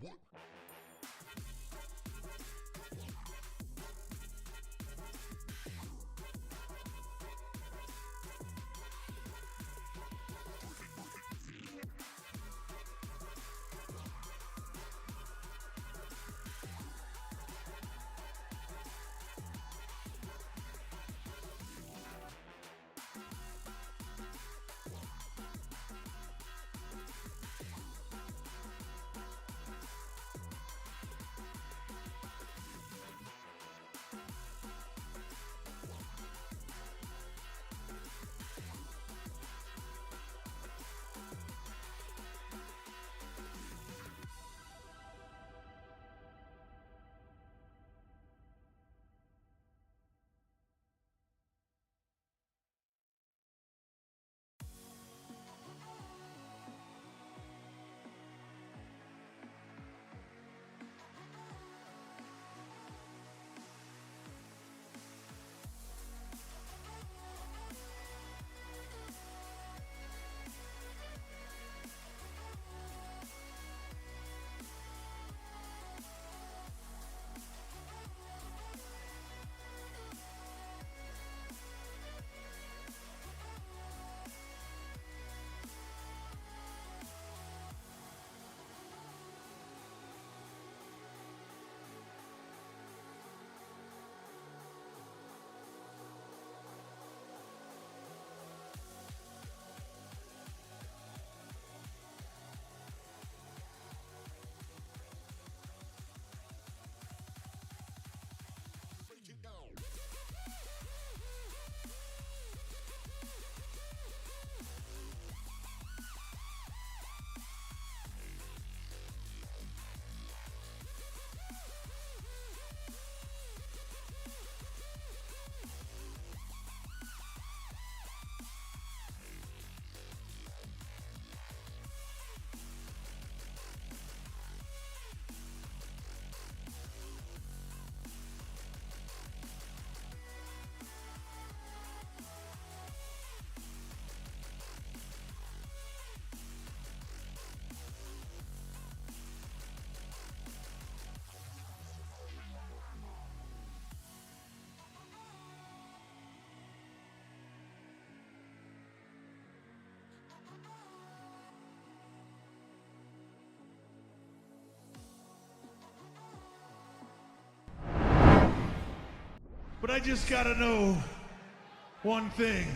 What? But I just gotta know one thing.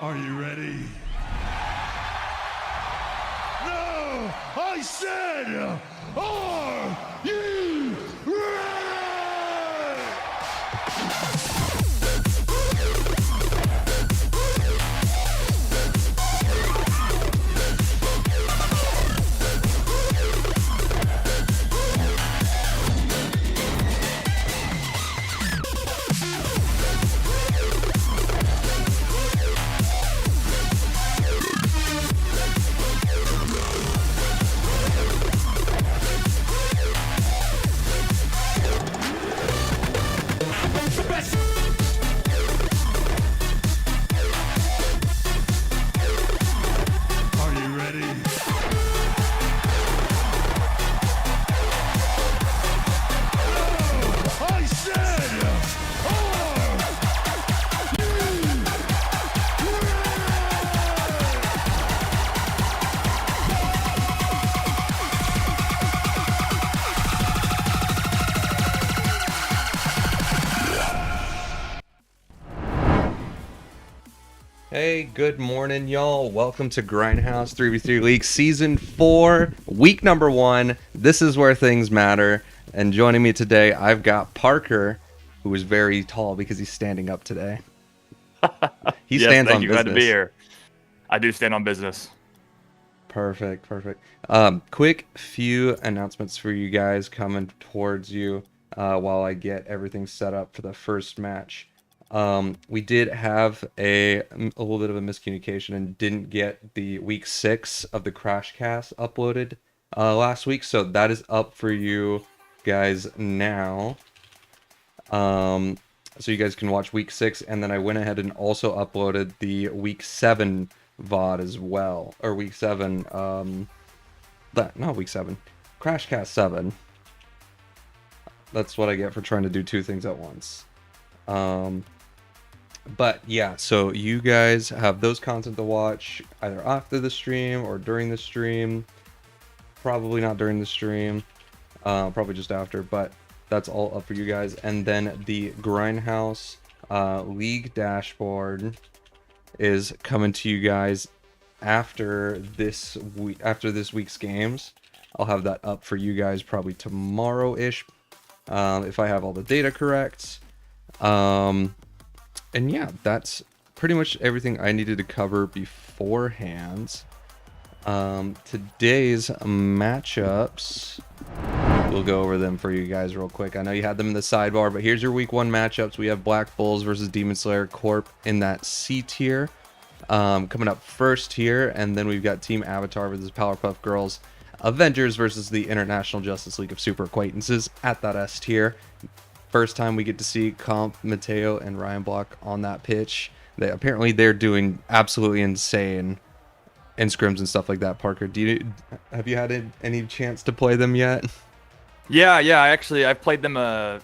Are you ready? No! I said, are you ready? Hey, good morning, y'all. Welcome to Grindhouse 3v3 League Season 4, week number 1. This is where things matter. And joining me today, I've got Parker, who is very tall because he's standing up today. He Yes, stands thank on you. Glad to be business. here. I do stand on business. Perfect. Quick few announcements for you guys coming towards you while I get everything set up for the first match. We did have a little bit of a miscommunication and didn't get the week 6 of the Crash Cast uploaded last week, so that is up for you guys now. So you guys can watch week 6, and then I went ahead and also uploaded the week 7 VOD as well, or week 7, not week 7, Crashcast 7. That's what I get for trying to do two things at once. But yeah, so you guys have those content to watch either after the stream or during the stream. Probably not during the stream, probably just after, but that's all up for you guys. And then the Grindhouse League dashboard is coming to you guys after this week's games. I'll have that up for you guys probably tomorrow-ish, if I have all the data correct. And yeah, that's pretty much everything I needed to cover beforehand. Today's matchups, we'll go over them for you guys real quick. I know you had them in the sidebar, but here's your week 1 matchups. We have Black Bulls versus Demon Slayer Corp in that C tier. Coming up first here, and then we've got Team Avatar versus Powerpuff Girls Avengers versus the International Justice League of Super Acquaintances at that S tier. First time we get to see Comp, Mateo, and Ryan Block on that pitch. They're doing absolutely insane in scrims and stuff like that. Parker, have you had any chance to play them yet? Yeah. I've played them. I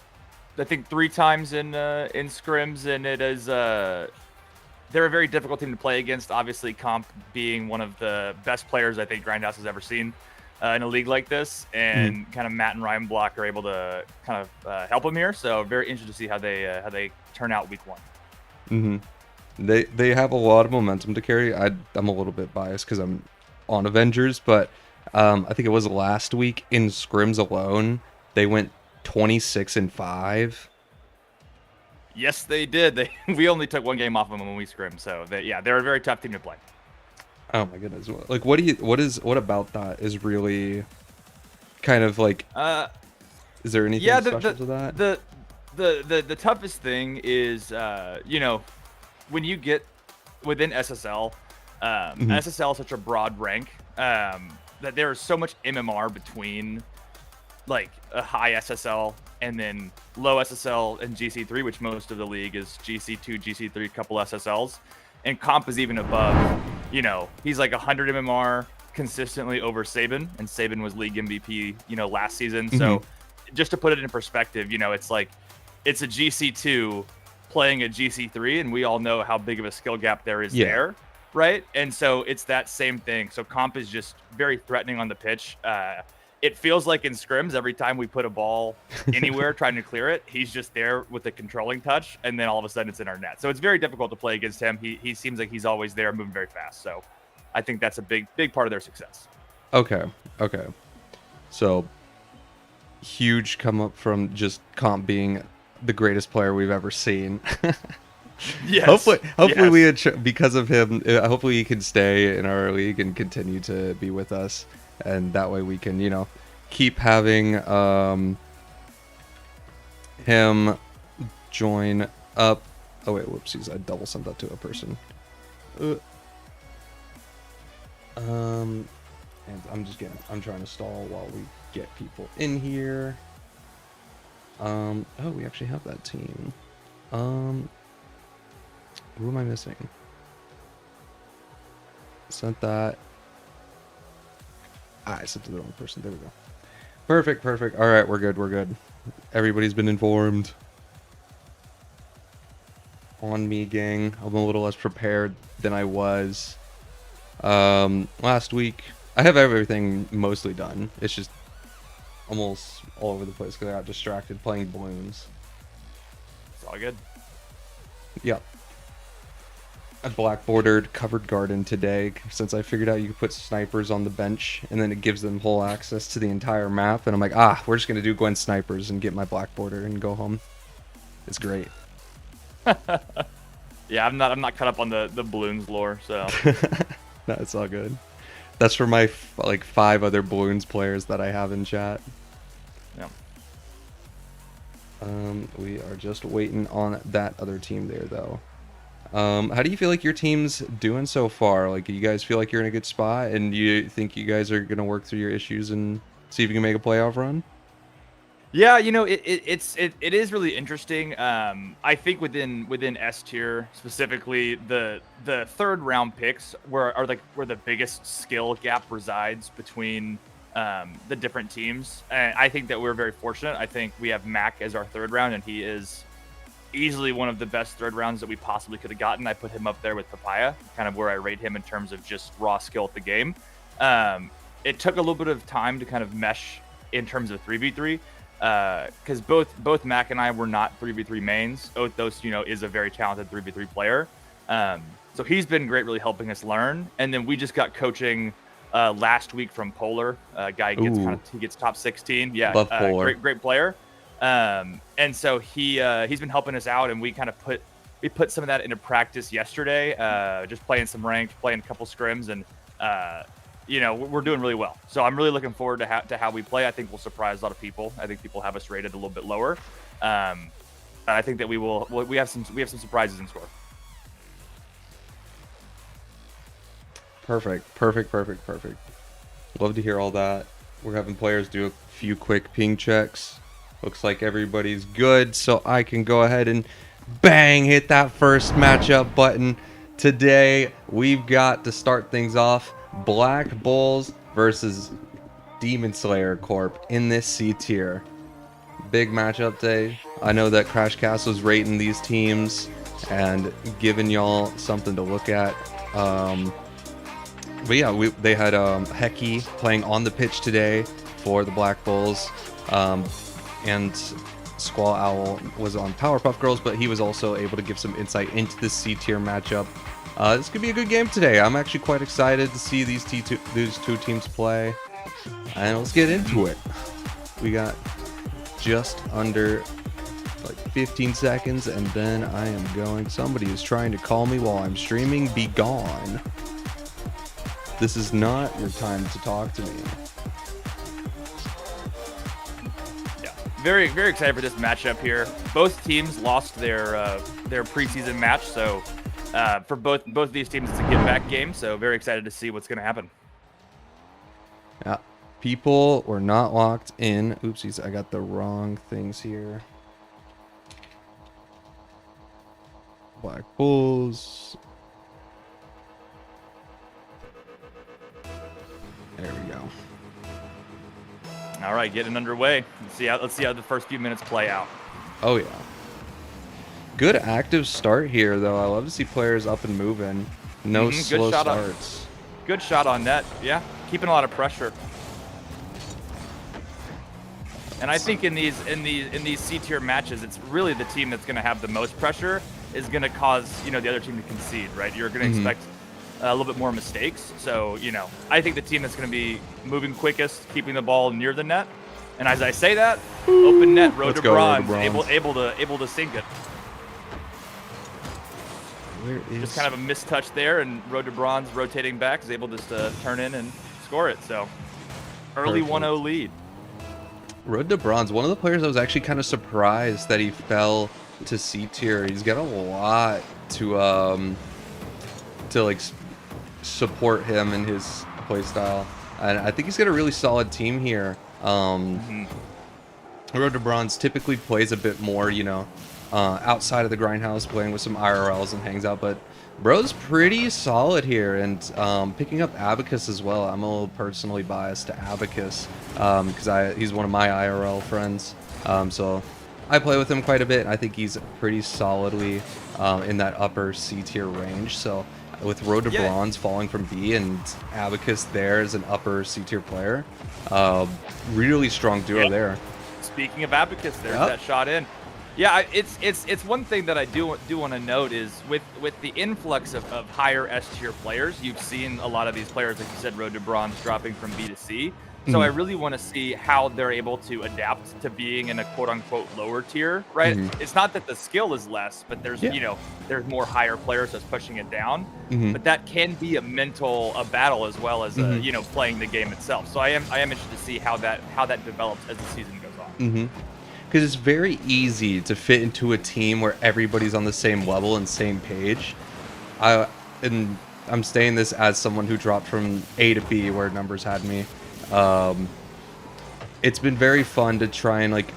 think 3 times in scrims, and it is. They're a very difficult team to play against. Obviously, Comp being one of the best players I think Grindhouse has ever seen in a league like this, and kind of Matt and Ryan Block are able to kind of help them here. So very interested to see how they turn out week 1. They have a lot of momentum to carry. I'm a little bit biased because I'm on Avengers, but I think it was last week in scrims alone, they went 26-5. Yes, they did. We only took 1 game off of them when we scrimmed, so they're a very tough team to play. Oh my goodness! Like, what about that is really kind of like? Is there anything special to that? The toughest thing is when you get within SSL, SSL is such a broad rank that there is so much MMR between like a high SSL and then low SSL and GC3, which most of the league is GC2, GC3, couple SSLs. And Comp is even above, he's like 100 MMR consistently over Sabin, and Sabin was league MVP, last season. So just to put it in perspective, it's like it's a GC2 playing a GC3, and we all know how big of a skill gap there is there, right? And so it's that same thing. So Comp is just very threatening on the pitch. It feels like in scrims, every time we put a ball anywhere trying to clear it, he's just there with a controlling touch, and then all of a sudden it's in our net. So it's very difficult to play against him. He seems like he's always there, moving very fast. So I think that's a big part of their success. Okay. So huge come up from just Comp being the greatest player we've ever seen. Yes. Hopefully because of him, hopefully he can stay in our league and continue to be with us. And that way we can, keep having him join up. Oh wait, whoopsies! I double sent that to a person. And I'm trying to stall while we get people in here. Oh, we actually have that team. Who am I missing? Sent that. I sent to the wrong person. There we go. Perfect. All right, we're good. Everybody's been informed. On me, gang. I'm a little less prepared than I was last week. I have everything mostly done. It's just almost all over the place because I got distracted playing balloons. It's all good. Yep. a black bordered covered garden today since I figured out you could put snipers on the bench and then it gives them whole access to the entire map. And I'm like, we're just gonna do Gwen snipers and get my black border and go home. It's great. Yeah, I'm not caught up on the balloons lore, so. No, it's all good. That's for my like 5 other balloons players that I have in chat. Yeah. We are just waiting on that other team there though. How do you feel like your team's doing so far? Like, you guys feel like you're in a good spot, and you think you guys are gonna work through your issues and see if you can make a playoff run? Yeah, you know, it is really interesting. I think within S tier specifically, the third round picks where the biggest skill gap resides between the different teams. And I think that we're very fortunate. I think we have Mac as our third round, and he is easily one of the best third rounds that we possibly could have gotten. I put him up there with Papaya, kind of where I rate him in terms of just raw skill at the game. It took a little bit of time to kind of mesh in terms of 3v3. Because both Mac and I were not 3v3 mains. Oathos, you know, is a very talented 3v3 player. So he's been great, really helping us learn. And then we just got coaching last week from Polar. Guy he gets top 16. Yeah, love Polar. Great player. And so he's been helping us out, and we kind of put some of that into practice yesterday. Just playing some ranked, playing a couple scrims, and you know, we're doing really well. So I'm really looking forward to how we play. I think we'll surprise a lot of people. I think people have us rated a little bit lower. I think that we have some surprises in store. Perfect. Love to hear all that. We're having players do a few quick ping checks. Looks like everybody's good, so I can go ahead and bang, hit that first matchup button. Today, we've got to start things off Black Bulls versus Demon Slayer Corp in this C tier. Big matchup day. I know that Crash Cast was rating these teams and giving y'all something to look at. But yeah, they had Hecky playing on the pitch today for the Black Bulls, and Squall Owl was on Powerpuff Girls, but he was also able to give some insight into this C tier matchup. This could be a good game today. I'm actually quite excited to see these two teams play. And let's get into it. We got just under like 15 seconds, and then I am going. Somebody is trying to call me while I'm streaming. Be gone. This is not your time to talk to me. Yeah, very excited for this matchup here. Both teams lost their preseason match, so. For both of these teams, it's a get-back game, so very excited to see what's going to happen. Yeah, people were not locked in. Oopsies, I got the wrong things here. Black Bulls. There we go. All right, getting underway. Let's see how the first few minutes play out. Oh yeah. Good active start here, though. I love to see players up and moving. No slow starts. Good shot on net. Yeah, keeping a lot of pressure. And I think in these C tier matches, it's really the team that's going to have the most pressure is going to cause, you know, the other team to concede, right? You're going to expect a little bit more mistakes. So, you know, I think the team that's going to be moving quickest, keeping the ball near the net. And as I say that, open net, Road to Bronze, able to sink it. Just kind of a mistouch there, and Road to Bronze rotating back is able just to turn in and score it. So early 1-0 lead. Road to Bronze, one of the players I was actually kind of surprised that he fell to C tier. He's got a lot to like support him in his play style, and I think he's got a really solid team here. Road to Bronze typically plays a bit more, you know, outside of the Grindhouse, playing with some IRLs and hangs out, but bro's pretty solid here, and picking up Abacus as well. I'm a little personally biased to Abacus because he's one of my IRL friends, so I play with him quite a bit, and I think he's pretty solidly in that upper C tier range. So with Road to Bronze falling from B and Abacus there as an upper C tier player, really strong duo there. Speaking of Abacus, there's that shot in. Yeah, it's one thing that I do want to note is with the influx of higher S tier players, you've seen a lot of these players, like you said, Road to Bronze dropping from B to C. So I really want to see how they're able to adapt to being in a quote unquote lower tier, right? It's not that the skill is less, but there's there's more higher players that's pushing it down. But that can be a battle as well as playing the game itself. So I am interested to see how that develops as the season goes on. Because it's very easy to fit into a team where everybody's on the same level and same page. And I'm saying this as someone who dropped from A to B where numbers had me. It's been very fun to try and like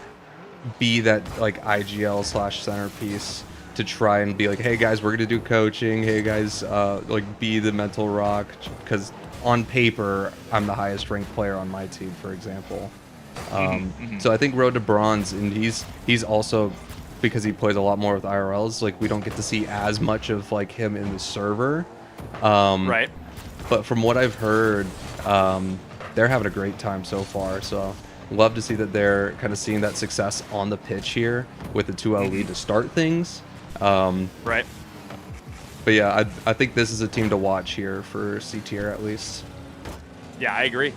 be that like IGL / centerpiece to try and be like, hey guys, we're gonna do coaching. Hey guys, like be the mental rock, because on paper I'm the highest ranked player on my team, for example. So I think Road to Bronze, and he's also, because he plays a lot more with IRLs, like we don't get to see as much of like him in the server. Right. But from what I've heard, they're having a great time so far. So love to see that they're kind of seeing that success on the pitch here with the 2L lead to start things. Right. But yeah, I think this is a team to watch here for C tier at least. Yeah, I agree.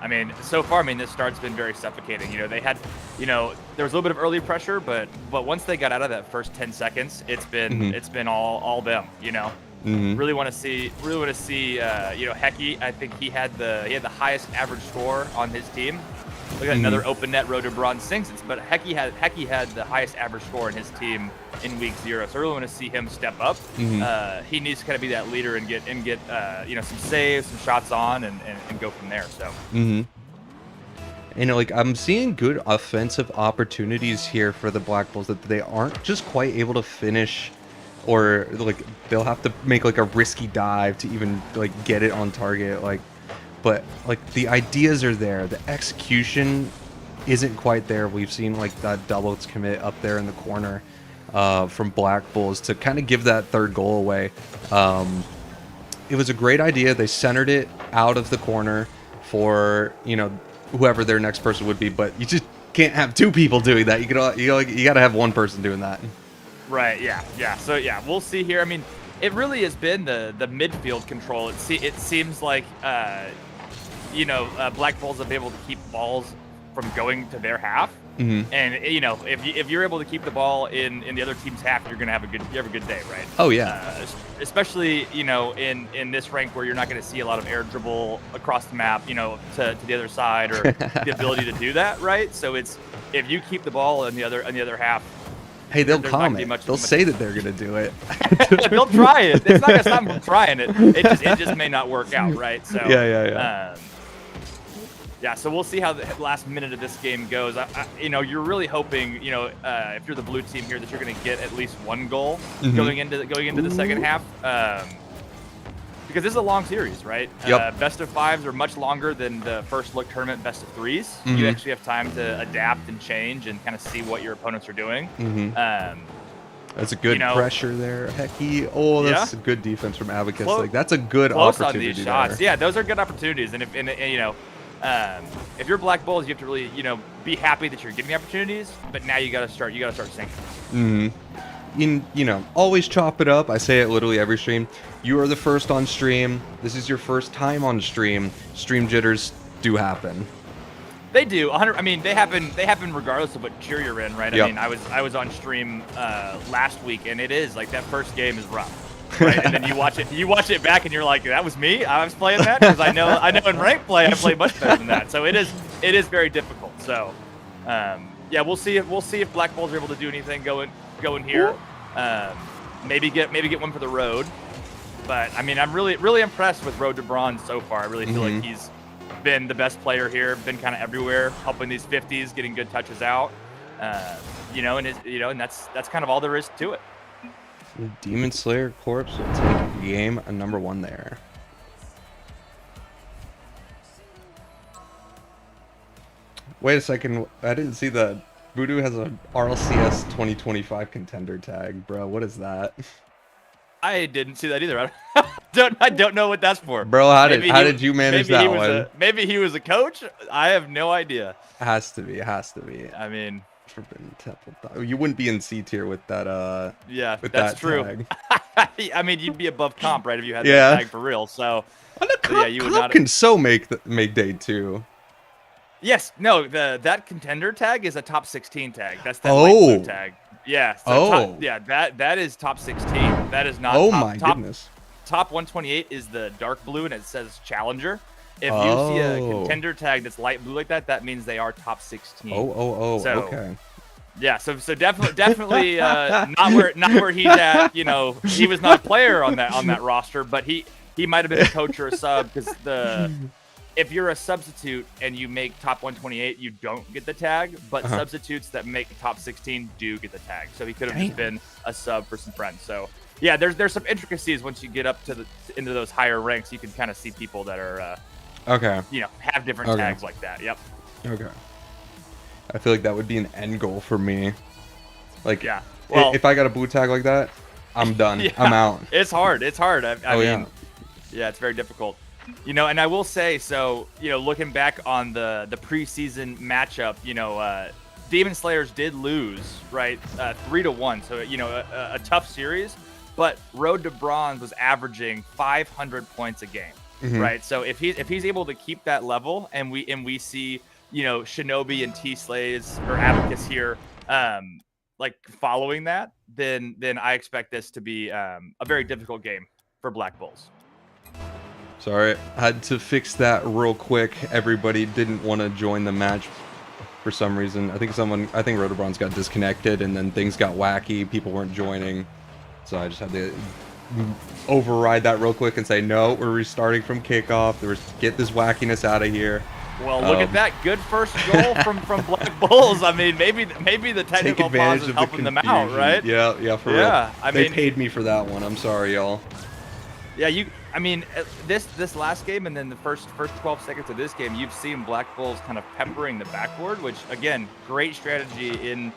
I mean, so far, this start's been very suffocating. They had, there was a little bit of early pressure, but once they got out of that first 10 seconds, it's been all them. Really want to see, Hecky. I think he had the highest average score on his team. Look at another open net Road to Bronze sinks. But Hecky had the highest average score in his team in week 0. So I really want to see him step up. He needs to kind of be that leader and get some saves, some shots on, and go from there. So. And like I'm seeing good offensive opportunities here for the Black Bulls that they aren't just quite able to finish, or like they'll have to make like a risky dive to even like get it on target. But like the ideas are there, the execution isn't quite there. We've seen like that doubles commit up there in the corner from Black Bulls to kind of give that third goal away. It was a great idea. They centered it out of the corner for whoever their next person would be, but you just can't have two people doing that. You got to have one person doing that. Right. Yeah. So yeah, we'll see here. I mean, it really has been the midfield control. It seems like Black Bulls have been able to keep balls from going to their half. And if you're able to keep the ball in the other team's half, you have a good day, right? Oh yeah. Especially in this rank where you're not going to see a lot of air dribble across the map, to the other side, or the ability to do that, right? So it's, if you keep the ball in the other half. Hey, they'll comment. They'll say that they're gonna do it. They'll try it. It's not gonna stop them from trying it. It just may not work out, right? So yeah. Yeah, so we'll see how the last minute of this game goes. You're really hoping, if you're the blue team here, that you're going to get at least one goal going into the second half, because this is a long series, right? Yep. Best of 5s are much longer than the first look tournament best of 3s. You actually have time to adapt and change and kind of see what your opponents are doing. That's a good pressure there, Hecky. Oh, that's a good defense from Abacus. That's a good opportunity on these shots. Yeah, those are good opportunities, and if you're Black Bulls, you have to really, be happy that you're getting opportunities. But now you gotta start sinking. Always chop it up. I say it literally every stream. You are the first on stream. This is your first time on stream. Stream jitters do happen. They do. 100. I mean, they happen regardless of what tier you're in, right? Yep. I mean, I was on stream last week, and it is like that first game is rough. Right? And then you watch it back, and you're like, that was me. I was playing that, because I know in ranked play I play much better than that. So it is very difficult. So yeah, we'll see if Black Bulls are able to do anything going here. Maybe get one for the road. But I mean, I'm really impressed with Road to Bronze so far. I really feel like he's been the best player here. Been kind of everywhere, helping these 50s, getting good touches out. And that's kind of all there is to it. Demon Slayer Corpse will take game number 1 there. Wait a second. I didn't see that. Voodoo has a RLCS 2025 contender tag, bro. What is that? I didn't see that either. I don't know what that's for. Bro, how did you manage that one? Maybe he was a coach? I have no idea. Has to be. I mean, Forbidden Temple. You wouldn't be in C tier with that. Yeah, with that's that true. tag. I mean, you'd be above comp, right, if you had Yeah. that tag for real. So, Oh, no, so yeah, you would comp not. can so make day 2. Yes, no, that contender tag is a top 16 tag. That's that light Oh. blue tag. Yeah. So Oh. yeah, that is top 16. That is not Oh top, my top, goodness. Top 128 is the dark blue and it says challenger. If you see a contender tag that's light blue like that, that means they are top 16. Oh, So, okay. Yeah, so definitely not where he's at. You know, he was not a player on that roster, but he might have been a coach or a sub because if you're a substitute and you make top 128, you don't get the tag, but substitutes that make top 16 do get the tag. So he could have just been a sub for some friends. So yeah, there's some intricacies once you get up to into those higher ranks. You can kind of see people that are have different tags like that. Yep. Okay. I feel like that would be an end goal for me. Like, yeah. Well, if I got a blue tag like that, I'm done. Yeah, I'm out. It's hard. I mean, yeah, it's very difficult. You know, and I will say, so, you know, looking back on the preseason matchup, you know, Demon Slayers did lose, right, 3-1. So, you know, a tough series, but Road to Bronze was averaging 500 points a game, right? So if he's able to keep that level, and we see, you know, Shinobi and T-Slays or Abacus here, like following that, then I expect this to be a very difficult game for Black Bulls. Sorry, I had to fix that real quick. Everybody didn't want to join the match for some reason. I think Rotobron's got disconnected and then things got wacky. People weren't joining. So I just had to override that real quick and say, no, we're restarting from kickoff. Get this wackiness out of here. Well, look at that. Good first goal from Black Bulls. I mean, maybe the technical pause is helping them out, right? Yeah, for real. Yeah, They paid me for that one. I'm sorry, y'all. Yeah, I mean, this last game and then the first 12 seconds of this game, you've seen Black Bulls kind of peppering the backboard, which again, great strategy in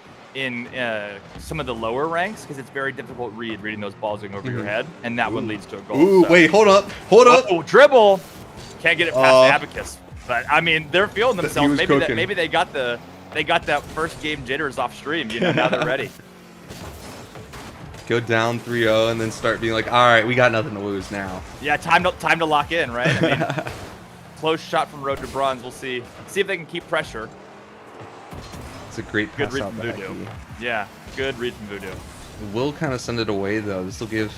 some of the lower ranks because it's very difficult reading those balls going over your head, and that one leads to a goal. Ooh, so. Wait, hold up. Oh, dribble! Can't get it past Abacus, but I mean, they're feeling themselves. Maybe they got that first game jitters off stream. You know, now they're ready. Go down 3-0 and then start being like, all right, we got nothing to lose now. Yeah, time to lock in, right? I mean, close shot from Road to Bronze. We'll see if they can keep pressure. It's a great pass read out from back. Voodoo. Yeah, good read from Voodoo. We'll kind of send it away though. This will give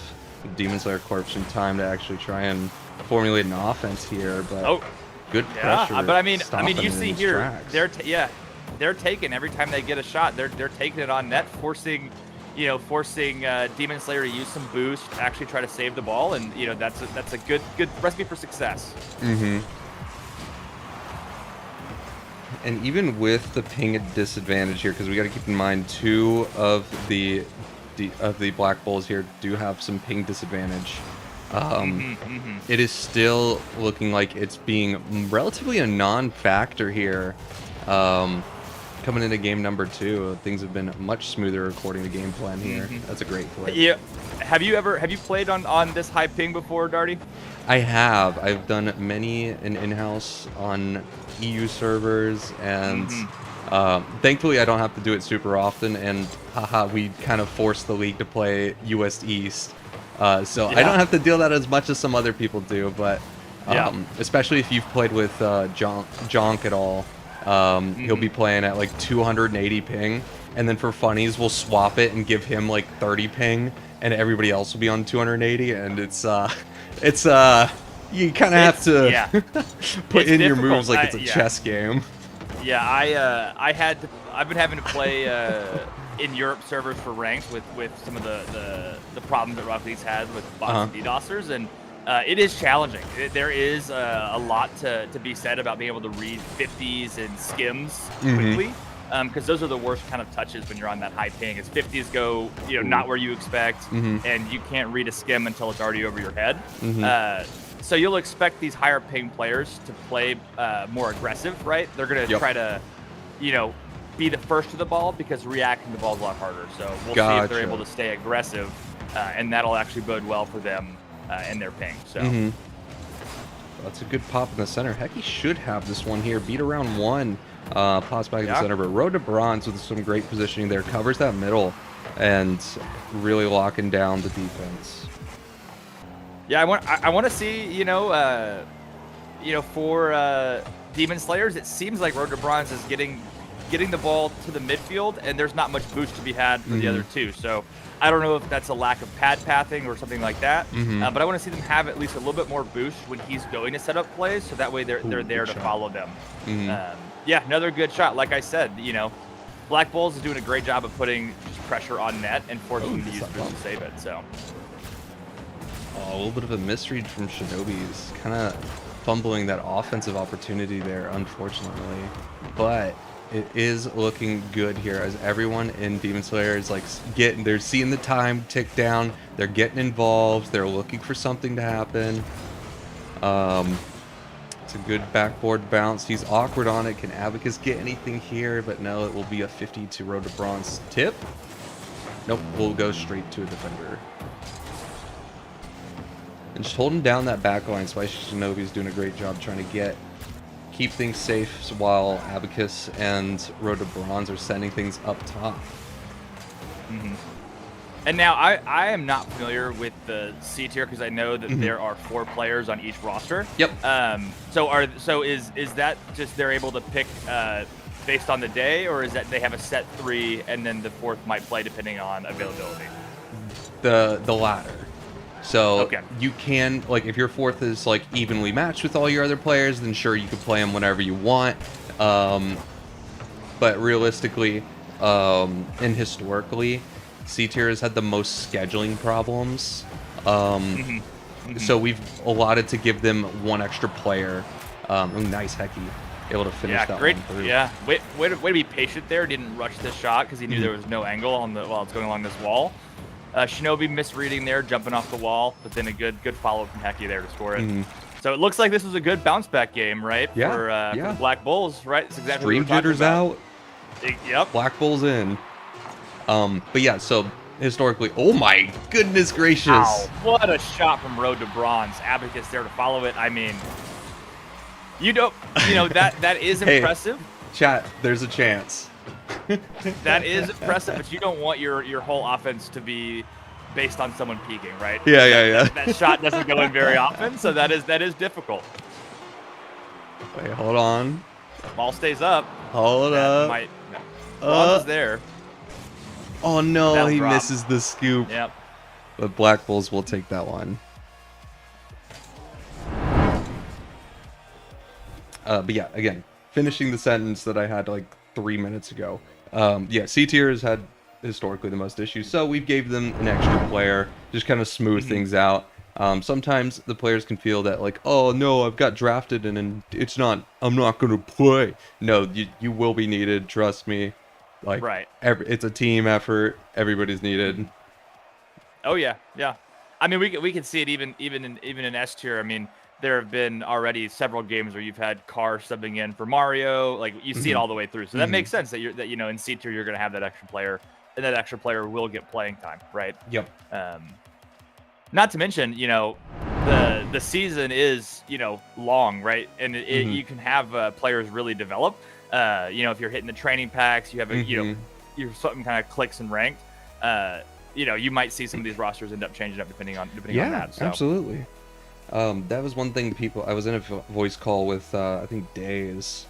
Demon Slayer Corp some time to actually try and formulate an offense here. But good pressure. Yeah, but I mean, you see here, tracks. they're taking every time they get a shot. They're taking it on net, forcing Demon Slayer to use some boost, actually try to save the ball, and you know that's a good recipe for success. And even with the ping disadvantage here, because we got to keep in mind 2 of the Black Bulls here do have some ping disadvantage. It is still looking like it's being relatively a non-factor here. Coming into game number 2, things have been much smoother according to game plan here. That's a great play. Yeah. Have you played on this high ping before, Darty? I have. I've done many in-house on EU servers, and thankfully I don't have to do it super often. And we kind of forced the league to play US East, so I don't have to deal that as much as some other people do. But especially if you've played with Jonk at all. He'll be playing at like 280 ping, and then for funnies we'll swap it and give him like 30 ping, and everybody else will be on 280, and it's you kind of have to put in your moves like it's a chess game. Yeah, I've been having to play in Europe servers for ranks with some of the problems that Rocket League's had with bots and DDoSers, and it is challenging. There is a lot to be said about being able to read 50s and skims quickly, because those are the worst kind of touches when you're on that high ping. Is 50s go not where you expect, and you can't read a skim until it's already over your head. So you'll expect these higher ping players to play more aggressive, right? They're gonna try to, be the first to the ball because reacting to the ball is a lot harder. So we'll see if they're able to stay aggressive, and that'll actually bode well for them. And their ping. So That's a good pop in the center. Heck, he should have this one here. Beat around 1. Pops back in the center, but Road to Bronze with some great positioning there. Covers that middle and really locking down the defense. Yeah, I want to see, for Demon Slayers, it seems like Road to Bronze is getting the ball to the midfield, and there's not much boost to be had for the other two. So I don't know if that's a lack of pad pathing or something like that, but I want to see them have at least a little bit more boost when he's going to set up plays, so that way they're there to follow them. Yeah, another good shot. Like I said, Black Bulls is doing a great job of putting just pressure on net and forcing them to use boost to save it. So. Oh, a little bit of a misread from Shinobi's, kind of fumbling that offensive opportunity there, unfortunately. But it is looking good here as everyone in Demon Slayer is like they're seeing the time tick down, they're getting involved, they're looking for something to happen. It's a good backboard bounce. He's awkward on it. Can Abacus get anything here? But no, it will be a 50 to Road to Bronze tip. Nope, we'll go straight to a defender. And just holding down that back line. Spicy Shinobi's doing a great job trying to keep things safe while Abacus and Road to Bronze are sending things up top. And now I am not familiar with the C tier because I know that there are 4 players on each roster. Yep. So is that just they're able to pick based on the day, or is that they have a set 3 and then the 4th might play depending on availability? The latter. So okay. You can, like, if your 4th is like evenly matched with all your other players, then sure, you can play them whenever you want. But realistically, and historically, C tier has had the most scheduling problems. So we've allotted to give them 1 extra player. Nice Hecky, able to finish that one through. Yeah, way to be patient there. Didn't rush the shot because he knew there was no angle on while it's going along this wall. Shinobi misreading there, jumping off the wall, but then a good follow from Hecky there to score it. So it looks like this was a good bounce back game, right? Yeah, for the Black Bulls, right? It's exactly Stream what we're jitters talking about. out. Yep. Black Bulls in. But yeah, so historically, oh my goodness gracious! Wow, what a shot from Road to Bronze. Abacus there to follow it. I mean, that is impressive. Chat, there's a chance. That is impressive, but you don't want your whole offense to be based on someone peeking, right? Yeah. That shot doesn't go in very often, so that is difficult. Wait, hold on. Ball stays up. Hold up. Bronze is there. Oh no, That'll he drop. misses the scoop. Yep. But Black Bulls will take that one. But yeah, again, finishing the sentence that I had like 3 minutes ago. Yeah, C tier has had historically the most issues, so we gave them an extra player, just kind of smooth things out. Sometimes the players can feel that like, oh no, I've got drafted and I'm not going to play. No, you will be needed, trust me. Like, right. It's a team effort. Everybody's needed. Oh yeah. I mean, we can see it even in S tier. I mean, there have been already several games where you've had Carr subbing in for Mario. Like you see it all the way through. So that makes sense that in C tier you're going to have that extra player, and that extra player will get playing time, right? Yep. Not to mention, the season is long, right? And you can have players really develop. If you're hitting the training packs, you have you're something kind of clicks and ranked. You might see some of these rosters end up changing up depending on that. So. Absolutely. That was one thing I was in a voice call with I think Days,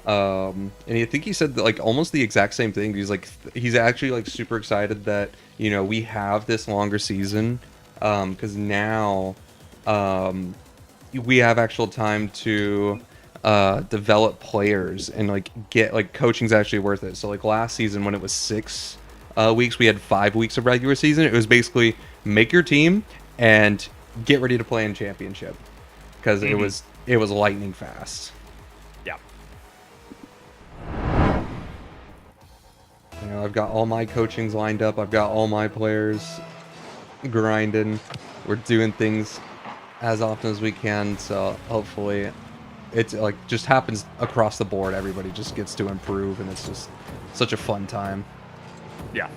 and I think he said that, like, almost the exact same thing. He's actually like super excited that we have this longer season because now we have actual time to develop players and like get like coaching's actually worth it. So like last season when it was 6 weeks, we had 5 weeks of regular season. It was basically make your team and get ready to play in championship because it was lightning fast. Yeah. I've got all my coachings lined up. I've got all my players grinding. We're doing things as often as we can. So hopefully it's like just happens across the board. Everybody just gets to improve, and it's just such a fun time. Yeah.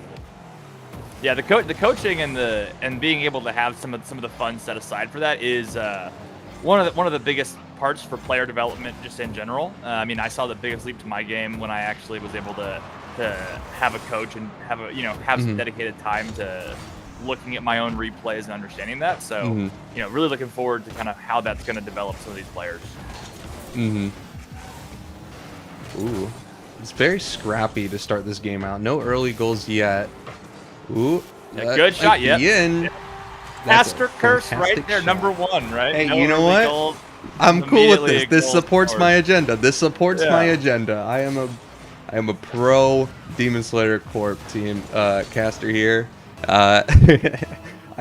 Yeah, the coaching and being able to have some of the fun set aside for that is one of the biggest parts for player development just in general. I mean, I saw the biggest leap to my game when I actually was able to have a coach and have a have some dedicated time to looking at my own replays and understanding that. So really looking forward to kind of how that's going to develop some of these players. Ooh, it's very scrappy to start this game out. No early goals yet. Ooh, good shot. Yep. That's Master a Curse right fantastic there, shot. number 1, right? Hey, No you know early what? goals, I'm cool with immediately this. This goals supports scored. my agenda. This supports my Yeah. agenda. I am a pro Demon Slayer Corp team caster here. I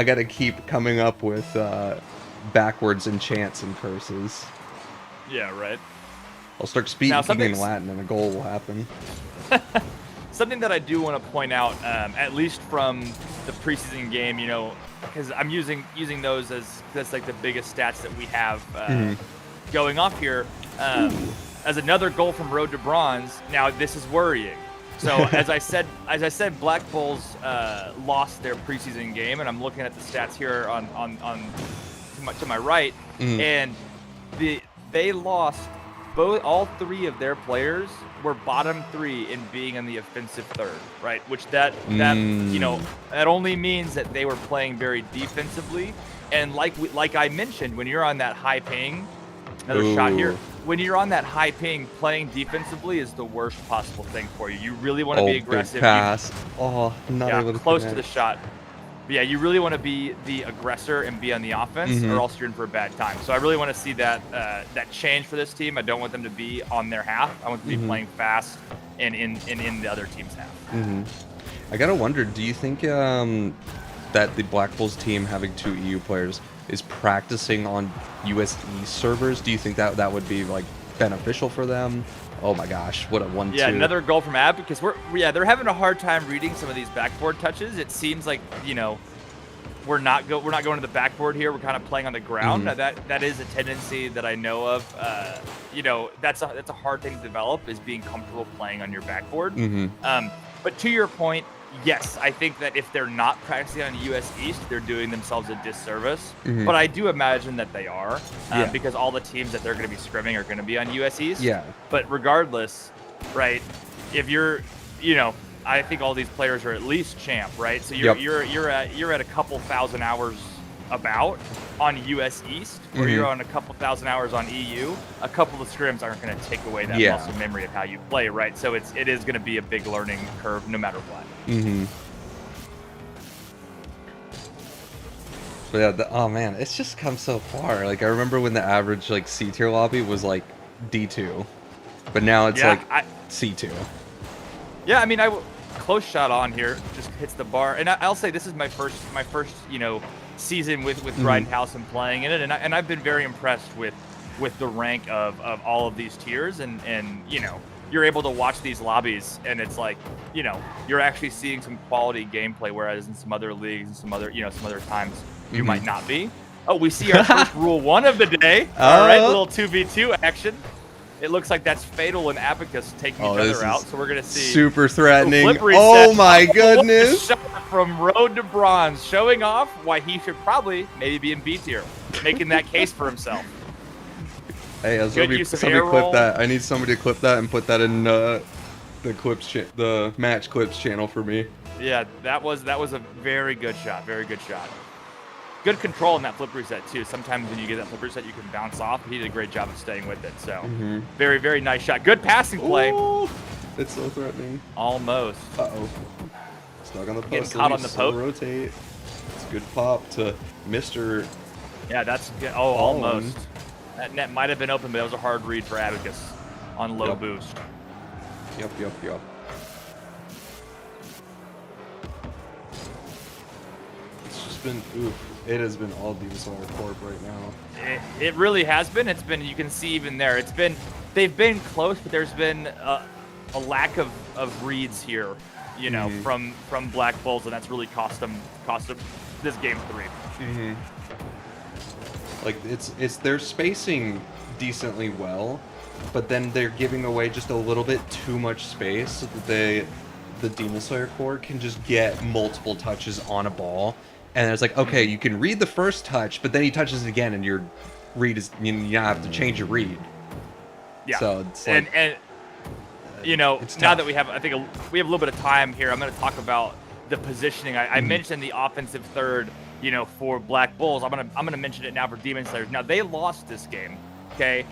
gotta keep coming up with backwards enchants and curses. Yeah, right. I'll start speaking in something's- Latin and a goal will happen. Something that I do want to point out, at least from the preseason game, because I'm using those as that's like the biggest stats that we have going off here. As another goal from Road to Bronze. Now this is worrying. So as I said, Black Bulls lost their preseason game, and I'm looking at the stats here on to my right, and they lost. All 3 of their players were bottom 3 in being in the offensive third, right? Which that only means that they were playing very defensively. And like I mentioned, when you're on that high ping, another shot here. When you're on that high ping, playing defensively is the worst possible thing for you. You really want to be aggressive. Big pass. Not able to close to connect. the shot. But yeah, you really want to be the aggressor and be on the offense, or else you're in for a bad time. So I really want to see that that change for this team. I don't want them to be on their half. I want them to be playing fast and in the other team's half. I gotta wonder, do you think that the Black Bulls team having 2 EU players is practicing on US East servers? Do you think that would be like beneficial for them? Oh my gosh, what a 1-2. Yeah, another goal from Ab, because they're having a hard time reading some of these backboard touches. It seems like we're not going to the backboard here. We're kind of playing on the ground. Now that is a tendency that I know of. That's a hard thing to develop, is being comfortable playing on your backboard. But to your point, yes, I think that if they're not practicing on US East, they're doing themselves a disservice. But I do imagine that they are, because all the teams that they're going to be scrimming are going to be on US East. Yeah. But regardless, right, if you're, I think all these players are at least champ, right? So you're at a couple thousand hours about on US East, or you're on a couple thousand hours on EU. A couple of scrims aren't going to take away that muscle memory of how you play, right? So it is going to be a big learning curve no matter what. But yeah, oh man, it's just come so far. Like, I remember when the average like C tier lobby was like D2, but now it's like C2. Yeah, I mean, close shot on here, just hits the bar, and I'll say this is my first season with Grindhouse and playing in it, and I've been very impressed with the rank of all of these tiers, and you're able to watch these lobbies, and it's like, you're actually seeing some quality gameplay, whereas in some other leagues and some other times you might not be. Oh, we see our first rule 1 of the day. All right, little 2v2 action. It looks like that's Fatal and Abacus taking each other out, so we're gonna see super threatening. flip Oh reset. my What a goodness! shot from Road to Bronze, showing off why he should maybe be in B tier, making that case for himself. Hey, Good use of somebody air clip roll. that. I need somebody to clip that and put that in the the match clips channel for me. Yeah, that was a very good shot. Very good shot. Good control in that flip reset too. Sometimes when you get that flip reset, you can bounce off. He did a great job of staying with it. So very, very nice shot. Good passing play. Ooh, it's so threatening. Almost. Uh-oh. Stuck on the post. Getting caught on the still post. Rotate. It's a good pop to Mr. Yeah, that's good. Oh, almost. That net might have been open, but it was a hard read for Abacus on low boost. Yep. It's just been, it has been all Demon Slayer Corp right now. It really has been. It's been, you can see even there, they've been close, but there's been a lack of reads here, from Black Bulls, and that's really cost them this game 3. Like, they're spacing decently well, but then they're giving away just a little bit too much space so that the Demon Slayer core can just get multiple touches on a ball. And it's like, okay, you can read the first touch, but then he touches it again and you're read is you have to change your read. Yeah. So it's like, and you know, it's now tough. that we have, I think we have a little bit of time here. I'm going to talk about the positioning. I mentioned the offensive third, you know, for Black Bulls. I'm gonna mention it now for Demon Slayers. Now they lost this game. Okay,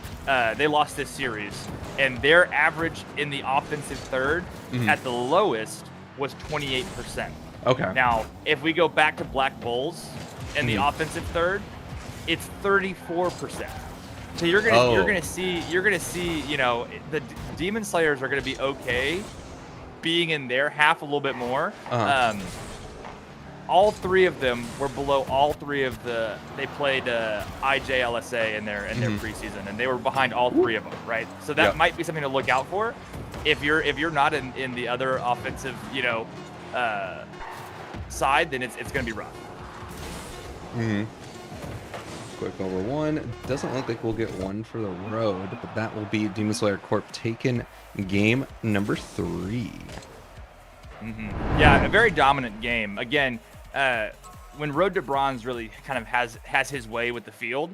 they lost this series, and their average in the offensive third at the lowest was 28%. Okay. Now, if we go back to Black Bulls and the offensive third, it's 34%. So you're gonna see, you know, the Demon Slayers are gonna be okay being in their half a little bit more. All three of them were below all three of the. They played IJLSA in their preseason, and they were behind all three of them, right? So that might be something to look out for. If you're not in the other offensive, you know, side, then it's gonna be rough. Quick over one. Doesn't look like we'll get one for the road, but that will be Demon Slayer Corp taking game number 3. Yeah, a very dominant game. Again, when Road to Bronze really kind of has his way with the field,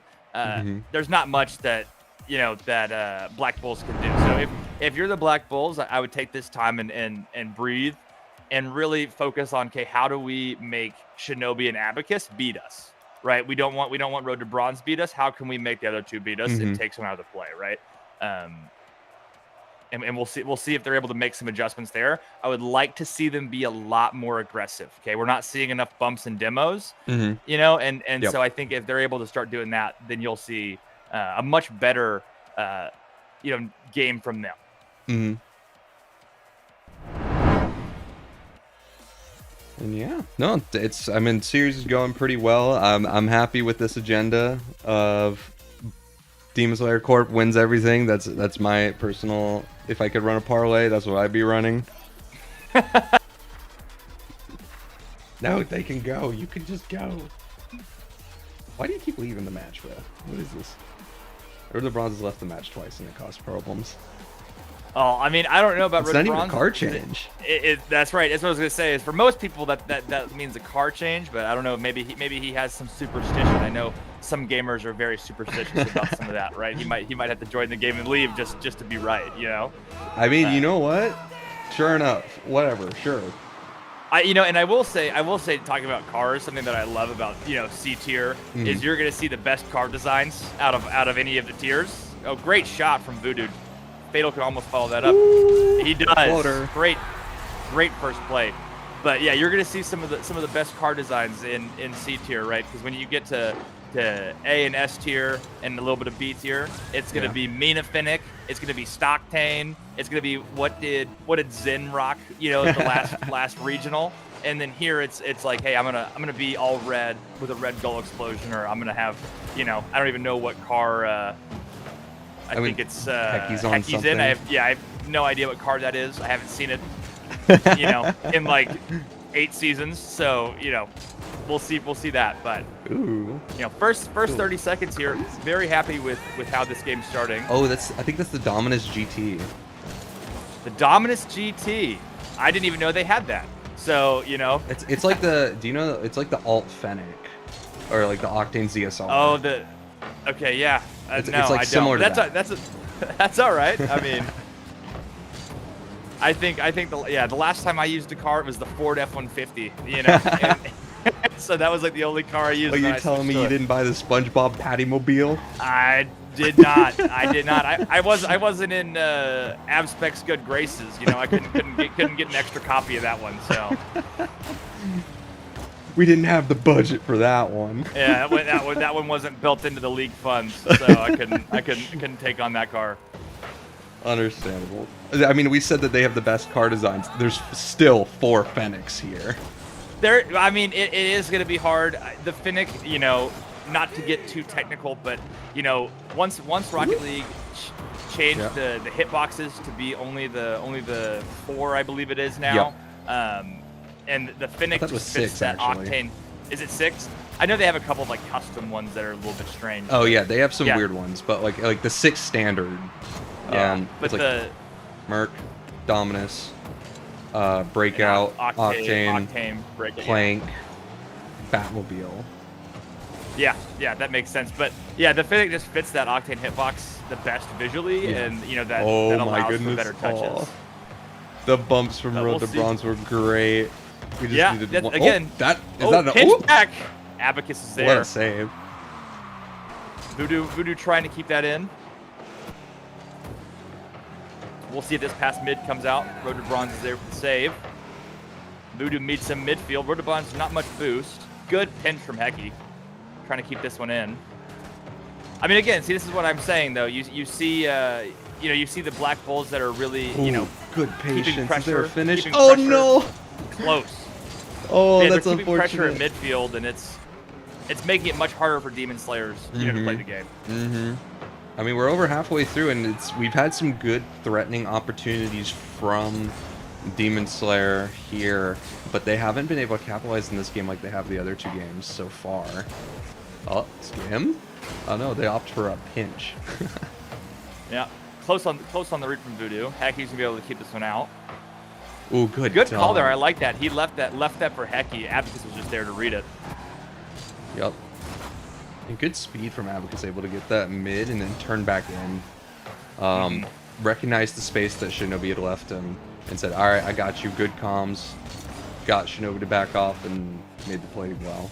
there's not much that that Black Bulls can do. So if you're the Black Bulls, I would take this time and breathe and really focus on, okay, how do we make Shinobi and Abacus beat us, right? We don't want Road to Bronze beat us. How can we make the other two beat us and take some out of the play, right? And we'll see if they're able to make some adjustments there. I would like to see them be a lot more aggressive. Okay, we're not seeing enough bumps and demos, you know, and so I think if they're able to start doing that, then you'll see a much better, game from them. And yeah, no, series is going pretty well. I'm happy with this agenda of Demon Slayer Corp wins everything. That's my personal. If I could run a parlay, that's what I'd be running. No, they can go. You can just go. Why do you keep leaving the match, bro? What is this? Or the Bronze has left the match twice and it caused problems. Oh, I mean, I don't know about It's Red not Bronze. even a car change. That's right. That's what I was gonna say. Is for most people that means a car change, but I don't know. Maybe he has some superstition. I know some gamers are very superstitious about some of that, right? He might have to join the game and leave just to be right, you know. I mean, you know what? Sure enough, whatever. Sure. And I will say, talking about cars, something that I love about C tier is you're gonna see the best car designs out of any of the tiers. Oh, great shot from Voodoo. Fatal can almost follow that up. He does. Floater. Great first play. But yeah, you're gonna see some of the best car designs in C tier, right? Because when you get to A and S tier and a little bit of B tier, it's gonna be Mina Finnick, it's gonna be Stocktane, it's gonna be what did Zen rock, the last regional. And then here it's like, hey, I'm gonna be all red with a red goal explosion, or I'm gonna have, I don't even know what car. I think it's Heki's in. I have no idea what card that is. I haven't seen it, in like 8 seasons. So we'll see that. But first 30 seconds here. Very happy with how this game's starting. Oh, I think that's the Dominus GT. The Dominus GT. I didn't even know they had that. So it's like the it's like the Alt Fennec, or like the Octane ZSR. Oh, okay, yeah. It's no, like I similar don't. to That's all right. I mean, I think the last time I used a car, it was the Ford F-150. And so that was like the only car I used. Oh, you're telling me you didn't buy the SpongeBob Pattymobile? I did not. I wasn't in Abspec's good graces. I couldn't get an extra copy of that one. So. We didn't have the budget for that one. Yeah, that one wasn't built into the league funds, so I couldn't take on that car. Understandable. I mean, we said that they have the best car designs. There's still 4 Fennecs here. It is going to be hard. The Fennec, not to get too technical, but once Rocket League changed the hitboxes to be only the 4, I believe it is now. Yep. And the Fennec just fits that Octane. Is it 6? I know they have a couple of like custom ones that are a little bit strange. Oh yeah, they have some weird ones, but like the 6 standard. Yeah, but like Merc, Dominus, Breakout, Octane, Breakout, Plank, Batmobile. Yeah, that makes sense. But yeah, the Fennec just fits that Octane hitbox the best visually, Yeah. and that Oh that my allows for goodness. better touches. Oh. The bumps from We'll Road to see. Bronze were great. We just Yeah, needed that's, one. again. Oh, that is Oh, that an pinch oh, back. Abacus is what there. a save. Voodoo trying to keep that in. We'll see if this pass mid comes out. Road to Bronze is there for the save. Voodoo meets him midfield. Road to Bronze, not much boost. Good pinch from Hecky. Trying to keep this one in. I mean, again, see, this is what I'm saying, though. You see, you see the Black Bulls that are really, Ooh, good keeping patience. Is pressure. there a finish? keeping Oh pressure no. Close. Oh, Yeah, that's they're keeping pressure at unfortunate. midfield, and it's making it much harder for Demon Slayers, to play the game. Mm-hmm. I mean, we're over halfway through, and we've had some good threatening opportunities from Demon Slayer here, but they haven't been able to capitalize in this game like they have the other 2 games so far. Oh, Skim? Oh no, they opt for a pinch. Yeah, close on the read from Voodoo. Hacky's gonna be able to keep this one out. Ooh, good. Good call there. I done. like that. He left that for Hecky. Abacus was just there to read it. Yep. And good speed from Abacus, able to get that mid and then turn back in. Recognized the space that Shinobi had left him and said, all right, I got you. Good comms. Got Shinobi to back off and made the play well.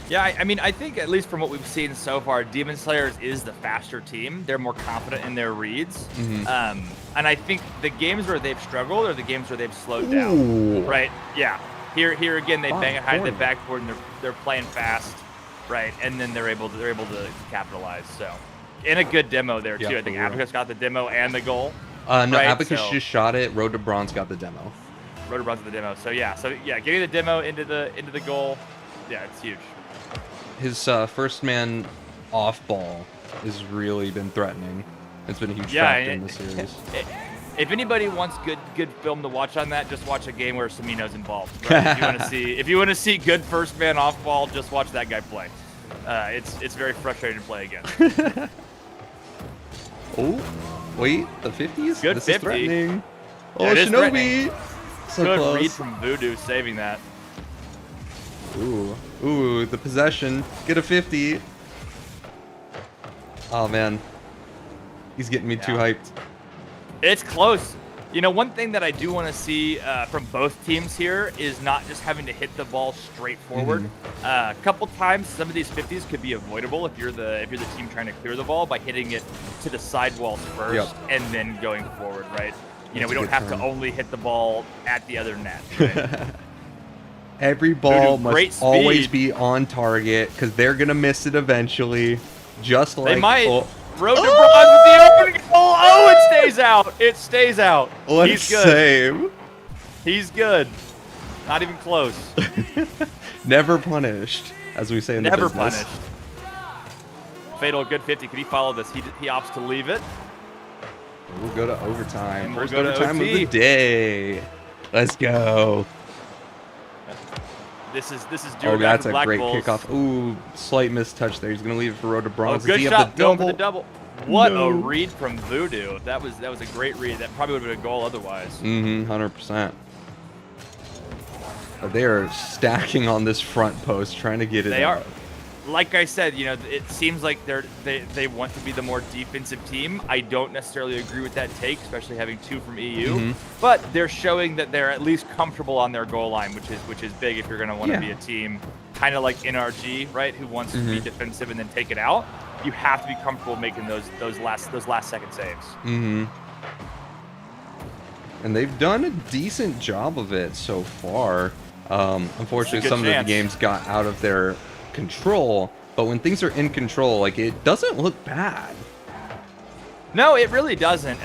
Yeah, I mean, I think at least from what we've seen so far, Demon Slayers is the faster team. They're more confident in their reads. And I think the games where they've struggled are the games where they've slowed down. Ooh. Right? Yeah. Here again, they bang it high to the corner. backboard and they're playing fast, right? And then they're able to capitalize. So, in a good demo there too. Yeah, I think for real. Abacus got the demo and the goal. No, Right, Abacus so- just shot it. Road to Bronze got the demo. Rotor runs the demo. So yeah, getting the demo into the goal, yeah, it's huge. His first man off ball has really been threatening. It's been a huge Yeah, factor in the series. If anybody wants good film to watch on that, just watch a game where Samino's involved. Right? if you want to see good first man off ball, just watch that guy play. It's very frustrating to play against. Oh, wait, the 50s? Good this 50. is threatening. Oh, Yeah, it is Shinobi! threatening. So Good close. read from Voodoo saving that. Ooh, the possession. Get a 50. Oh, man. He's getting me too Yeah. hyped. It's close. You know, one thing that I do want to see from both teams here is not just having to hit the ball straight forward. A couple times, some of these 50s could be avoidable if you're the team trying to clear the ball by hitting it to the sidewalls first Yep. and then going forward, right? You know, That's we a don't good have term. to only hit the ball at the other net. Right? Every ball Voodoo, great must always speed. be on target because they're going to miss it eventually. Just like... They might. Oh, Road to Bronze with the opening goal. Oh, it stays out. It stays out. what He's a good. save. He's good. Not even close. Never punished, as we say in Never the business. punished. Fatal, good 50. Could he follow this? He opts to leave it. We'll go to overtime. And we'll First go to overtime of OT. the day. Let's go. This is do Oh, or die that's for a Black great Bulls. kickoff. Ooh, slight mistouch there. He's going to leave it for Road to Oh, Bronze. good Does he have shot. the Going for double? the double. What No. a read from Voodoo. That was a great read. That probably would have been a goal otherwise. 100%. But they are stacking on this front post, trying to get it They out. are. Like I said, you know, it seems like they want to be the more defensive team. I don't necessarily agree with that take, especially having 2 from EU. But they're showing that they're at least comfortable on their goal line, which is big if you're going to want to be a team kind of like NRG, right? Who wants to be defensive and then take it out. You have to be comfortable making those last second saves. And they've done a decent job of it so far. Unfortunately, good some of chance. the games got out of their control. But when things are in control, like, it doesn't look bad. No, it really doesn't.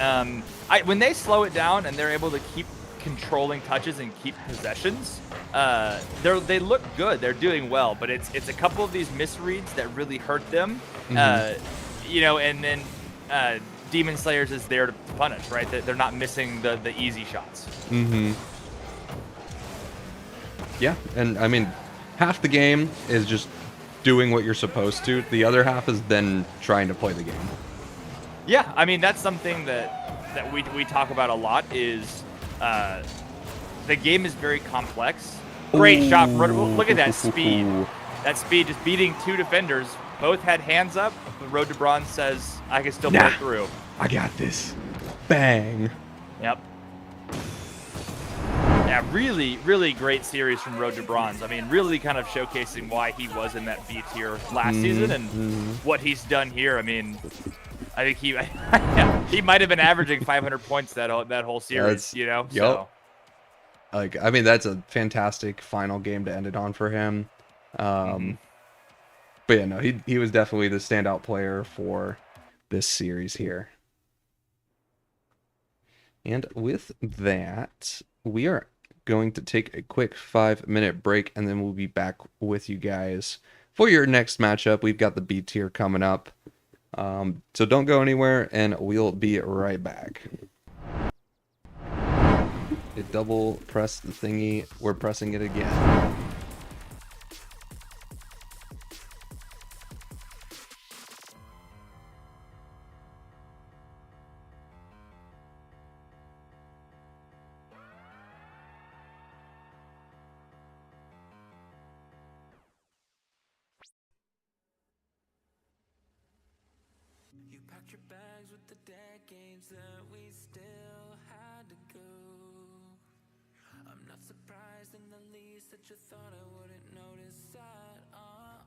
When they slow it down and they're able to keep controlling touches and keep possessions, they look good. They're doing well, but it's a couple of these misreads that really hurt them. You know, and then Demon Slayers is there to punish, right? They're not missing the easy shots. Yeah, and I mean, half the game is just doing what you're supposed to. The other half is then trying to play the game. Yeah, I mean that's something that we talk about a lot is the game is very complex. Great shot. Look at that speed. that speed, just beating 2 defenders. Both had hands up. The Road to Bronze says, I can still pull through. I got this. Bang. Yep. Yeah, really, really great series from Road to Bronze. I mean, really kind of showcasing why he was in that B tier last season and what he's done here. I mean, I think he might have been averaging 500 points that whole series, you know? Yep. So. Like, I mean, that's a fantastic final game to end it on for him. But yeah, no, he was definitely the standout player for this series here. And with that, we are going to take a quick 5-minute break, and then we'll be back with you guys for your next matchup. We've got the B tier coming up. So don't go anywhere, and we'll be right back. It double pressed the thingy. We're pressing it again. You packed your bags with the decades that we still had to go. I'm not surprised in the least that you thought I wouldn't notice that. I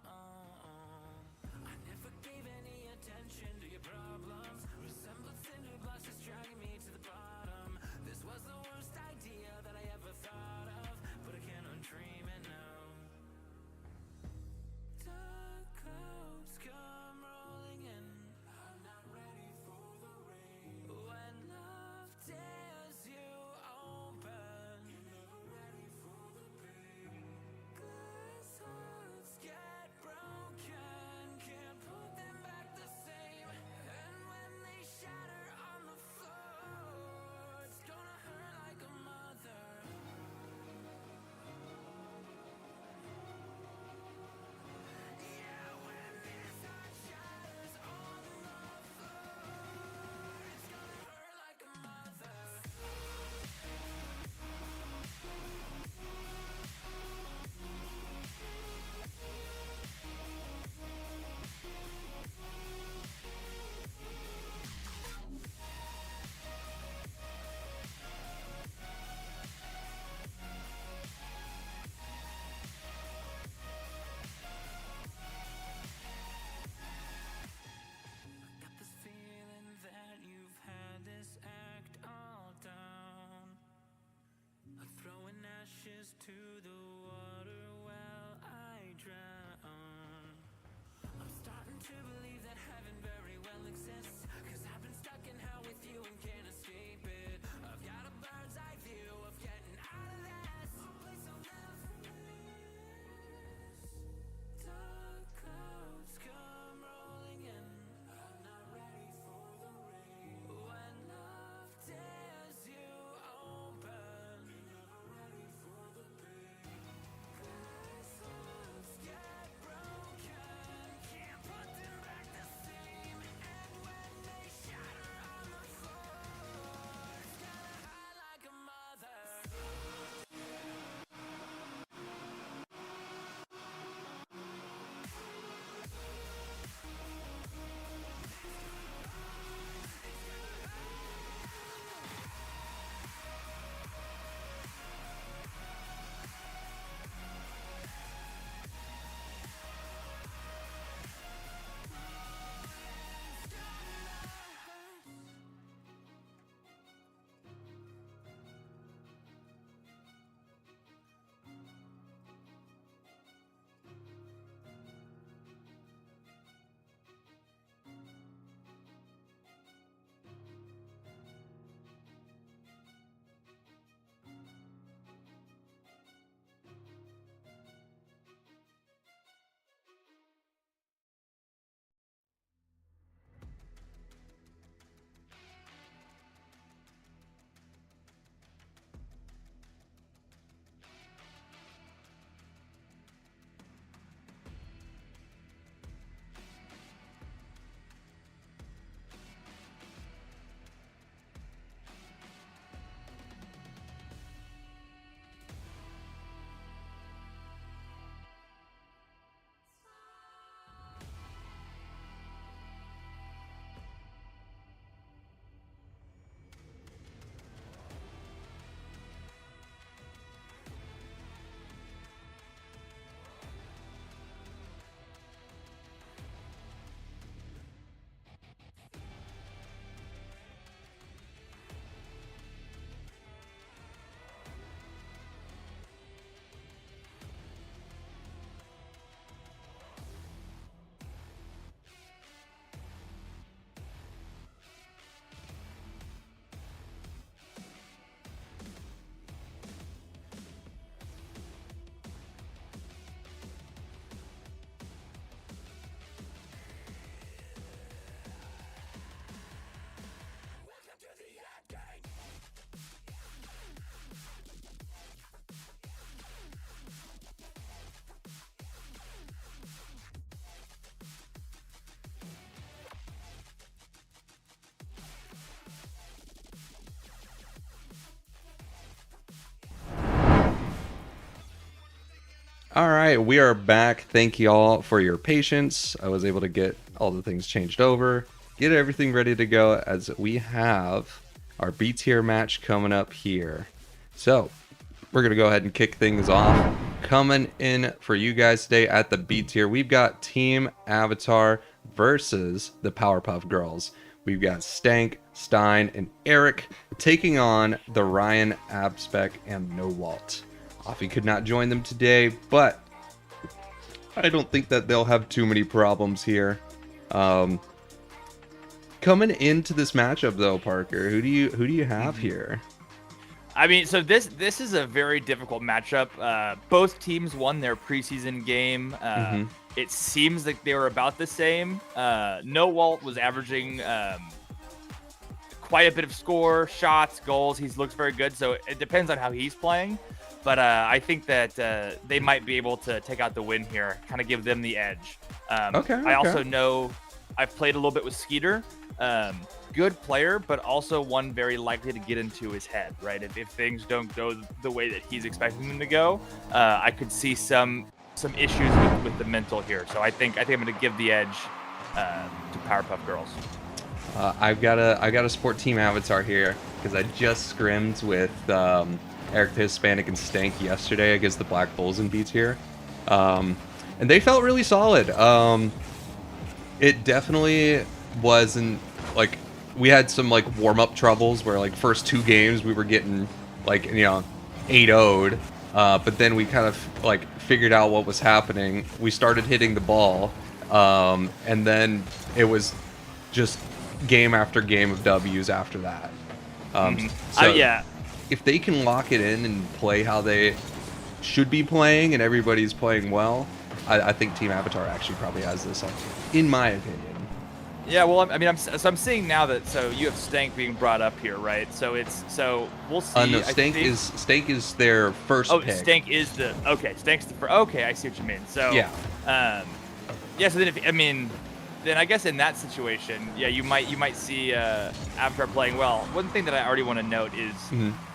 never gave any attention to your problems. Resemblance in new blocks is dragging me to the bottom. This was the worst idea that I ever thought of, but I cannot dream it now. Dark clouds come rolling in. I'm not ready for the rain. When love tears you open, you're never ready for the pain. All right, we are back. Thank you all for your patience. I was able to get all the things changed over, get everything ready to go as we have our B tier match coming up here. So we're going to go ahead and kick things off. Coming in for you guys today at the B tier, we've got Team Avatar versus the Powerpuff Girls. We've got Stank, Stein, and Eric taking on the Ryan, Abspec, and No Walt. Offie could not join them today, but I don't think that they'll have too many problems here. Coming into this matchup though, Parker, who do you have here? I mean, so this is a very difficult matchup. Both teams won their preseason game. It seems like they were about the same. No Walt was averaging quite a bit of score, shots, goals. He looks very good, so it depends on how he's playing. But I think that they might be able to take out the win here, kind of give them the edge. Okay. I also know I've played a little bit with Skeeter. Good player, but also one very likely to get into his head, right? If things don't go the way that he's expecting them to go, I could see some issues with the mental here. So I think I'm going to give the edge to Powerpuff Girls. I've got to support Team Avatar here because I just scrimmed with Eric the Hispanic and Stank yesterday against the Black Bulls in B tier, and they felt really solid. It definitely wasn't like we had some like warm-up troubles where like first 2 games we were getting like 8-0'd, but then we kind of like figured out what was happening. We started hitting the ball, and then it was just game after game of W's after that. So Yeah. if they can lock it in and play how they should be playing and everybody's playing well, I think Team Avatar actually probably has this, in my opinion. Yeah, well, I mean, I'm seeing now that you have Stank being brought up here, right? So we'll see. No, Stank is their first pick. Stank is Stank's the first. Okay, I see what you mean. So yeah, So then then I guess in that situation, yeah, you might see Avatar playing well. One thing that I already want to note is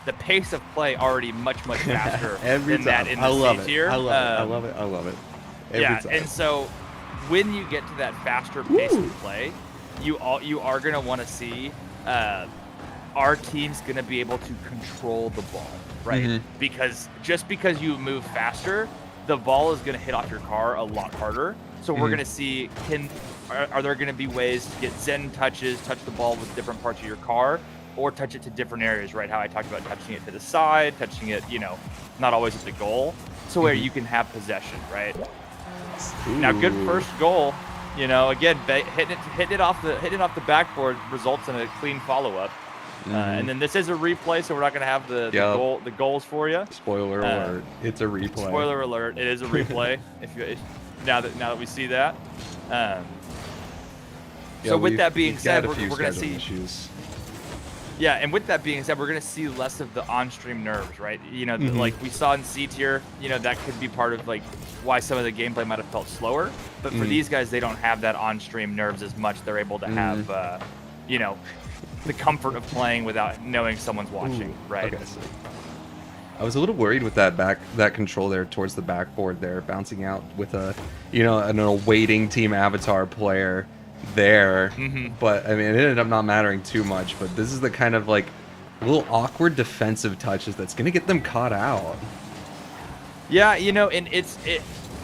the pace of play already much faster than that in the C tier. I love it. Every time. And so when you get to that faster pace of play, you are gonna want to see our team's gonna be able to control the ball, right? Because just because you move faster, the ball is gonna hit off your car a lot harder. So we're gonna see are there gonna be ways to get Zen touches, touch the ball with different parts of your car, or touch it to different areas, right? How I talked about touching it to the side, touching it, not always at the goal, so where you can have possession, right? Ooh. Now, good first goal. Again, hitting it off the backboard results in a clean follow-up. And then this is a replay, so we're not going to have the goals for you. Spoiler alert! It's a replay. Spoiler alert! It is a replay. Now that we see that. So with that being said, we're going to see issues. Yeah, and with that being said, we're going to see less of the on-stream nerves, right? Like we saw in C tier, that could be part of like why some of the gameplay might have felt slower. But for these guys, they don't have that on-stream nerves as much. They're able to have, the comfort of playing without knowing someone's watching, right? Okay, so I was a little worried with that control there towards the backboard there, bouncing out with an awaiting Team Avatar player there. But I mean, it ended up not mattering too much. But this is the kind of like little awkward defensive touches that's gonna get them caught out. Yeah, and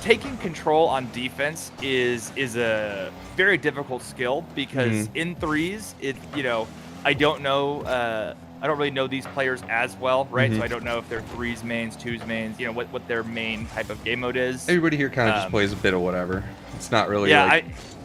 taking control on defense is a very difficult skill because in threes, I don't know. I don't really know these players as well, right? So I don't know if they're threes mains, twos mains, what their main type of game mode is. Everybody here kind of just plays a bit of whatever. It's not really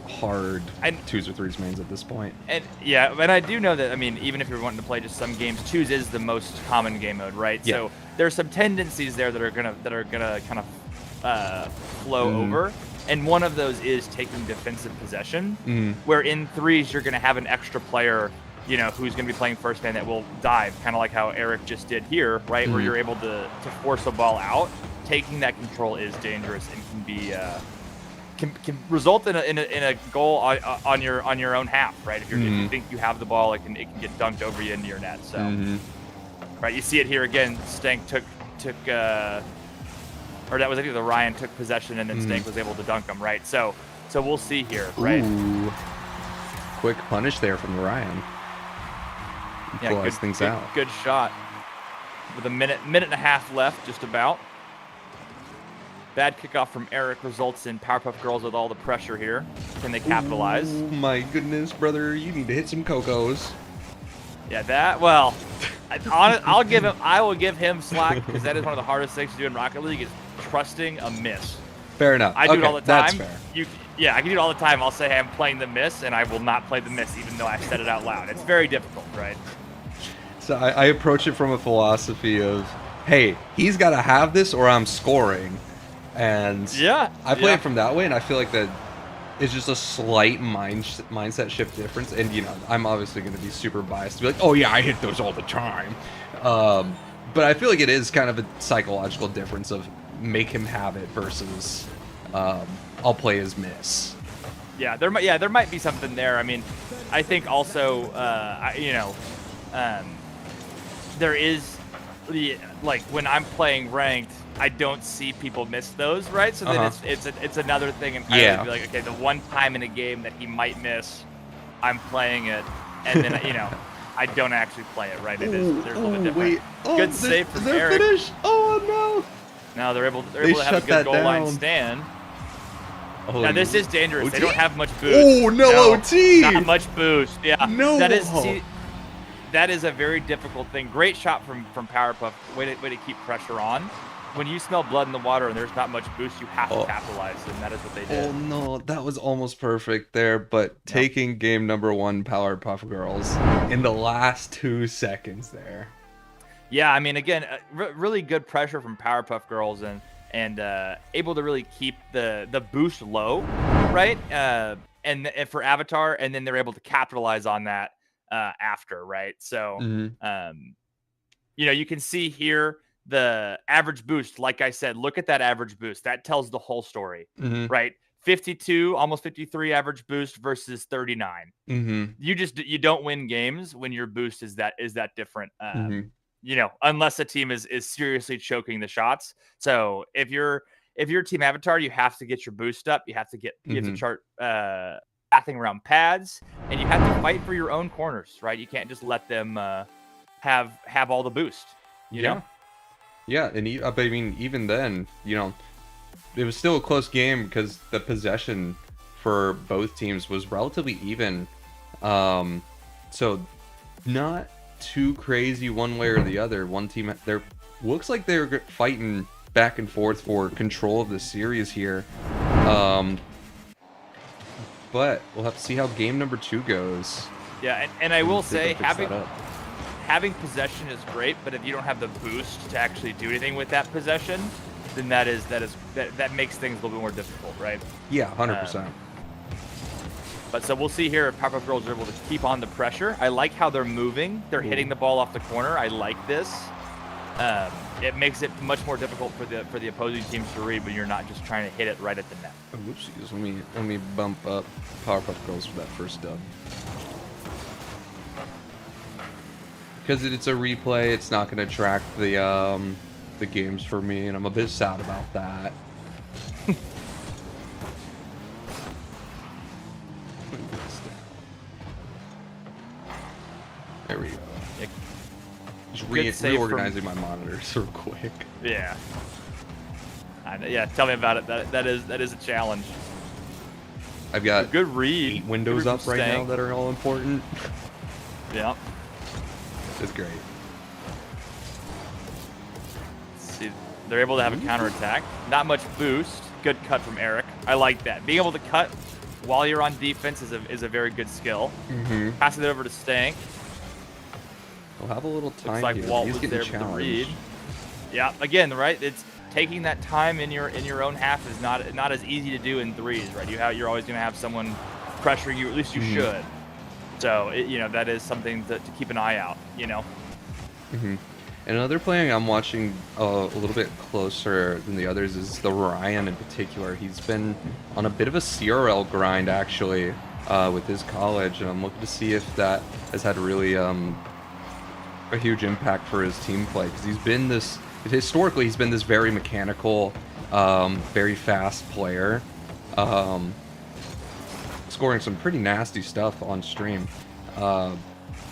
hard twos or threes mains at this point. And I do know that, even if you're wanting to play just some games, twos is the most common game mode, right? Yeah. So there's some tendencies there that are gonna kind of flow over. And one of those is taking defensive possession, where in threes you're gonna have an extra player, who's going to be playing first man that will dive, kind of like how Eric just did here, right? Where you're able to force a ball out. Taking that control is dangerous and can be can result in a goal on your own half, right? If you think you have the ball, it can get dunked over you into your net. So, right, you see it here again. Stank took or that was, I think, the Ryan took possession and then Stank was able to dunk him, right? So we'll see here, right? Ooh. Quick punish there from Ryan. Equalize things out. Good shot. With a minute and a half left, just about. Bad kickoff from Eric results in Powerpuff Girls with all the pressure here. Can they capitalize? Oh my goodness, brother! You need to hit some cocos. Yeah, well, I will give him slack because that is one of the hardest things to do in Rocket League is trusting a miss. Fair enough. I do it all the time. That's fair. Yeah, I can do it all the time. I'll say, hey, I'm playing the miss, and I will not play the miss, even though I said it out loud. It's very difficult, right? So I approach it from a philosophy of, hey, he's got to have this or I'm scoring. And I play it from that way, and I feel like that is just a slight mindset shift difference. And, you know, I'm obviously going to be super biased to be like, oh, yeah, I hit those all the time. But I feel like it is kind of a psychological difference of make him have it versus I'll play his miss. Yeah, there might be something there. I mean, I think also, there is like when I'm playing ranked, I don't see people miss those, right? So then it's another thing entirely to be like, okay, the one time in a game that he might miss, I'm playing it, and then I don't actually play it, right? There's a little bit different. Wait. Good save from Eric. Finish? Oh no! Now they're able to have a good goal line stand. Oh, now this is dangerous. OT? They don't have much boost. Oh no, OT! Not much boost. Yeah. No. That is a very difficult thing. Great shot from Powerpuff. Way to keep pressure on. When you smell blood in the water and there's not much boost, you have to capitalize, and that is what they did. Oh no, that was almost perfect there, but taking game number 1 Powerpuff Girls in the last 2 seconds there. Yeah, I mean, again, really good pressure from Powerpuff Girls and able to really keep the boost low, right? And for Avatar, and then they're able to capitalize on that after, right? So, you can see here the average boost. Like I said, look at that average boost. That tells the whole story, right? 52, almost 53 average boost versus 39. You don't win games when your boost is that different. Unless a team is seriously choking the shots. So if you're Team Avatar, you have to get your boost up. You have to chart pathing around pads, and you have to fight for your own corners, right? You can't just let them have all the boost. You know? Yeah, and I mean, even then, it was still a close game because the possession for both teams was relatively even. So not too crazy one way or the other. One team there looks like they're fighting back and forth for control of the series here. But we'll have to see how game number 2 goes. Yeah, and I will say having possession is great, but if you don't have the boost to actually do anything with that possession, then that makes things a little bit more difficult, right? Yeah, 100%. But so we'll see here if Powerpuff Girls are able to keep on the pressure. I like how they're moving. They're hitting the ball off the corner. I like this. It makes it much more difficult for the opposing teams to read when you're not just trying to hit it right at the net. Oh, whoopsies. Let me bump up Powerpuff Girls for that first dub. Because it's a replay, it's not going to track the games for me, and I'm a bit sad about that. There we go. Just reorganizing my monitors real quick. Yeah. Tell me about it. That is a challenge. I've got a good read. 8 windows up right now that are all important. Yeah. It's great. Let's see, they're able to have a counterattack. Not much boost. Good cut from Eric. I like that. Being able to cut while you're on defense is a very good skill. Pass it over to Stank. We'll have a little time. Looks like here. Walt He's was there getting with the challenged. read. Yeah, again, right? It's taking that time in your own half is not as easy to do in threes, right? You're always going to have someone pressuring you. At least you should. So that is something to keep an eye out. And another player I'm watching a little bit closer than the others is the Ryan in particular. He's been on a bit of a CRL grind actually with his college, and I'm looking to see if that has had really a huge impact for his team play, because he's been this very mechanical very fast player, scoring some pretty nasty stuff on stream.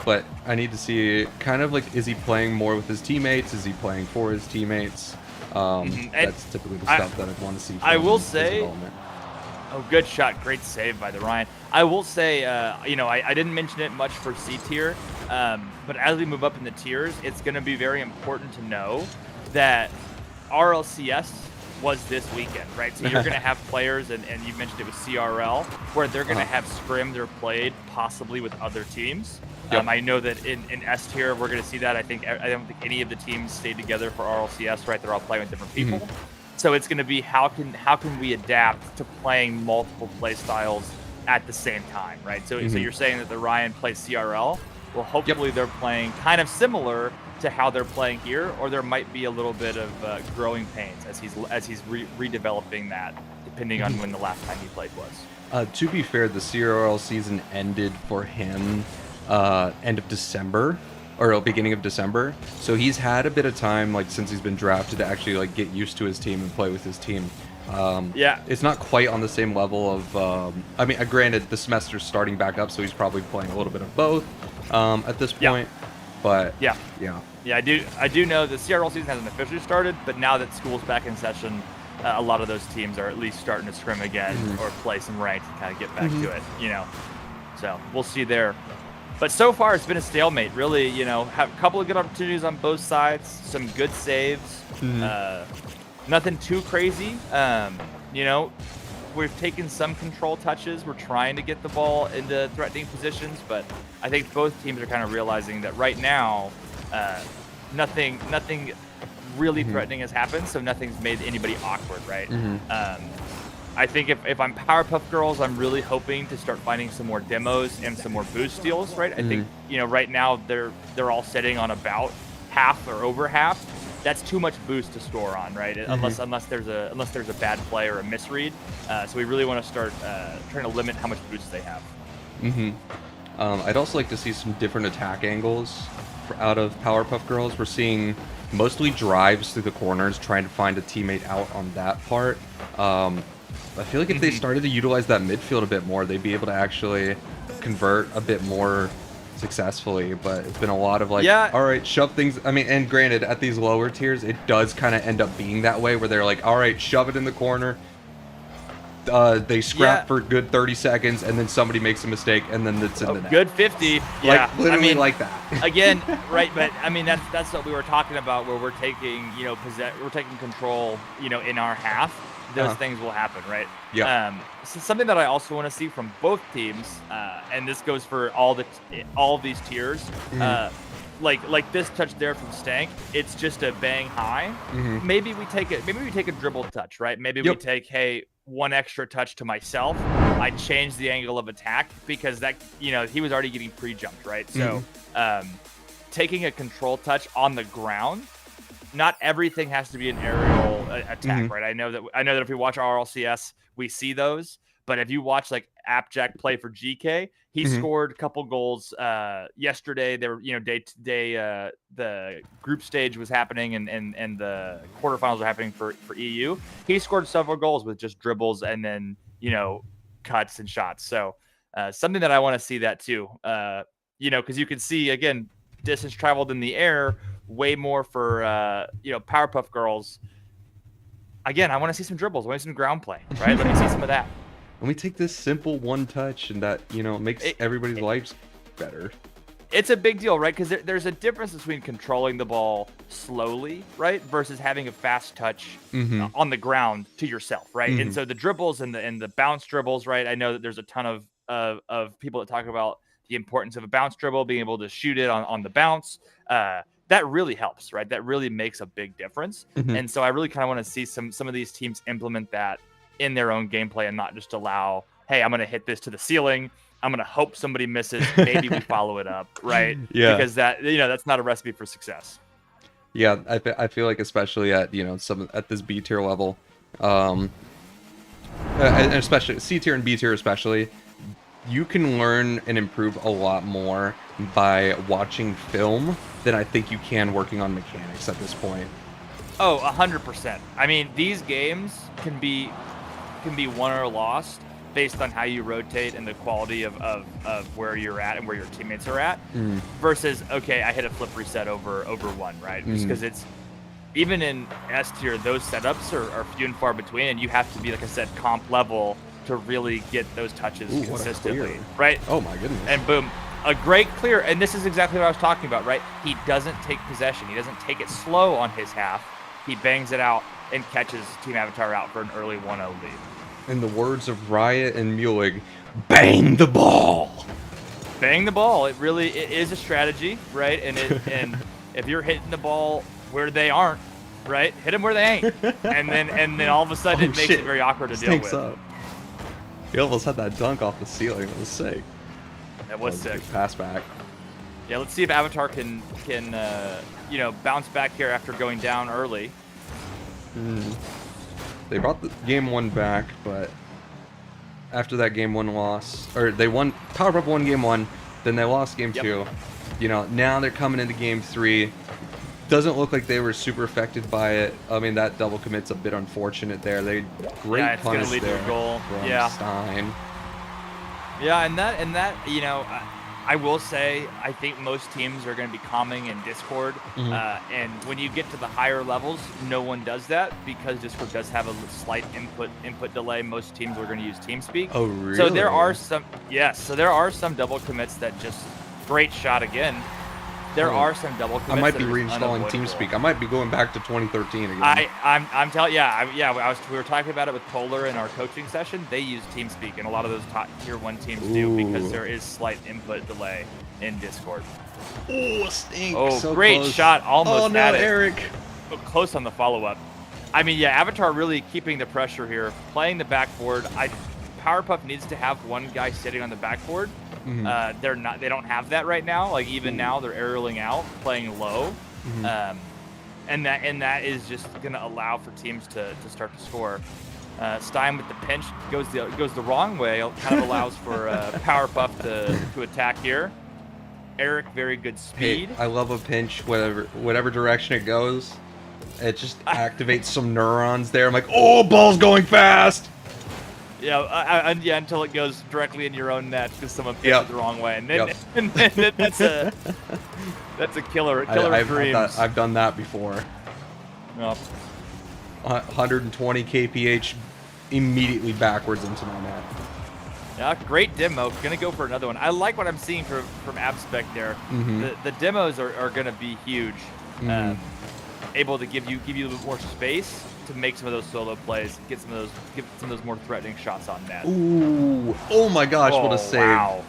But I need to see kind of like, is he playing more with his teammates? Is he playing for his teammates? That's typically the stuff that I want to see. I will his say, development. oh, good shot. Great save by the Ryan. I will say, you know, I didn't mention it much for C tier, but as we move up in the tiers, it's going to be very important to know that RLCS was this weekend, right? So you're going to have players, and you mentioned it was CRL, where they're going to have scrims or played possibly with other teams. Yep. I know that in S tier, we're going to see that. I don't think any of the teams stayed together for RLCS, right? They're all playing with different people. So it's going to be how can we adapt to playing multiple play styles at the same time, right? So so you're saying that the Ryan plays CRL. Well, hopefully they're playing kind of similar to how they're playing here, or there might be a little bit of growing pains as he's redeveloping that, depending on when the last time he played was. To be fair, the CRL season ended for him end of December, or beginning of December. So he's had a bit of time, like since he's been drafted, to actually like get used to his team and play with his team. Yeah, it's not quite on the same level of. I mean, granted, the semester's starting back up, so he's probably playing a little bit of both at this point. But yeah, I do know the CRL season hasn't officially started, but now that school's back in session, a lot of those teams are at least starting to scrim again or play some ranked and kind of get back to it, you know. So we'll see there. But so far, it's been a stalemate, really. You know, have a couple of good opportunities on both sides, some good saves, nothing too crazy. You know, we've taken some control touches. We're trying to get the ball into threatening positions, but I think both teams are kind of realizing that right now, nothing really threatening has happened, so nothing's made anybody awkward, right? I think if I'm Powerpuff Girls, I'm really hoping to start finding some more demos and some more boost steals, right? I think, you know, right now they're all sitting on about half or over half. That's too much boost to score on, right? Unless there's a bad play or a misread. So we really want to start trying to limit how much boost they have. I'd also like to see some different attack angles out of Powerpuff Girls. We're seeing mostly drives through the corners, trying to find a teammate out on that part. I feel like if they started to utilize that midfield a bit more, they'd be able to actually convert a bit more successfully. But it's been a lot of like, all right, shove things. I mean, and granted, at these lower tiers, it does kind of end up being that way, where they're like, all right, shove it in the corner. They scrap for a good 30 seconds, and then somebody makes a mistake, and then it's in the net. Good 50. Yeah, like, literally I mean, like that. Again, right? But I mean, that's what we were talking about, where we're taking, you know, we're taking control, you know, in our half. Those things will happen, right? Yeah. So something that I also want to see from both teams, and this goes for all of these tiers. Like this touch there from Stank, it's just a bang high. Maybe we take it. Maybe we take a dribble touch, right? Maybe we take, hey, one extra touch to myself. I change the angle of attack because that, you know, he was already getting pre-jumped, right? So taking a control touch on the ground. Not everything has to be an aerial attack, right? I know that if we watch RLCS, we see those. But if you watch like Appjack play for GK, he scored a couple goals yesterday. They were, you know, the group stage was happening and the quarterfinals were happening for EU. He scored several goals with just dribbles and then, you know, cuts and shots. So something that I want to see that too. You know, because you can see again distance traveled in the air. Way more for you know, Powerpuff Girls. Again, I want to see some dribbles. I want to see some ground play, right? Let me see some of that. And we take this simple one touch, and that, you know, makes everybody's lives better. It's a big deal, right? Because there's a difference between controlling the ball slowly, right, versus having a fast touch on the ground to yourself, right? And so the dribbles and the bounce dribbles, right? I know that there's a ton of people that talk about the importance of a bounce dribble, being able to shoot it on the bounce. That really helps, right? That really makes a big difference. And so I really kind of want to see some of these teams implement that in their own gameplay and not just allow, hey, I'm going to hit this to the ceiling. I'm going to hope somebody misses. Maybe we follow it up, right? Yeah. Because that, you know, that's not a recipe for success. Yeah, I feel like especially at, you know, at this B tier level, and especially C tier and B tier especially, you can learn and improve a lot more by watching film than I think you can working on mechanics at this point. Oh, 100%. I mean, these games can be won or lost based on how you rotate and the quality of where you're at and where your teammates are at. Versus, okay, I hit a flip reset over one, right? Just because it's even in S tier, those setups are few and far between, and you have to be, like I said, comp level to really get those touches consistently, right? Oh my goodness. And boom, a great clear. And this is exactly what I was talking about, right? He doesn't take possession. He doesn't take it slow on his half. He bangs it out and catches Team Avatar out for an early 1-0 lead. In the words of Riot and Mulig, bang the ball. Bang the ball. It is a strategy, right? And and if you're hitting the ball where they aren't, right, hit them where they ain't, and then all of a sudden it makes it very awkward to deal with. Up. He almost had that dunk off the ceiling. It was sick. That was sick. Pass back. Yeah, let's see if Avatar can bounce back here after going down early. They brought the game 1 back, but after that game 1 loss, or they won, Powerpuff won game 1, then they lost game 2. You know, now they're coming into game 3. Doesn't look like they were super affected by it. I mean, that double commit's a bit unfortunate there. Great it's gonna punish lead there to a goal. from Yeah. Stein. Yeah, and that I will say, I think most teams are going to be calming in Discord, and when you get to the higher levels, no one does that because Discord does have a slight input delay. Most teams are going to use TeamSpeak. Oh, really? So there are some double commits that just great shot again. There are some double commits. I might be that are reinstalling unavoidable. TeamSpeak. I might be going back to 2013 again. I'm telling we were talking about it with Polar in our coaching session. They use TeamSpeak, and a lot of those top tier 1 teams do because there is slight input delay in Discord. Oh, stink. Oh, so great close. shot! Almost had it. Eric. But close on the follow-up. I mean, yeah, Avatar really keeping the pressure here, playing the backboard. Powerpuff needs to have one guy sitting on the backboard. They don't have that right now. Like even now, they're aerialing out, playing low, and that is just going to allow for teams to start to score. Stein with the pinch goes the wrong way. Kind of allows for Powerpuff to attack here. Eric, very good speed. Hey, I love a pinch, whatever direction it goes. It just activates some neurons there. I'm like, oh, ball's going fast. Yeah, until it goes directly in your own net because someone pitched it the wrong way, and then, that's a killer dreams. I've done that before. Yep. 120 kph immediately backwards into my net. Yeah, great demo. Gonna go for another one. I like what I'm seeing from Abspec there. The demos are gonna be huge. Able to give you a little bit more space to make some of those solo plays, get some of those more threatening shots on net. Ooh! Oh my gosh! What a save! Wow!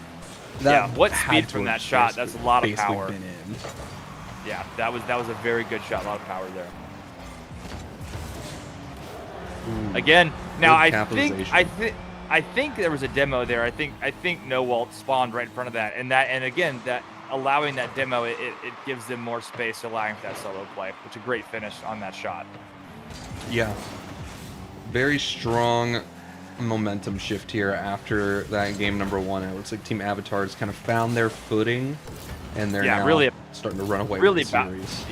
That what speed from that shot? That's a lot of power. Been in. Yeah, that was a very good shot. A lot of power there. Again, now I think there was a demo there. I think No Walt spawned right in front of that, and again that allowing that demo, it gives them more space, allowing for that solo play, which is a great finish on that shot. Yeah, very strong momentum shift here after that game number 1. It looks like Team Avatar has kind of found their footing, and they're now really starting to run away with the series.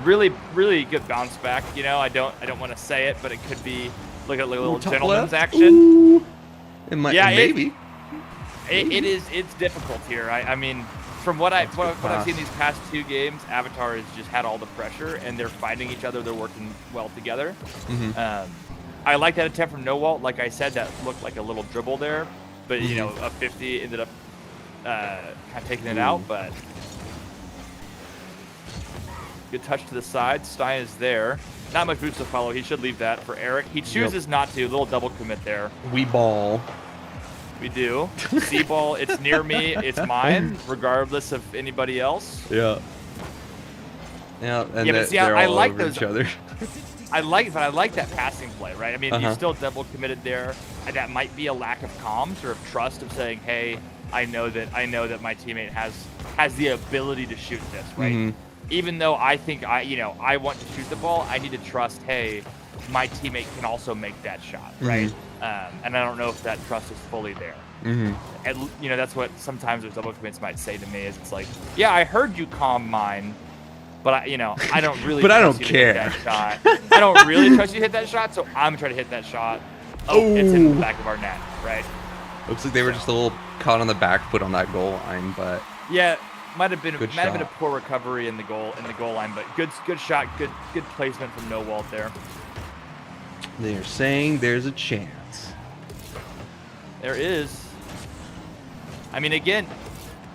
Really good bounce back. You know, I don't want to say it, but it could be like a little gentleman's action. Ooh. It might, maybe. It's difficult here. I mean, from what I've seen these past 2 games, Avatar has just had all the pressure, and they're finding each other. They're working well together. I like that attempt from No Walt. Like I said, that looked like a little dribble there, but you know, a 50 ended up kind of taking it out. But good touch to the side. Stein is there. Not much boots to follow. He should leave that for Eric. He chooses not to. A little double commit there. We ball. We do. C-ball, it's near me, it's mine, regardless of anybody else. Yeah. Yeah, and but see, I all like over those. each other. I like that passing play, right? I mean, you're still double committed there, and that might be a lack of comms or of trust of saying, hey, I know that my teammate has the ability to shoot this, right? Even though I think I want to shoot the ball, I need to trust, hey, my teammate can also make that shot, right? And I don't know if that trust is fully there. And that's what sometimes those double commits might say to me is it's like, yeah, I heard you calm mine, but I don't really. But I trust don't you to hit care. that shot. I don't really trust you to hit that shot, so I'm trying to hit that shot. Oh, it's in the back of our net, right? Looks like they were just a little caught on the back foot on that goal line, but Yeah, might have been Good a shot. poor recovery in the goal line, but good shot, good placement from No Walt there. they're saying there's a chance. There is. I mean, again,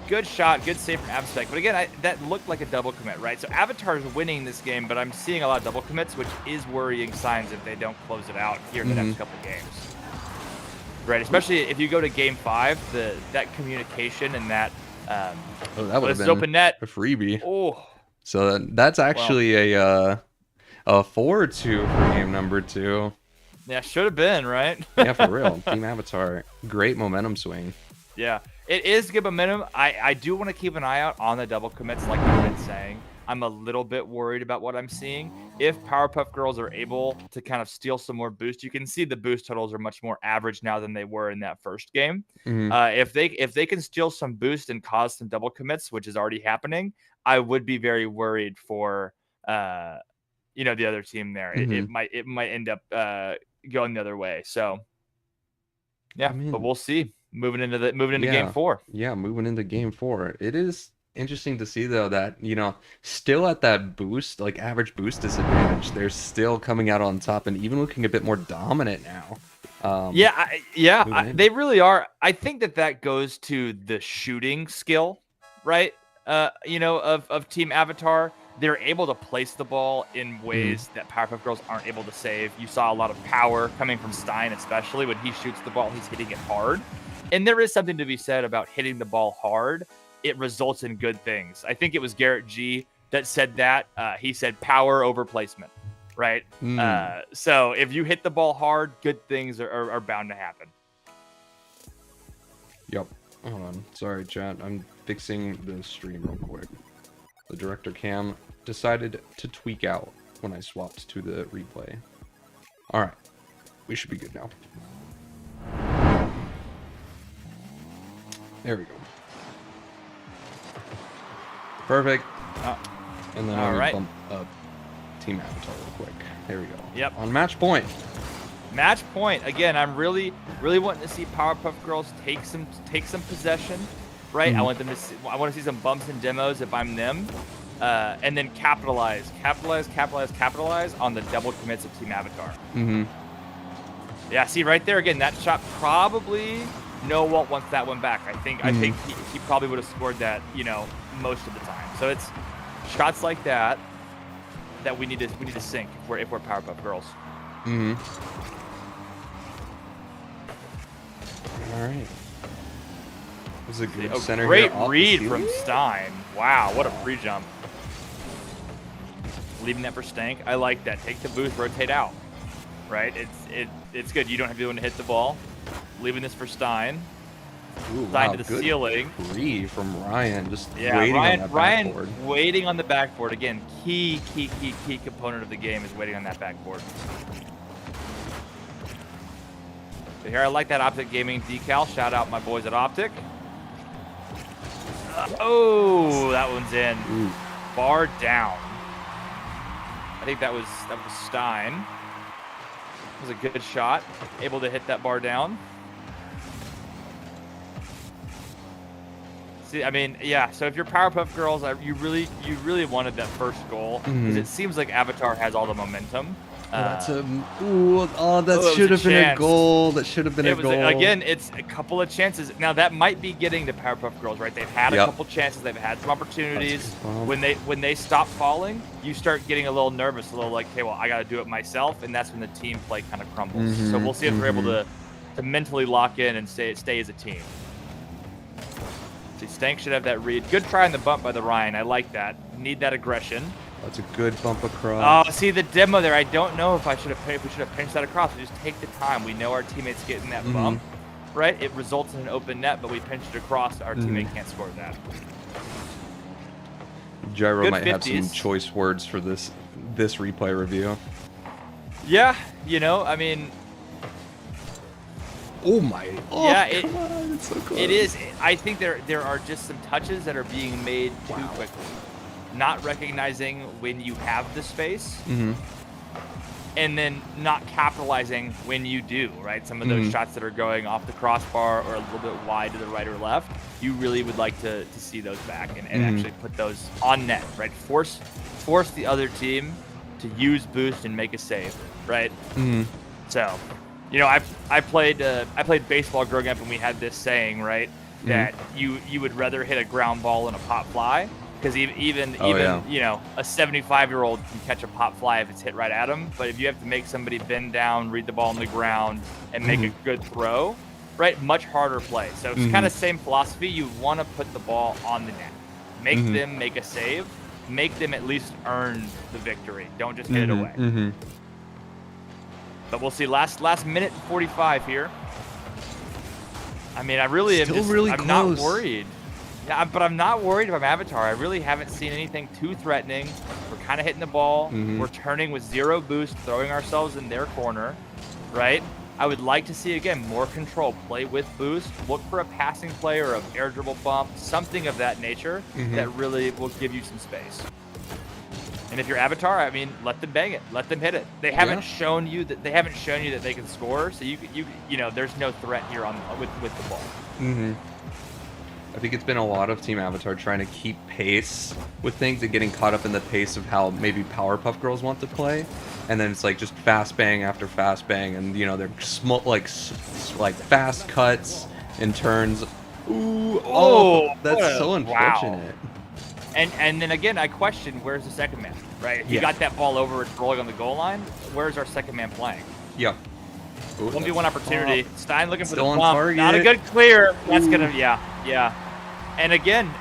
good shot, good save from Abspect. But again, that looked like a double commit, right? So Avatar's winning this game, but I'm seeing a lot of double commits, which is worrying signs if they don't close it out here in the next couple games. Right, especially if you go to Game 5, that communication and that Oh, that would have this been open net. a freebie. Oh, So that's actually a 4-2 for game number 2. yeah, should have been, right? Yeah, for real. Team Avatar, great momentum swing. Yeah, it is good momentum. I do want to keep an eye out on the double commits, like I've been saying. I'm a little bit worried about what I'm seeing. If Powerpuff Girls are able to kind of steal some more boost, you can see the boost totals are much more average now than they were in that first game. If they can steal some boost and cause some double commits, which is already happening, I would be very worried for the other team there. It might end up going the other way. So yeah, but we'll see. Moving into game 4. Yeah, moving into game 4. It is interesting to see though that, still at that boost, like average boost disadvantage, they're still coming out on top and even looking a bit more dominant now. They really are. I think that goes to the shooting skill, right? Of Team Avatar. They're able to place the ball in ways that Powerpuff Girls aren't able to save. You saw a lot of power coming from Stein, especially when he shoots the ball, he's hitting it hard. And there is something to be said about hitting the ball hard. It results in good things. I think it was Garrett G that said that. He said power over placement, right? So if you hit the ball hard, good things are bound to happen. Yep. Hold on. Sorry, chat. I'm fixing the stream real quick. The director cam decided to tweak out when I swapped to the replay. All right. We should be good now. There we go. Perfect. And then I'll bump up Team Avatar real quick. There we go. Yep. On match point. Match point. Again, I'm really wanting to see Powerpuff Girls take some possession, right? I want them to I want to see some bumps and demos if I'm them. And then capitalize on the double commits of Team Avatar. Yeah, see right there again, that shot probably No Walt wants that one back. I think he probably would have scored that, most of the time. So it's shots like that we need to sink if we're Powerpuff Girls. All right. This is a good A center great here off the read ceiling. from Stein. Wow, what a free jump. Leaving that for Stank. I like that. Take the boost, rotate out. Right? It's good. You don't have to do one to hit the ball. Leaving this for Stein. Ooh, Stein wow, to the good ceiling. Free from Ryan, just Yeah, waiting on that Ryan backboard. waiting on the backboard. Again, key component of the game is waiting on that backboard. So here, I like that Optic Gaming decal. Shout out my boys at Optic. Oh, that one's in. Ooh. Bar down. I think that was Stein. It was a good shot. Able to hit that bar down. See, I mean, yeah. So if you're Powerpuff Girls, you really wanted that first goal because it seems like Avatar has all the momentum. That it should was have a been a chance. goal. That should have been a goal. Again, it's a couple of chances. Now that might be getting to Powerpuff Girls, right? They've had a couple chances. They've had some opportunities. When they stop falling, you start getting a little nervous, a little like, okay, well, I got to do it myself, and that's when the team play kind of crumbles. So we'll see if they're able to mentally lock in and stay as a team. See, Stank should have that read. Good try on the bump by the Ryan. I like that. Need that aggression. That's a good bump across. Oh, see the demo there. I don't know if we should have pinched that across. We just take the time. We know our teammate's getting that bump, right? It results in an open net, but we pinched it across. Our teammate can't score that. Gyro Good might have 50s. some choice words for this replay review. Yeah, I mean, Oh my! Oh, yeah, come on, it's so close. it is. I think there are just some touches that are being made too quickly. not recognizing when you have the space, Mm-hmm. and then not capitalizing when you do, right? Some of those shots that are going off the crossbar or a little bit wide to the right or left, you really would like to see those back and actually put those on net, right? Force the other team to use boost and make a save, right? So, you know, I played baseball growing up, and we had this saying, right, that you would rather hit a ground ball than a pop fly. Because even you know, a 75-year-old can catch a pop fly if it's hit right at him. But if you have to make somebody bend down, read the ball on the ground, and make a good throw, right, much harder play. So it's kind of same philosophy. You want to put the ball on the net, make them make a save, make them at least earn the victory. Don't just hit it away. But we'll see. Last minute and 45 here. I mean, I really am. I'm not worried. Yeah, but I'm not worried about Avatar. I really haven't seen anything too threatening. We're kind of hitting the ball. We're turning with 0 boost, throwing ourselves in their corner, right? I would like to see, again, more control. Play with boost. Look for a passing play or an air dribble bump, something of that nature that really will give you some space. And if you're Avatar, I mean, let them bang it. Let them hit it. They haven't shown you that they can score, so you know, there's no threat here with the ball. I think it's been a lot of Team Avatar trying to keep pace with things and getting caught up in the pace of how maybe Powerpuff Girls want to play, and then it's like just fast bang after fast bang, and you know they're like fast cuts and turns. Ooh, that's so unfortunate. Wow. And then again, I question, where's the second man, right? If you got that ball over, it's rolling on the goal line. Where's our second man playing? Yeah. 1v1 opportunity. Stein looking for the on bump. target. Not a good clear. That's gonna, yeah. And again,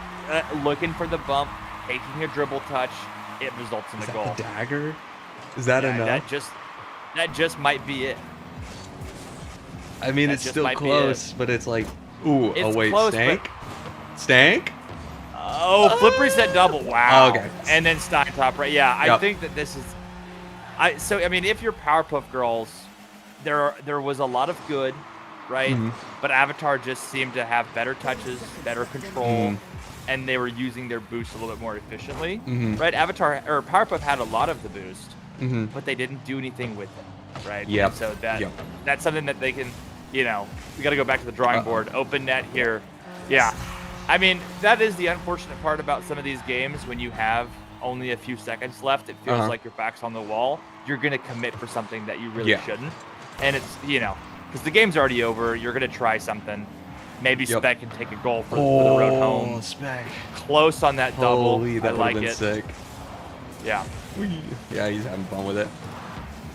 looking for the bump, taking a dribble touch, it results in a goal. The dagger? Is that enough? That just might be it. I mean, it's still close, but it's like, ooh, It's wait, close, Stank? Oh, flip reset double. Wow. Okay. And then Stein top right. Yeah, I think that this is. So I mean, if you're Powerpuff Girls, there was a lot of good, right? But Avatar just seemed to have better touches, better control, and they were using their boost a little bit more efficiently, right? Avatar or Powerpuff had a lot of the boost, but they didn't do anything with it, right? Yeah. So that's something that they can, you know, we got to go back to the drawing board. Open net here, yeah. I mean, that is the unfortunate part about some of these games. When you have only a few seconds left, it feels like your back's on the wall. You're gonna commit for something that you really shouldn't. And it's, you know, because the game's already over, you're going to try something. Maybe Spec can take a goal for the road home. Spec. Close on that double. Holy, that I like it. Sick. Yeah. Yeah, he's having fun with it.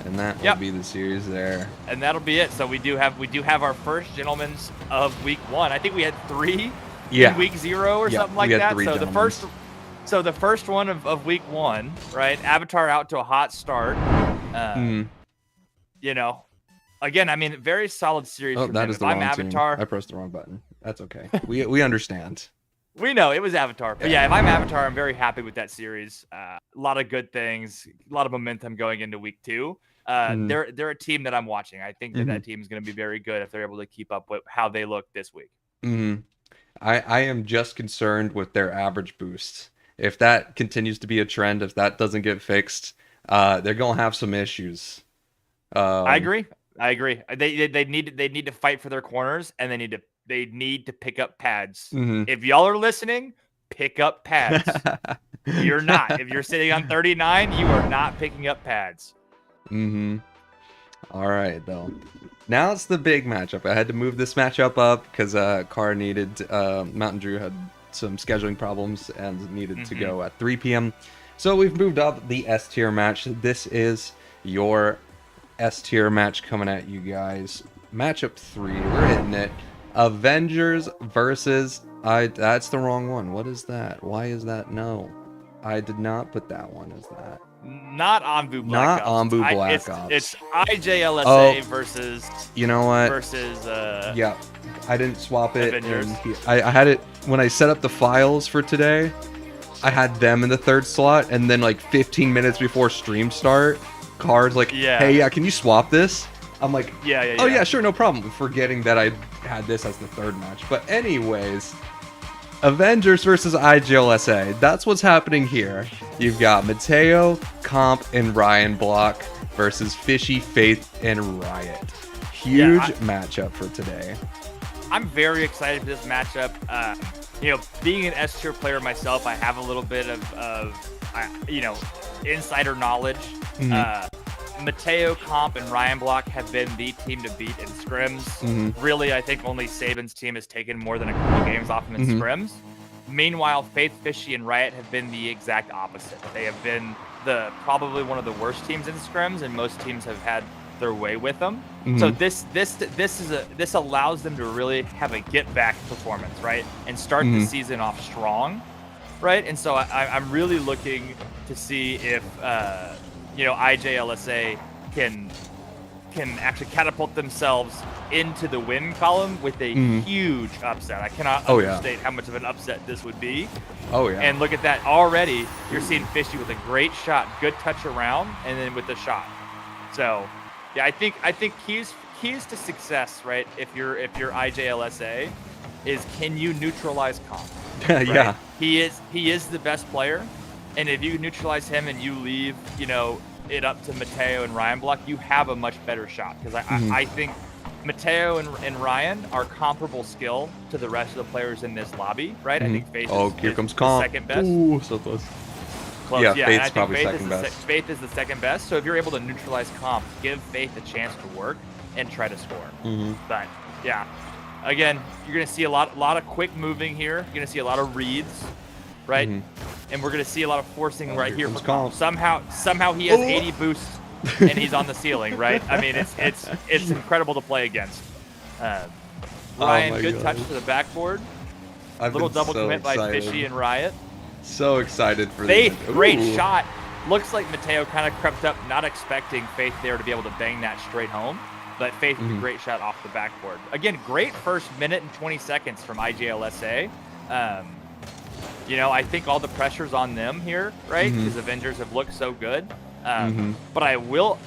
And that will be the series there. And that'll be it. So we do have our first gentlemen's of week 1. I think we had 3 in week 0 or something like that. So the first one of week 1, right? Avatar out to a hot start. You know, again, I mean, very solid series. Oh, that is the wrong Avatar, team. I pressed the wrong button. That's okay. We understand. We know it was Avatar. But yeah, if I'm Avatar, I'm very happy with that series. A lot of good things, a lot of momentum going into week 2. They're a team that I'm watching. I think that team is going to be very good if they're able to keep up with how they look this week. I am just concerned with their average boost. If that continues to be a trend, if that doesn't get fixed, they're going to have some issues. I agree. They need to fight for their corners, and they need to pick up pads. If y'all are listening, pick up pads. You're not. If you're sitting on 39, you are not picking up pads. All right, though. Now it's the big matchup. I had to move this matchup up because Car needed Mountain Drew had some scheduling problems and needed to go at 3 p.m. So we've moved up the S tier match. This is your S tier match coming at you guys. Matchup 3, we're hitting it. Avengers versus that's the wrong one. What is that? Why is that? No, I did not put that one as that. Not Anbu Black Ops. Black Ops. It's IJLSA versus. You know what? Versus. Yeah, I didn't swap it. Avengers. I had it when I set up the files for today. I had them in the 3rd slot, and then like 15 minutes before stream start, Card's like, hey, can you swap this? I'm like, oh yeah, sure, no problem. Forgetting that I had this as the 3rd match. But anyways, Avengers versus IGLSA. That's what's happening here. You've got Mateo, Comp, and Ryan Block versus Fishy, Faith, and Riot. Huge matchup for today. I'm very excited for this matchup. Being an S tier player myself, I have a little bit of insider knowledge. Mateo, Comp, and Ryan Block have been the team to beat in scrims. Really, I think only Saban's team has taken more than a couple games off him in scrims. Meanwhile, Faith, Fishy, and Riot have been the exact opposite. They have been probably one of the worst teams in scrims, and most teams have had their way with them. So this allows them to really have a get back performance, right, and start the season off strong, right. And so I'm really looking to see if IJLSA can actually catapult themselves into the win column with a huge upset. I cannot understate how much of an upset this would be. And look at that already. You're seeing Fishy with a great shot, good touch around, and then with the shot. So yeah, I think keys to success, right? If you're IJLSA, is can you neutralize Comp? Right? Yeah. He is the best player, and if you neutralize him and you leave, it up to Mateo and Ryan Block, you have a much better shot. Because I think Mateo and Ryan are comparable skill to the rest of the players in this lobby, right? I think Faith here is comes the Comp. second best. Ooh, so close. Close, Yeah, and Faith's I think probably second best. Faith is the second best. So if you're able to neutralize Comp, give Faith a chance to work and try to score. But yeah, again, you're gonna see a lot of quick moving here. You're gonna see a lot of reads, right? And we're gonna see a lot of forcing right here for Comp. Somehow he has 80 boosts and he's on the ceiling, right? I mean, it's incredible to play against. Ryan, good touch to the backboard. Little double commit by Fishy and Riot. So excited for Faith, great shot. Looks like Mateo kind of crept up, not expecting Faith there to be able to bang that straight home. But Faith with a great shot off the backboard. Again, great first minute and 20 seconds from IJLSA. I think all the pressure's on them here, right? Because Avengers have looked so good. But I will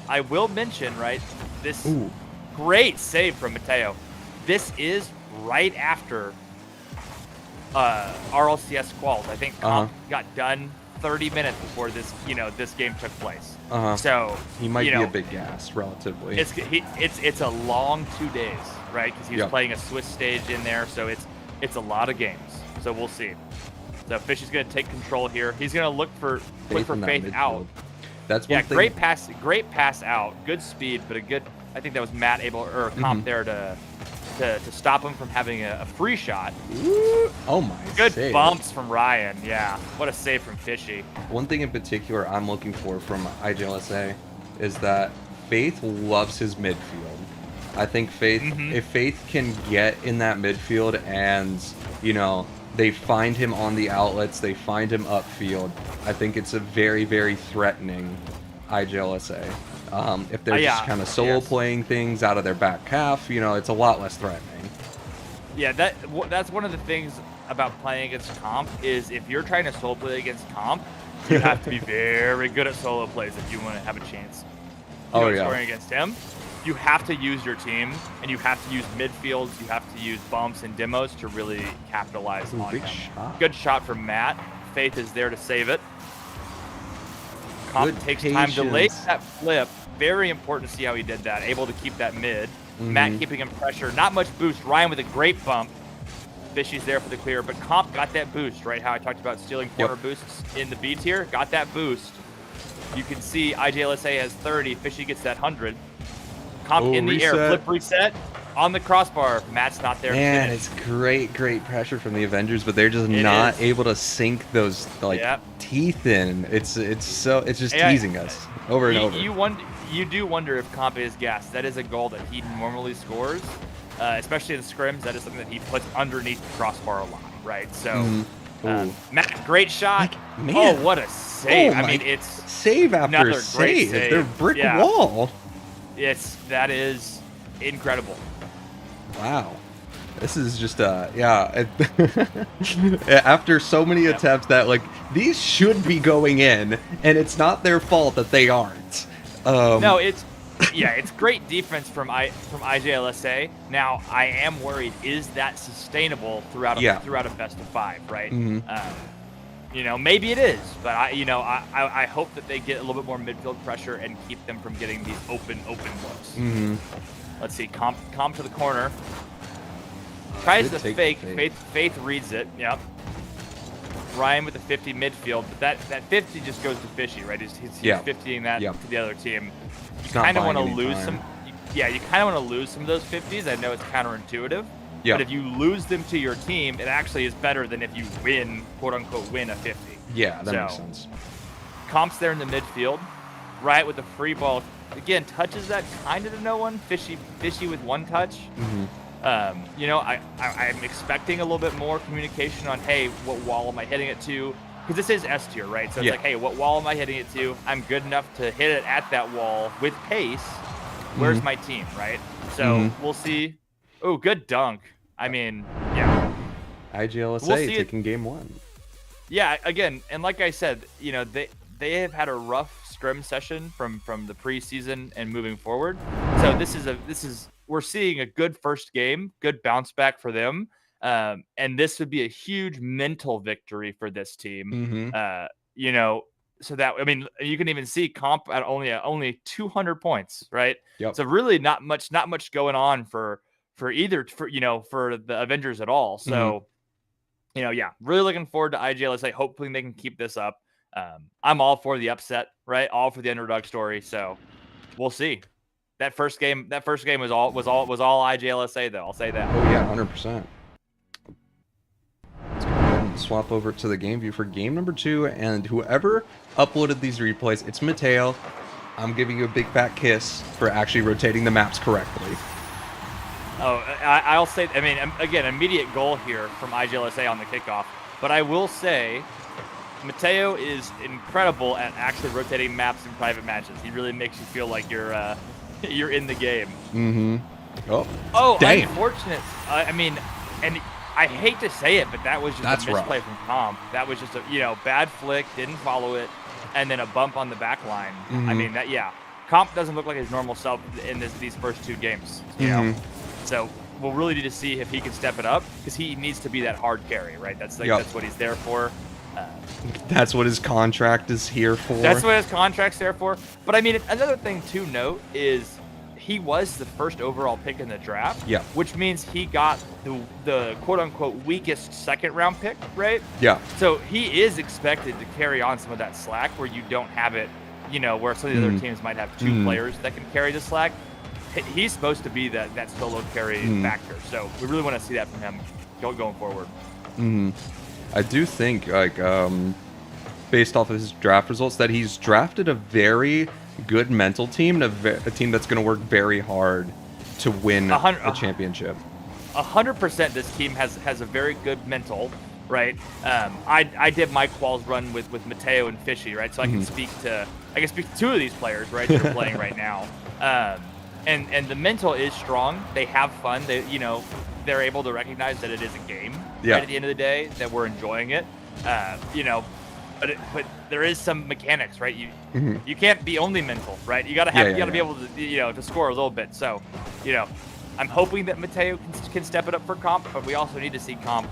mention, right, this great save from Mateo. This is right after RLCS quals. I think Comp got done 30 minutes before this game took place. So he might be a bit gassed relatively. It's a long 2 days, right? Because he was playing a Swiss stage in there, so it's a lot of games. So we'll see. So Fishy's gonna take control here. He's gonna look for Faith out. That's one thing. Great pass out. Good speed, but a good. I think that was Matt Comp there to stop him from having a free shot. Oh my! Good save. bumps from Ryan. Yeah, what a save from Fishy. One thing in particular I'm looking for from IJLSA is that Faith loves his midfield. I think Faith, if Faith can get in that midfield and they find him on the outlets, they find him upfield, I think it's a very, very threatening IJLSA. If they're just kind of solo playing things out of their back half, it's a lot less threatening. Yeah, that's one of the things about playing against Comp is if you're trying to solo play against Comp, you have to be very good at solo plays if you want to have a chance. Scoring against him. You have to use your team, and you have to use midfields, you have to use bumps and demos to really capitalize on him. Good shot from Matt. Faith is there to save it. Comp takes time to lay that flip. Very important to see how he did that. Able to keep that mid. Matt keeping him pressure. Not much boost. Ryan with a great bump. Fishy's there for the clear, but Comp got that boost, right? How I talked about stealing corner boosts in the B tier. Got that boost. You can see IJLSA has 30. Fishy gets that 100. Comp in the air, flip reset on the crossbar. Matt's not there. Man, it's great pressure from the Avengers, but they're just not able to sink those teeth in. It's just teasing us over and over. You do wonder if Comp is gassed. That is a goal that he normally scores, especially in scrims. That is something that he puts underneath the crossbar a lot, right? So, Matt, great shot. Man. Oh, what a save! Oh, it's save after save. They're brick wall. That is incredible. Wow. This is just after so many attempts that these should be going in, and it's not their fault that they aren't. No, it's it's great defense from IJLSA. Now I am worried, is that sustainable throughout a best of 5, right? You know, maybe it is, but I hope that they get a little bit more midfield pressure and keep them from getting these open looks. Let's see, comp to the corner. Tries to fake. Faith reads it. Yep. Ryan with the 50 midfield, but that 50 just goes to Fishy, right? He's 50ing that to the other team. You kind of want to lose some. Yeah, you kind of want to lose some of those 50s. I know it's counterintuitive. But if you lose them to your team, it actually is better than if you win, quote unquote, win a 50. Yeah, that makes sense. Comp's there in the midfield. Riot with the free ball. Again, touches that kind of to no one. Fishy with 1 touch. You know, I'm expecting a little bit more communication on, hey, what wall am I hitting it to? Because this is S tier, right? So it's like, hey, what wall am I hitting it to? I'm good enough to hit it at that wall with pace. Where's my team, right? So we'll see. Oh, good dunk. I mean, yeah. IGLSA taking game 1. Yeah, again, and like I said, you know, they have had a rough scrim session from the preseason and moving forward. So this is we're seeing a good first game, good bounce back for them. And this would be a huge mental victory for this team. You know, so that, I mean, you can even see Comp at only 200 points, right? So really not much going on for the Avengers at all. So, you know, yeah, really looking forward to IGLSA. Hopefully they can keep this up. I'm all for the upset, right? All for the underdog story. So we'll see. That first game was all IGLSA though. I'll say that. Oh yeah, 100%. Let's go ahead and swap over to the game view for game number 2. And whoever uploaded these replays, it's Mateo. I'm giving you a big fat kiss for actually rotating the maps correctly. Oh, I'll say, I mean, again, immediate goal here from IGLSA on the kickoff. But I will say, Mateo is incredible at actually rotating maps in private matches. He really makes you feel like you're in the game. Oh, damn. Unfortunate. I mean, and I hate to say it, but that was just a misplay from Comp. That was just a bad flick, didn't follow it, and then a bump on the back line. I mean, Comp doesn't look like his normal self in these first 2 games. You know. So we'll really need to see if he can step it up, because he needs to be that hard carry, right? That's what he's there for. That's what his contract is here for. That's what his contract's there for. But I mean, another thing to note is he was the first overall pick in the draft. Yeah. Which means he got the quote unquote weakest 2nd round pick, right? Yeah. So he is expected to carry on some of that slack where you don't have it, where some of the other teams might have 2 players that can carry the slack. He's supposed to be that solo carry factor. So we really want to see that from him going forward. I do think, like, based off of his draft results, that he's drafted a very good mental team, and a team that's going to work very hard to win the championship. 100%. This team has a very good mental, right? I did my quals run with Mateo and Fishy, right? So I can speak to 2 of these players, right? That are playing right now. And the mental is strong. They have fun. They're able to recognize that it is a game. Right, at the end of the day, that we're enjoying it. But there is some mechanics, right? You can't be only mental, right? You gotta be able to to score a little bit. So, I'm hoping that Mateo can step it up for Comp, but we also need to see Comp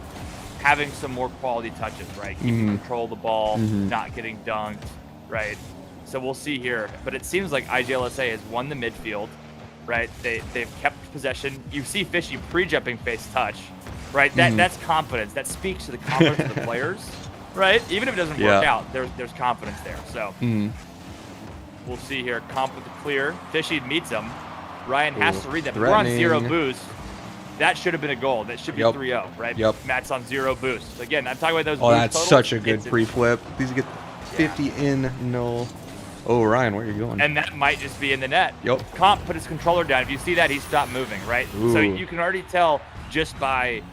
having some more quality touches, right? Keeping control of the ball, not getting dunked, right? So we'll see here. But it seems like IGLSA has won the midfield, right? They've kept possession. You see Fishy pre-jumping face touch, right? That's confidence. That speaks to the confidence of the players, right? Even if it doesn't work out, there's confidence there. So we'll see here. Comp with the clear. Fishy meets him. Ryan has to read that. But we're on 0 boost. That should have been a goal. That should be 3-0, right? Yep. Matt's on 0 boost. Again, I'm talking about those. Oh, that's totals. such a good pre-flip. These get 50 in. No. Oh, Ryan, where are you going? And that might just be in the net. Yep. Comp put his controller down. If you see that, he stopped moving, right? Ooh. So you can already tell just by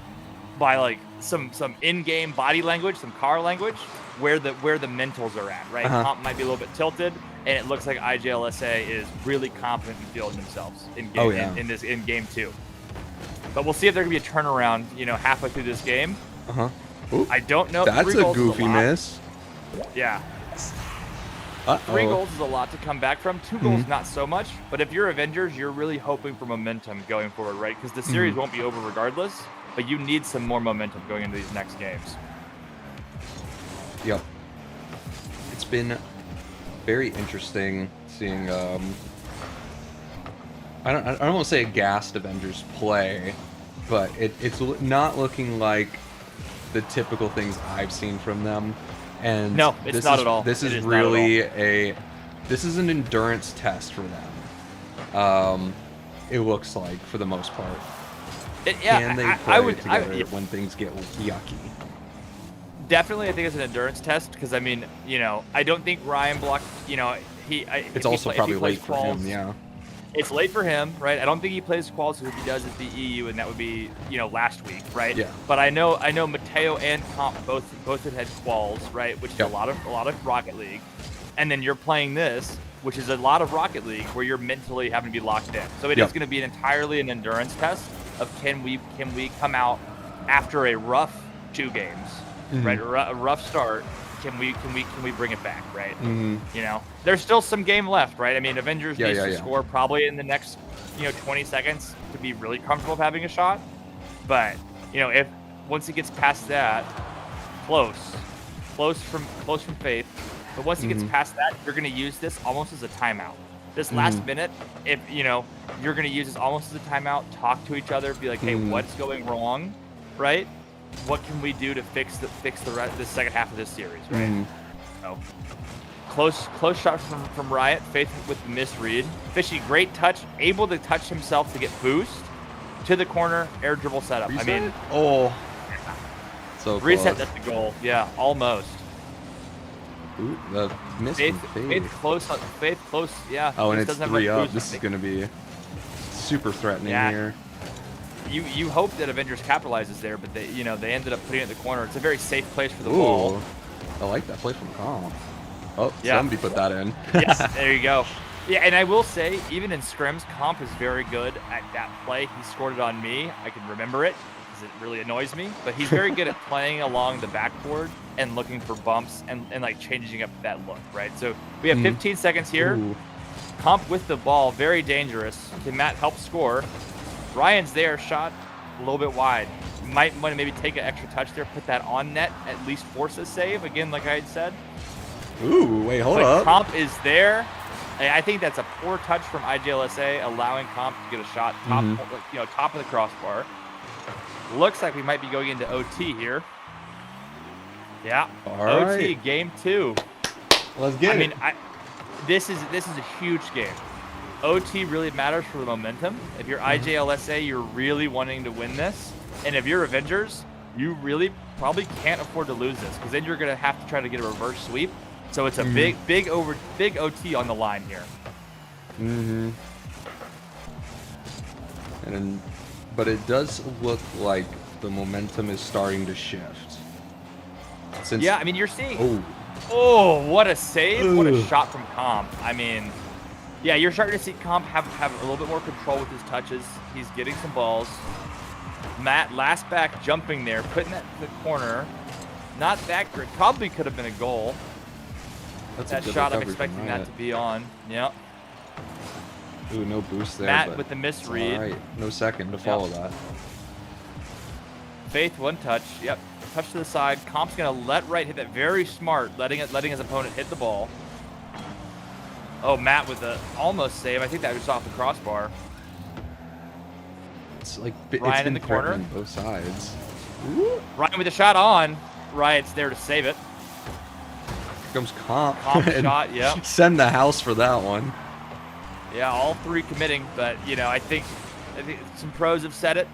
like some in-game body language, some car language, where the mentals are at, right? Comp might be a little bit tilted, and it looks like IGLSA is really confident in fielding themselves in game in game 2. But we'll see if there can be a turnaround, halfway through this game. Ooh, I don't know. That's a goofy miss. Yeah. 3 goals is a lot to come back from. 2 goals, not so much. But if you're Avengers, you're really hoping for momentum going forward, right? Because the series won't be over regardless, but you need some more momentum going into these next games. Yep. It's been very interesting seeing, I don't want to say aghast Avengers play, but it's not looking like the typical things I've seen from them. And no, it's not at all. This is really this is an endurance test for them. It looks like for the most part. Can they play together when things get yucky? Definitely, I think it's an endurance test because I mean, you know, I don't think Ryan blocked. You know, it's also probably late for him. Yeah. It's late for him, right? I don't think he plays quals, so if he does, it's the EU, and that would be, you know, last week, right? Yeah. But I know Mateo and Comp both had quals, right? Which is a lot of Rocket League, and then you're playing this, which is a lot of Rocket League, where you're mentally having to be locked in. So it is going to be entirely an endurance test of can we come out after a rough 2 games, right? A rough start. Can we bring it back, right? You know, there's still some game left, right? I mean, Avengers needs to score probably in the next, 20 seconds to be really comfortable with having a shot. But, if once it gets past that, close from Faith. But once it gets past that, you're going to use this almost as a timeout. This last minute, if you're going to use this almost as a timeout, talk to each other, be like, hey, what's going wrong, right? What can we do to fix the second half of this series, right? So, close shot from Riot. Faith with the misread. Fishy, great touch, able to touch himself to get boost to the corner, air dribble setup. Reset? I mean, so reset. close. That's the goal. Yeah, almost. Ooh, the miss Faith from Faith close. Yeah. Oh, and it's 3 up. Boost. This is going to be super threatening here. You hope that Avengers capitalizes there, but they ended up putting it in the corner. It's a very safe place for the ball. I like that play from Comp. Oh, somebody put that in. Yes, there you go. Yeah, and I will say, even in scrims, Comp is very good at that play. He scored it on me. I can remember it because it really annoys me. But he's very good at playing along the backboard and looking for bumps and like changing up that look, right? So we have 15 seconds here. Ooh. Comp with the ball, very dangerous. Can Matt help score? Ryan's there, shot a little bit wide. Might want to maybe take an extra touch there, put that on net, at least force a save, again, like I had said. Ooh, wait, hold up. Comp is there. I think that's a poor touch from IJLSA, allowing Comp to get a shot top of the crossbar. Looks like we might be going into OT here. Yeah, All OT, right. game 2. Let's get it. This is a huge game. OT really matters for the momentum. If you're IJLSA, you're really wanting to win this. And if you're Avengers, you really probably can't afford to lose this because then you're going to have to try to get a reverse sweep. So it's a big OT on the line here. But it does look like the momentum is starting to shift. Yeah, I mean, you're seeing... Oh, what a save. What a shot from Comp. I mean... Yeah, you're starting to see Comp have a little bit more control with his touches. He's getting some balls. Matt, last back, jumping there, putting that in the corner. Not that great. Probably could have been a goal. That's that a good shot, I'm recovery from expecting that Riot. to be on. Yep. Ooh, no boost there. Matt but with the it's misread. all right. No second to follow that. Faith, one touch. Yep. Touch to the side. Comp's going to let right hit that. Very smart, letting his opponent hit the ball. Oh, Matt with the almost save. I think that was off the crossbar. It's like Ryan in the corner. On both sides. Ryan with the shot on. Riot's there to save it. Here comes Comp. Comp shot, yep. Send the house for that one. Yeah, all 3 committing, but I think some pros have said it.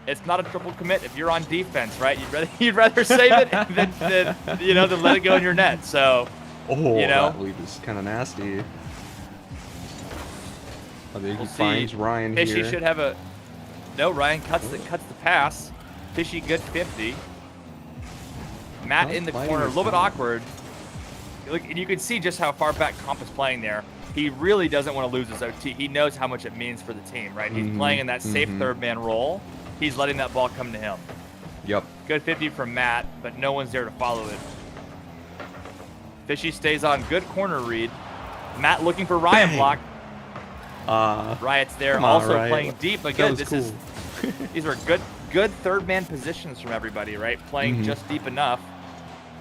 It's not a triple commit if you're on defense, right? You'd rather save it than let it go in your net. So, that lead is kind of nasty. I think he finds Ryan Fishy here. should have a... No, Ryan cuts the pass. Fishy, good 50. Matt in the corner, a little bit awkward. Look, and you can see just how far back Comp is playing there. He really doesn't want to lose his OT. He knows how much it means for the team, right? He's playing in that safe third man role. He's letting that ball come to him. Yep. Good 50 from Matt, but no one's there to follow it. Fishy stays on. Good corner read. Matt looking for Ryan block. Riot's there, come on, also Riot. playing deep, but That good. was This cool. is these are good third man positions from everybody, right? Playing just deep enough.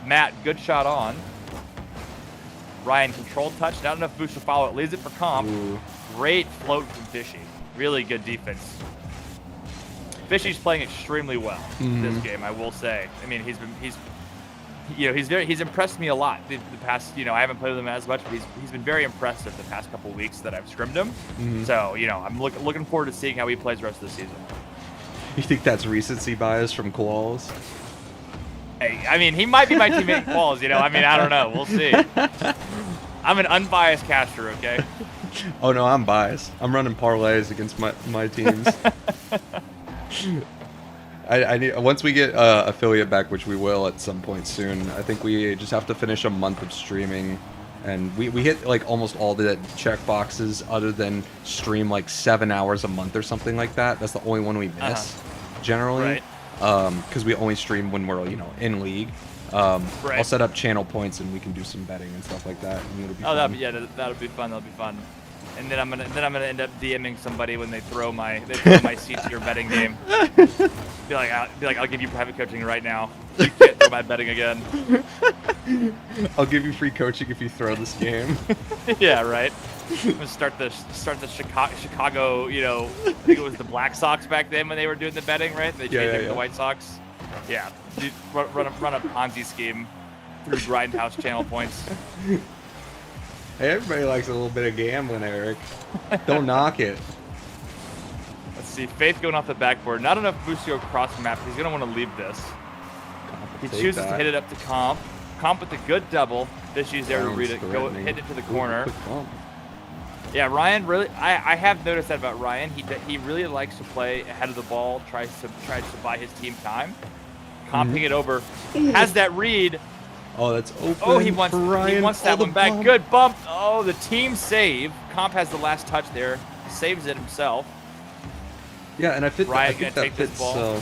Matt, good shot on. Ryan, controlled touch, not enough boost to follow it. Leaves it for Comp. Ooh. Great float from Fishy. Really good defense. Fishy's playing extremely well this game, I will say. I mean, he's impressed me a lot the past. I haven't played with him as much, but he's been very impressive the past couple weeks that I've scrimmed him. So I'm looking forward to seeing how he plays the rest of the season. You think that's recency bias from Qualls? Hey, I mean, he might be my teammate in quals. I mean, I don't know. We'll see. I'm an unbiased caster, okay? Oh no, I'm biased. I'm running parlays against my teams. I need, once we get affiliate back, which we will at some point soon. I think we just have to finish a month of streaming, and we hit like almost all the check boxes other than stream like 7 hours a month or something like that. That's the only one we miss generally, because we only stream when we're in league. I'll set up channel points and we can do some betting and stuff like that. And it'll be fun. That'll be fun. That'll be fun. And then I'm gonna end up DMing somebody when they throw my C tier betting game. Be like, I'll give you private coaching right now. You can't throw my betting again. I'll give you free coaching if you throw this game. Yeah, right. I'm gonna start the Chicago. I think it was the Black Sox back then when they were doing the betting, right? They changed it to the White Sox. Yeah, run a Ponzi scheme through Grindhouse channel points. Hey, everybody likes a little bit of gambling, Eric. Don't knock it. Let's see, Faith going off the backboard. Not enough boost to go across the map. He's gonna want to leave this. He chooses to hit it up to Comp. Comp with the good double. Fishy's there to read it. Go hit it to the corner. Yeah, Ryan really. I have noticed that about Ryan. He really likes to play ahead of the ball. Tries to buy his team time. Comping it over. Has that read. Oh, that's open. Oh, he wants that one back. Good bump. Oh, the team save. Comp has the last touch there. Saves it himself. Yeah, and I think that fits ball.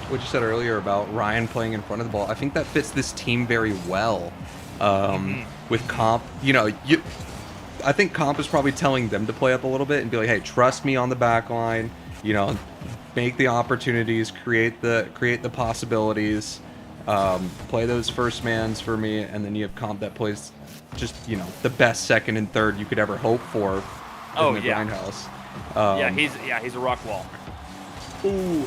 What you said earlier about Ryan playing in front of the ball. I think that fits this team very well. With Comp, I think Comp is probably telling them to play up a little bit and be like, hey, trust me on the back line. Make the opportunities, create the possibilities. Play those first mans for me, and then you have Comp that plays just the best second and third you could ever hope for in the Grindhouse. He's a rock wall. Ooh,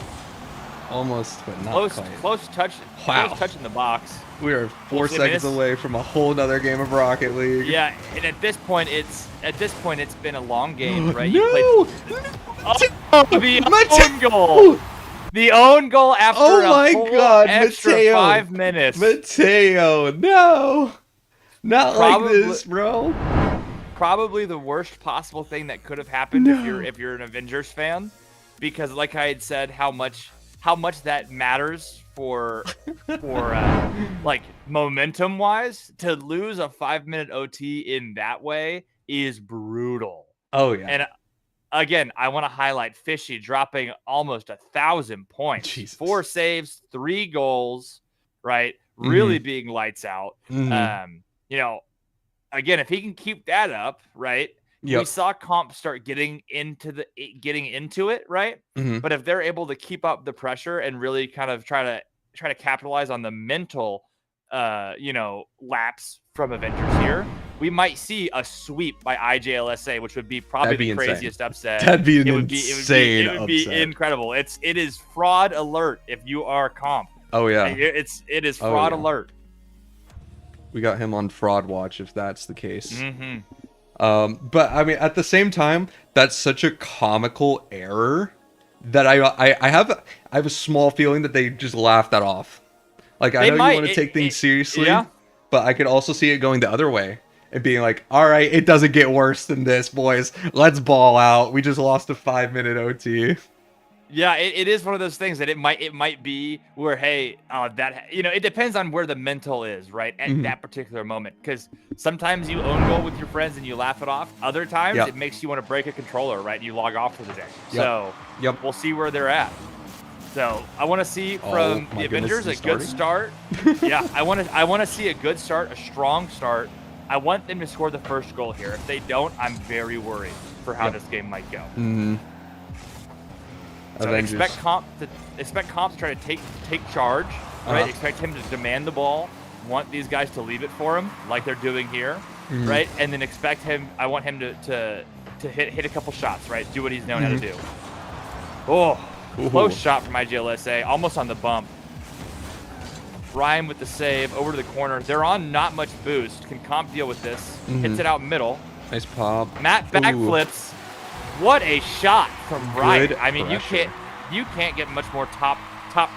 almost, but not quite. Close touch. Wow. Close touch in the box. We are 4 seconds away from a whole nother game of Rocket League. Yeah, and at this point it's been a long game, right? No! The own goal. The own goal after a whole extra Mateo. 5 minutes. Mateo, no. Not like this, bro. Probably the worst possible thing that could have happened if you're an Avengers fan, because like I had said, how much that matters for like momentum wise. To lose a 5-minute OT in that way is brutal. Oh yeah. And again, I want to highlight Fishy dropping almost 1,000 points. Jesus. 4 saves, 3 goals, right? Really being lights out. Again, if he can keep that up, right? Yep. We saw Comp start getting into it, right? But if they're able to keep up the pressure and really kind of try to capitalize on the mental lapse from Avengers here, we might see a sweep by IJLSA, which would be probably the craziest upset. That'd be insane. It would be incredible. It is fraud alert if you are Comp. Oh yeah. It is fraud alert. We got him on fraud watch if that's the case. But I mean, at the same time, that's such a comical error that I have a small feeling that they just laughed that off. Like, I know you want to take things seriously, but I could also see it going the other way and being like, all right, it doesn't get worse than this, boys. Let's ball out. We just lost a 5-minute OT. Yeah, it is one of those things that it might be where, hey, it depends on where the mental is, right, at that particular moment. Because sometimes you own goal with your friends and you laugh it off. Other times it makes you want to break a controller, right? And you log off for the day. So we'll see where they're at. So I want to see from the Avengers a good start. I want to see a good start, a strong start I want them to score the first goal here. If they don't, I'm very worried for how this game might go. Mm-hmm. So expect Comp to try to take charge, right? Expect him to demand the ball. Want these guys to leave it for him, like they're doing here, right? And then expect him. I want him to hit a couple shots, right? Do what he's known how to do. Oh, close shot from IGLSA, almost on the bump. Ryan with the save over to the corner. They're on not much boost. Can Comp deal with this? Hits it out middle. Nice pop. Matt backflips. What a shot from Ryan. I mean, pressure. you can't get much more top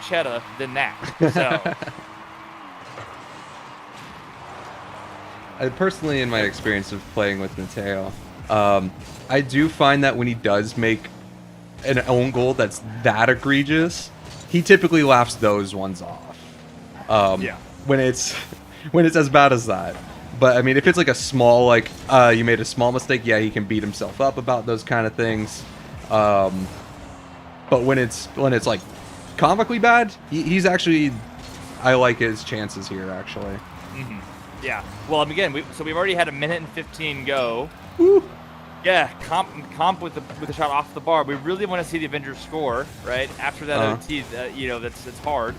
cheddar than that. So. Personally, in my experience of playing with Mateo, I do find that when he does make an own goal that's that egregious, he typically laughs those ones off. When it's as bad as that. But I mean, if it's like a small, like you made a small mistake, yeah, he can beat himself up about those kind of things. But when it's like comically bad, he's actually, I like his chances here actually. Yeah. Well, again, we've already had 1:15 go. Woo. Yeah, comp with the shot off the bar. We really want to see the Avengers score, right? After that OT, that's hard.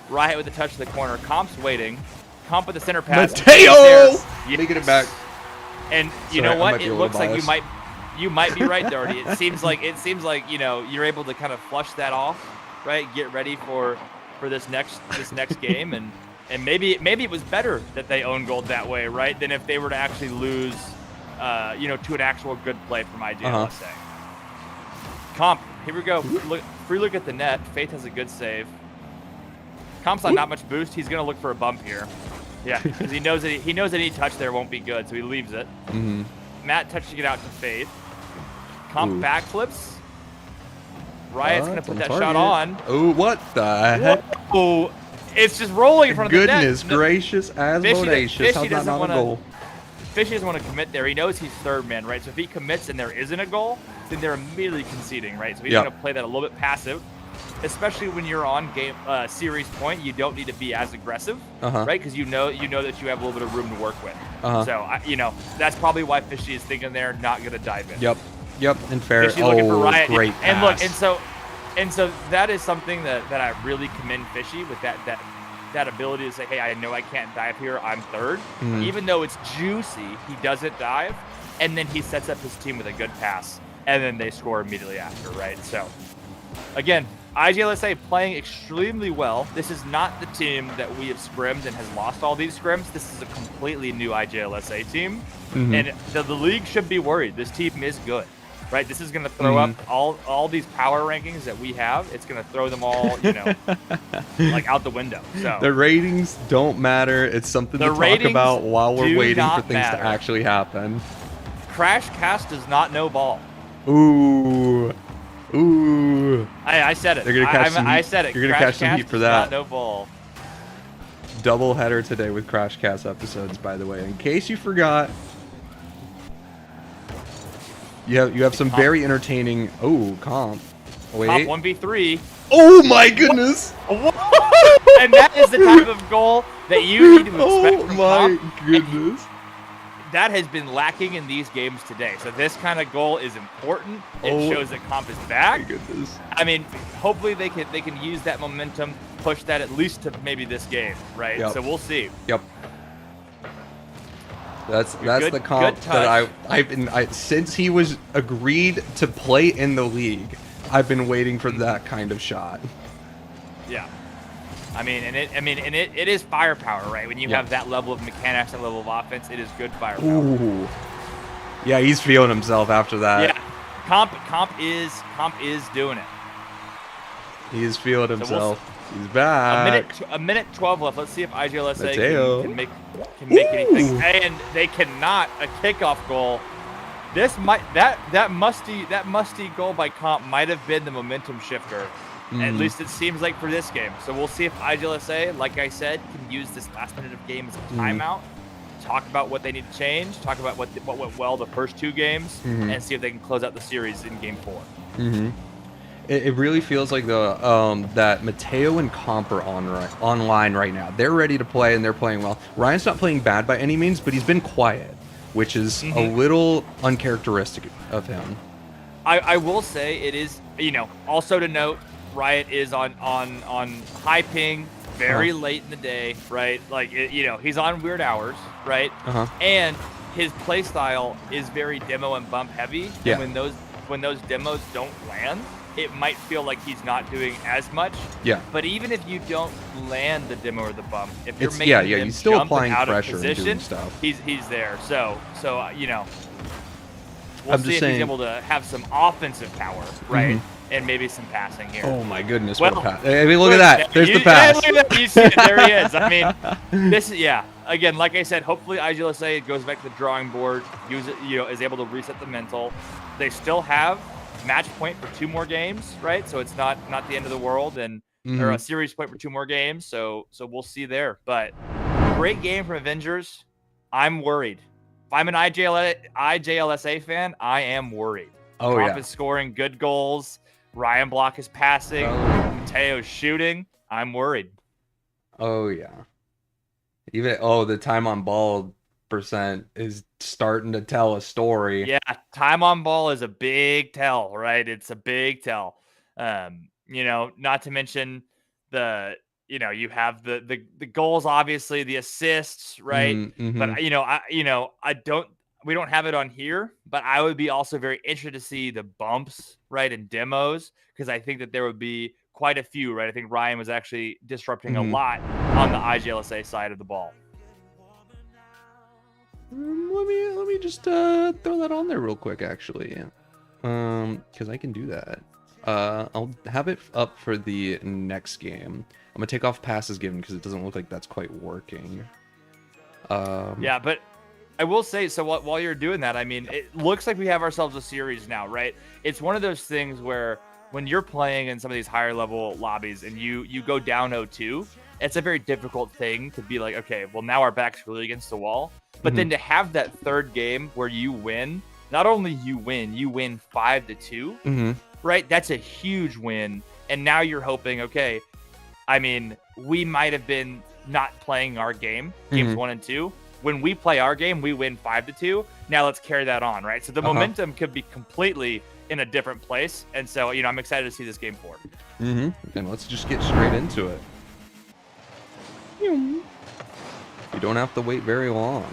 Riot with the touch to the corner. Comp's waiting. Comp with the center pass. Mateo! Making it back. And you know what? It looks like you might be right, Darty. It seems like you're able to kind of flush that off, right? Get ready for this next game, and maybe it was better that they own gold that way, right? Than if they were to actually lose, to an actual good play from IGLSA. Comp, here we go. Free look at the net. Faith has a good save. Comp's on not much boost. He's gonna look for a bump here. Yeah, because he knows that any touch there won't be good, so he leaves it. Matt touching it out to Faith. Comp backflips. Riot's gonna put that shot on. Oh, what the heck? Oh, it's just rolling in front of the net. Goodness gracious, as bodacious. How's that not a goal? Fishy doesn't want to commit there. He knows he's third man, right? So if he commits and there isn't a goal, then they're immediately conceding, right? So he's gonna play that a little bit passive. Especially when you're on game series point, you don't need to be as aggressive, right? Because you know that you have a little bit of room to work with. So that's probably why Fishy is thinking they're not going to dive in. Yep, and fair. Fishy looking for Riot. Great pass. And look, and so that is something that I really commend Fishy with that ability to say, hey, I know I can't dive here. I'm third, even though it's juicy. He doesn't dive, and then he sets up his team with a good pass, and then they score immediately after, right? So again. IGLSA playing extremely well. This is not the team that we have scrimmed and has lost all these scrims. This is a completely new IGLSA team. And the league should be worried. This team is good, right? This is going to throw up all these power rankings that we have. It's going to throw them all, like out the window. So the ratings don't matter. It's something to talk about while we're waiting for things to actually happen. Crash Cast does not know ball. Ooh. I said it. They're gonna catch I said it. You're gonna catch some heat for that. No ball. Double header today with Crash Cast episodes, by the way. In case you forgot, you have some very entertaining. Oh, comp. Wait. Comp 1v3. Oh my goodness! And that is the type of goal that you need to expect from Comp. Oh my goodness! That has been lacking in these games today. So this kind of goal is important. It shows that Comp is back. My goodness. I mean, hopefully they can use that momentum, push that at least to maybe this game, right? Yep. So we'll see. Yep. That's the comp that I've been since he was agreed to play in the league. I've been waiting for that kind of shot. Yeah. I mean, it is firepower, right? When you have that level of mechanics, that level of offense, it is good firepower. Ooh. Yeah, he's feeling himself after that. Yeah. Comp is doing it. He is feeling himself. He's back. A minute 12 left. Let's see if IGLSA can make anything. And they cannot. A kickoff goal. This that musty goal by Comp might have been the momentum shifter. At least it seems like for this game. So we'll see if IGLSA, like I said, can use this last minute of game as a timeout. Talk about what they need to change. Talk about what went well the first two games, and see if they can close out the series in game 4. It really feels like that Mateo and Comp are online right now. They're ready to play and they're playing well. Ryan's not playing bad by any means, but he's been quiet, which is a little uncharacteristic of him. I will say it is, also to note, Riot is on high ping, very late in the day, right? Like, he's on weird hours, right? And his play style is very demo and bump heavy. Yeah. And when those demos don't land, it might feel like he's not doing as much. Yeah. But even if you don't land the demo or the bump, if you're It's making him he's still jump applying out of pressure and position, doing stuff. he's there. So we'll I'm see just if saying- he's able to have some offensive power, right? And maybe some passing here. Oh my goodness, Well, what a pass. I mean, look at that. There's the pass. Look at that. You see it. There he is. I mean, this is, again, like I said, hopefully IGLSA goes back to the drawing board, is able to reset the mental. They still have match point for 2 more games, right? So it's not the end of the world, and or a series point for 2 more games. So we'll see there. But great game from Avengers. I'm worried. If I'm an IJLSA fan, I am worried. Oh, Comp yeah. is scoring good goals. Ryan Block is passing. Mateo's shooting. I'm worried. Oh, yeah. Even, the time on ball percent is starting to tell a story. Yeah, time on ball is a big tell, right? It's a big tell. Not to mention you have the goals, obviously, the assists, right? But we don't have it on here, but I would be also very interested to see the bumps, right, and demos, because I think that there would be quite a few, right? I think Ryan was actually disrupting a lot on the IGLSA side of the ball. Let me just throw that on there real quick, actually. Because I can do that. I'll have it up for the next game. I'm gonna take off passes given because it doesn't look like that's quite working. Yeah, but I will say, so while you're doing that, I mean, it looks like we have ourselves a series now, right? It's one of those things where when you're playing in some of these higher level lobbies and you go down 0-2, it's a very difficult thing to be like, okay, well, now our back's really against the wall. But then to have that third game where you win, not only you win 5-2, right? That's a huge win. And now you're hoping, okay, I mean, we might have been not playing our games 1 and 2. When we play our game, we win 5-2. Now let's carry that on, right? So the momentum could be completely in a different place. And so, I'm excited to see this game 4. And let's just get straight into it. You don't have to wait very long.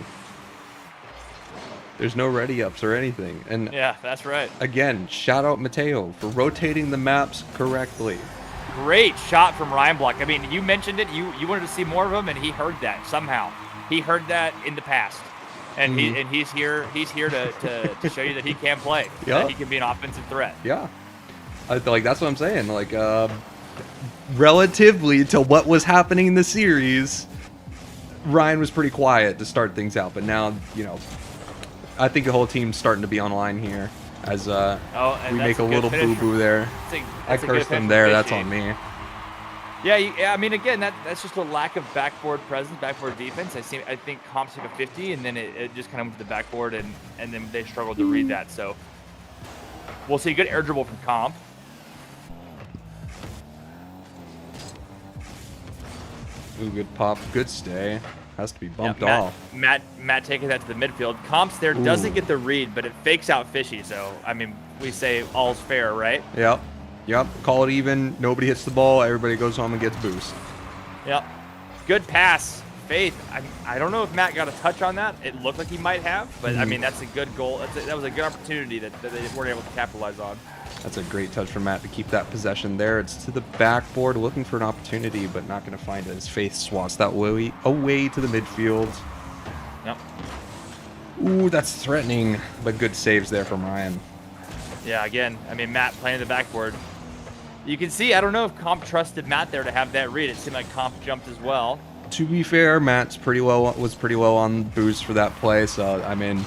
There's no ready ups or anything. And yeah, that's right. Again, shout out Mateo for rotating the maps correctly. Great shot from Ryan Block. I mean, you mentioned it. You wanted to see more of him, and he heard that somehow. He heard that in the past, and he's here to show you that he can play. Yeah, that he can be an offensive threat. Yeah, like that's what I'm saying. Like, relatively to what was happening in the series, Ryan was pretty quiet to start things out, but now I think the whole team's starting to be online here as we make a little boo-boo there. I cursed him there. That's on me. Yeah. I mean, again, that's just a lack of backboard presence, backboard defense. I think Comp took a 50, and then it just kind of went to the backboard, and then they struggled to read that. So we'll see. Good air dribble from Comp. Ooh, good pop, good stay. Has to be bumped off. Matt taking that to the midfield. Comps there doesn't get the read, but it fakes out Fishy. So, I mean, we say all's fair, right? Yep. Call it even. Nobody hits the ball. Everybody goes home and gets boost. Yep. Good pass. Faith. I don't know if Matt got a touch on that. It looked like he might have, but I mean, that's a good goal. That was a good opportunity that they weren't able to capitalize on. That's a great touch from Matt to keep that possession there. It's to the backboard, looking for an opportunity, but not going to find it as Faith swats that way away to the midfield. Yep. Ooh, that's threatening, but good saves there from Ryan. Yeah, again, I mean, Matt playing the backboard. You can see, I don't know if Comp trusted Matt there to have that read. It seemed like Comp jumped as well. To be fair, Matt's was pretty low on boost for that play, so I mean,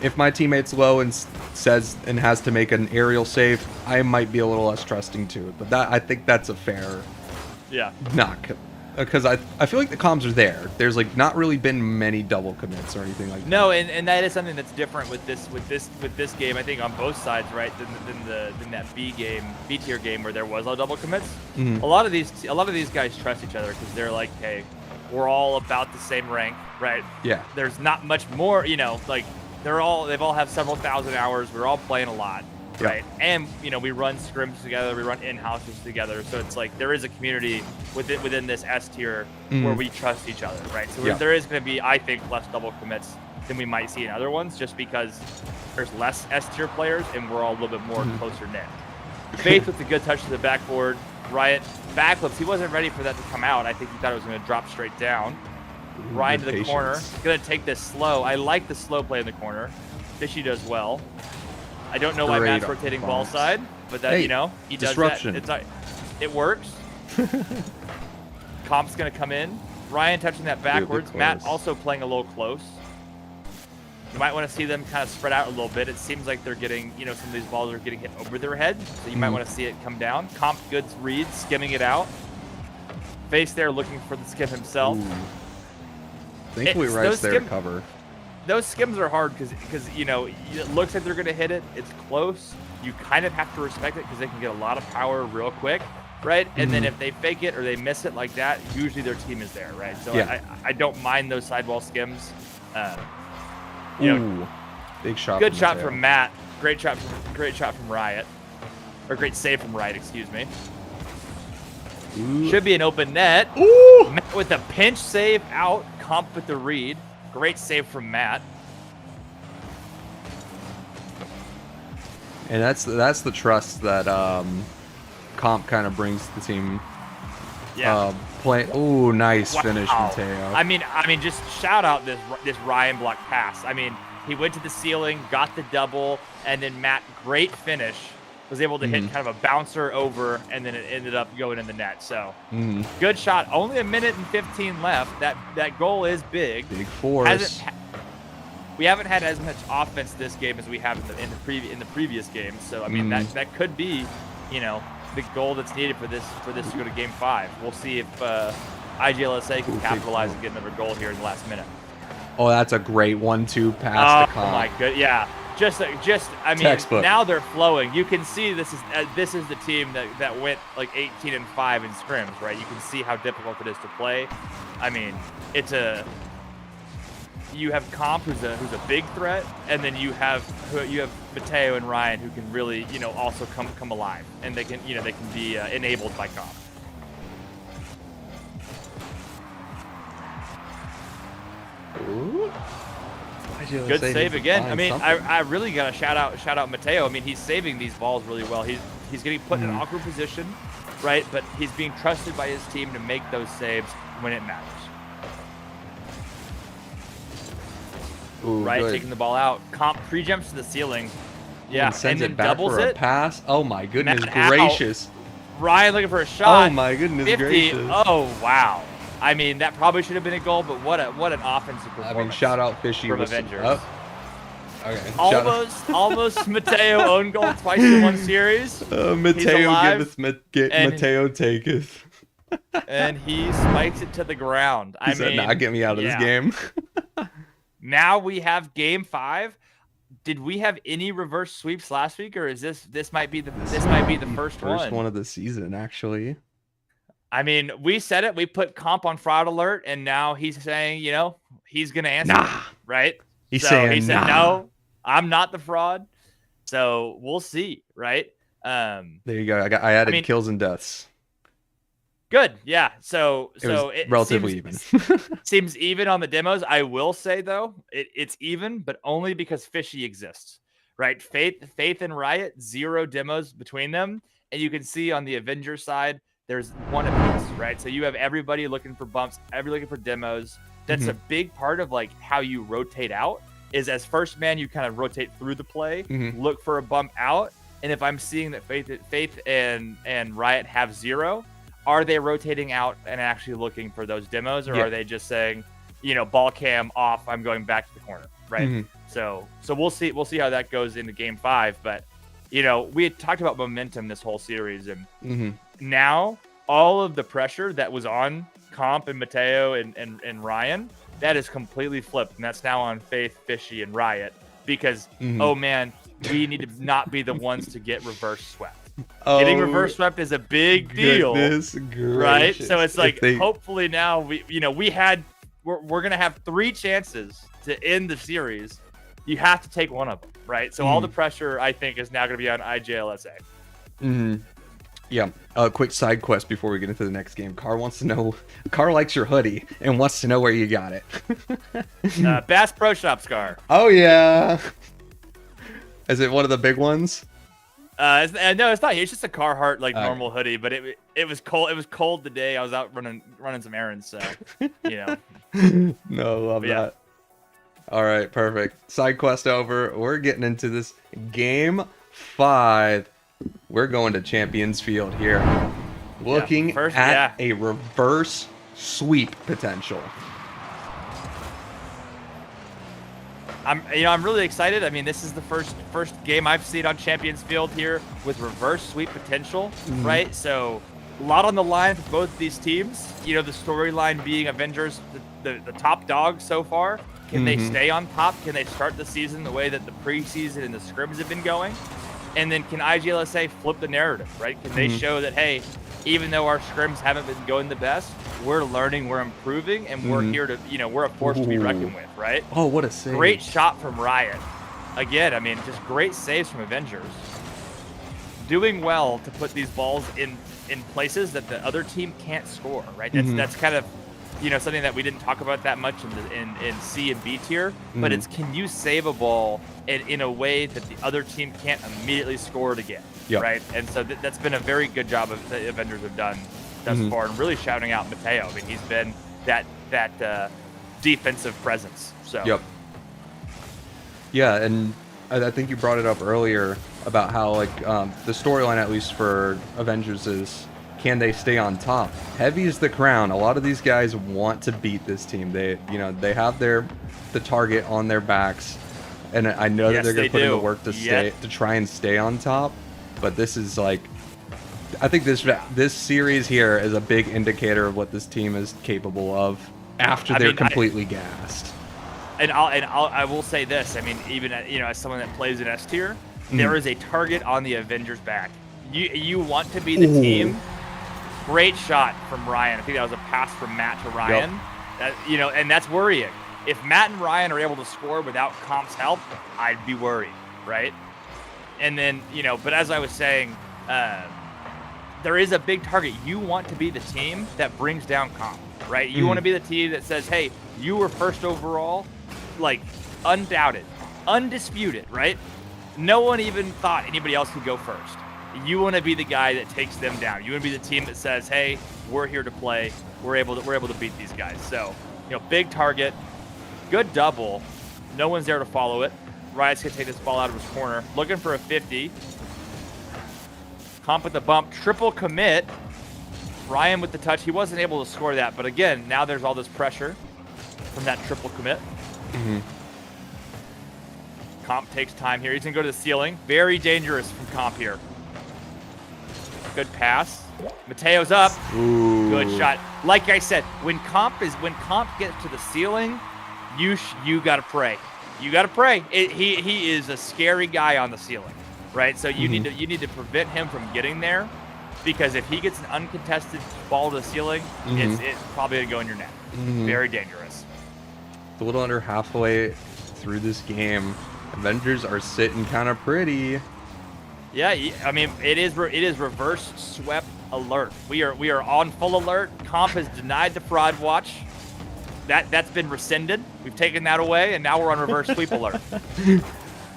if my teammate's low and says and has to make an aerial save, I might be a little less trusting to it. But I think that's a fair knock. Because I feel like the comms are there. There's like not really been many double commits or anything like that. No, and that is something that's different with this game. I think on both sides, right? Than that B tier game where there was no double commits. A lot of these guys trust each other because they're like, hey, we're all about the same rank, right? Yeah. There's not much more, like they've all have several thousand hours. We're all playing a lot. Right, and we run scrims together, we run in-houses together, so it's like there is a community within this S tier where we trust each other, right? So there is going to be, I think, less double commits than we might see in other ones, just because there's less S tier players and we're all a little bit more closer knit. Faith with a good touch to the backboard. Riot backflips. He wasn't ready for that to come out. I think he thought it was going to drop straight down. Ryan to the corner. Going to take this slow. I like the slow play in the corner. Fishy does well. I don't know why Matt's rotating ball side, but that, he does that. It works. Comp's going to come in. Ryan touching that backwards. Matt also playing a little close. You might want to see them kind of spread out a little bit. It seems like they're getting, some of these balls are getting hit over their head, so you might want to see it come down. Comp good read, skimming it out. Face there looking for the skim himself. Thankfully, Riot's there to cover. Those skims are hard because it looks like they're going to hit it. It's close. You kind of have to respect it because they can get a lot of power real quick, right? And then if they fake it or they miss it like that, usually their team is there, right? So I don't mind those sidewall skims. Big shot. Good shot from Matt. Great shot from Riot, or great save from Riot. Excuse me. Should be an open net. Matt with a pinch save out. Comp with the read. Great save from Matt. And that's the trust that Comp kind of brings to the team. Yeah. Ooh, nice finish, Mateo. I mean, just shout out this Ryan block pass. I mean, he went to the ceiling, got the double, and then Matt, great finish, was able to hit kind of a bouncer over, and then it ended up going in the net. So good shot. Only a minute and 15 left. That goal is big. Big force. We haven't had as much offense this game as we have in the previous game. So I mean that could be, the goal that's needed for this to go to Game 5. We'll see if IGLSA can capitalize and get another goal here in the last minute. Oh, that's a great 1-2 pass to Comp. Oh my good, yeah. Just I mean, textbook. Now they're flowing. You can see this is the team that went like 18-5 in scrims, right? You can see how difficult it is to play. I mean, you have Comp who's a big threat, and then you have Mateo and Ryan who can really also come alive, and they can be enabled by Comp. Ooh. Good save again. I mean, I really gotta shout out Mateo. I mean, he's saving these balls really well. He's getting put in an awkward position, right? But he's being trusted by his team to make those saves when it matters. Ooh, right, good. taking the ball out. Comp pre-jumps to the ceiling. Yeah, and sends then it back doubles for a it. pass. Oh my goodness Matt gracious! Out. Ryan looking for a shot. Oh my goodness 50. gracious! Oh wow. I mean, that probably should have been a goal, but what an offensive performance. I mean, shout out Fishy from with Avengers. Okay. Almost Mateo own goal twice in one series. Mateo giveth, Mateo taketh. And he spikes it to the ground. He said, "Nah, get me out of this game." Now we have Game 5. Did we have any reverse sweeps last week, or is this might be the first one of the season, actually? I mean, we said it. We put Comp on fraud alert, and now he's saying, he's gonna answer. Nah. Right? He said, no, I'm not the fraud. So we'll see, right? There you go. I added kills and deaths. Good, yeah. So it relatively even. Seems even on the demos. I will say though, it's even, but only because Fishy exists, right? Faith and Riot, 0 demos between them, and you can see on the Avengers side, there's one apiece, right? So you have everybody looking for bumps, everybody looking for demos. That's a big part of like how you rotate out. Is as first man, you kind of rotate through the play, look for a bump out, and if I'm seeing that Faith and Riot have 0. Are they rotating out and actually looking for those demos, or are they just saying, ball cam off, I'm going back to the corner, right? So we'll see how that goes into Game 5. But we had talked about momentum this whole series, and now all of the pressure that was on Comp and Mateo and Ryan, that is completely flipped. And that's now on Faith, Fishy, and Riot because, oh man, we need to not be the ones to get reverse swept. Getting reverse swept is a big deal, right? So it's like, hopefully now we're gonna have 3 chances to end the series. You have to take one of them, right? So all the pressure, I think, is now gonna be on IJLSA. Yeah. Quick side quest before we get into the next game. Carr likes your hoodie and wants to know where you got it. Bass Pro Shop Scar. Oh yeah. Is it one of the big ones? No, it's not. It's just a Carhartt normal hoodie, but it was cold. It was cold today. I was out running some errands, so No, love that. All right, perfect. Side quest over. We're getting into this game 5. We're going to Champions Field here, looking at a reverse sweep potential. I'm really excited. I mean, this is the first game I've seen on Champions Field here with reverse sweep potential, right? So a lot on the line for both these teams. The storyline being Avengers, the top dog so far. Can they stay on top? Can they start the season the way that the preseason and the scrims have been going? And then can IGLSA flip the narrative, right? Can they show that, hey, even though our scrims haven't been going the best, we're learning, we're improving, and we're here to, we're a force to be reckoned with, right? Oh, what a save. Great shot from Riot. Again, I mean, just great saves from Avengers. Doing well to put these balls in places that the other team can't score, right? That's kind of, something that we didn't talk about that much in C and B tier, but it's, can you save a ball in a way that the other team can't immediately score it again, right? And so that's been a very good job the Avengers have done thus far, and really shouting out Mateo. I mean, he's been that defensive presence. So. Yep. Yeah, and I think you brought it up earlier about how the storyline, at least for Avengers, is can they stay on top? Heavy is the crown. A lot of these guys want to beat this team. They have the target on their backs, and I know that they're going to put in the work to try and stay on top. But this is I think this series here is a big indicator of what this team is capable of after they're completely gassed. And I will say this. I mean, even as someone that plays in S tier, there is a target on the Avengers' back. You want to be the team. Great shot from Ryan. I think that was a pass from Matt to Ryan. And that's worrying. If Matt and Ryan are able to score without Comp's help, I'd be worried, right? And then, but as I was saying, there is a big target. You want to be the team that brings down Comp, right? You want to be the team that says, hey, you were first overall, undoubted, undisputed, right? No one even thought anybody else could go first. You want to be the guy that takes them down. You want to be the team that says, hey, we're here to play. We're able to beat these guys. So, big target, good double. No one's there to follow it. Riot's going to take this ball out of his corner. Looking for a 50. Comp with the bump. Triple commit. Ryan with the touch. He wasn't able to score that. But again, now there's all this pressure from that triple commit. Comp takes time here. He's going to go to the ceiling. Very dangerous from Comp here. Good pass. Mateo's up. Ooh. Good shot. Like I said, when Comp gets to the ceiling, you gotta pray. You gotta pray. He is a scary guy on the ceiling, right? So you need to prevent him from getting there, because if he gets an uncontested ball to the ceiling, it's probably gonna go in your net. Very dangerous. A little under halfway through this game, Avengers are sitting kind of pretty. Yeah, I mean, it is reverse swept alert. We are on full alert. Comp has denied the fraud watch. That's been rescinded. We've taken that away, and now we're on reverse sweep alert.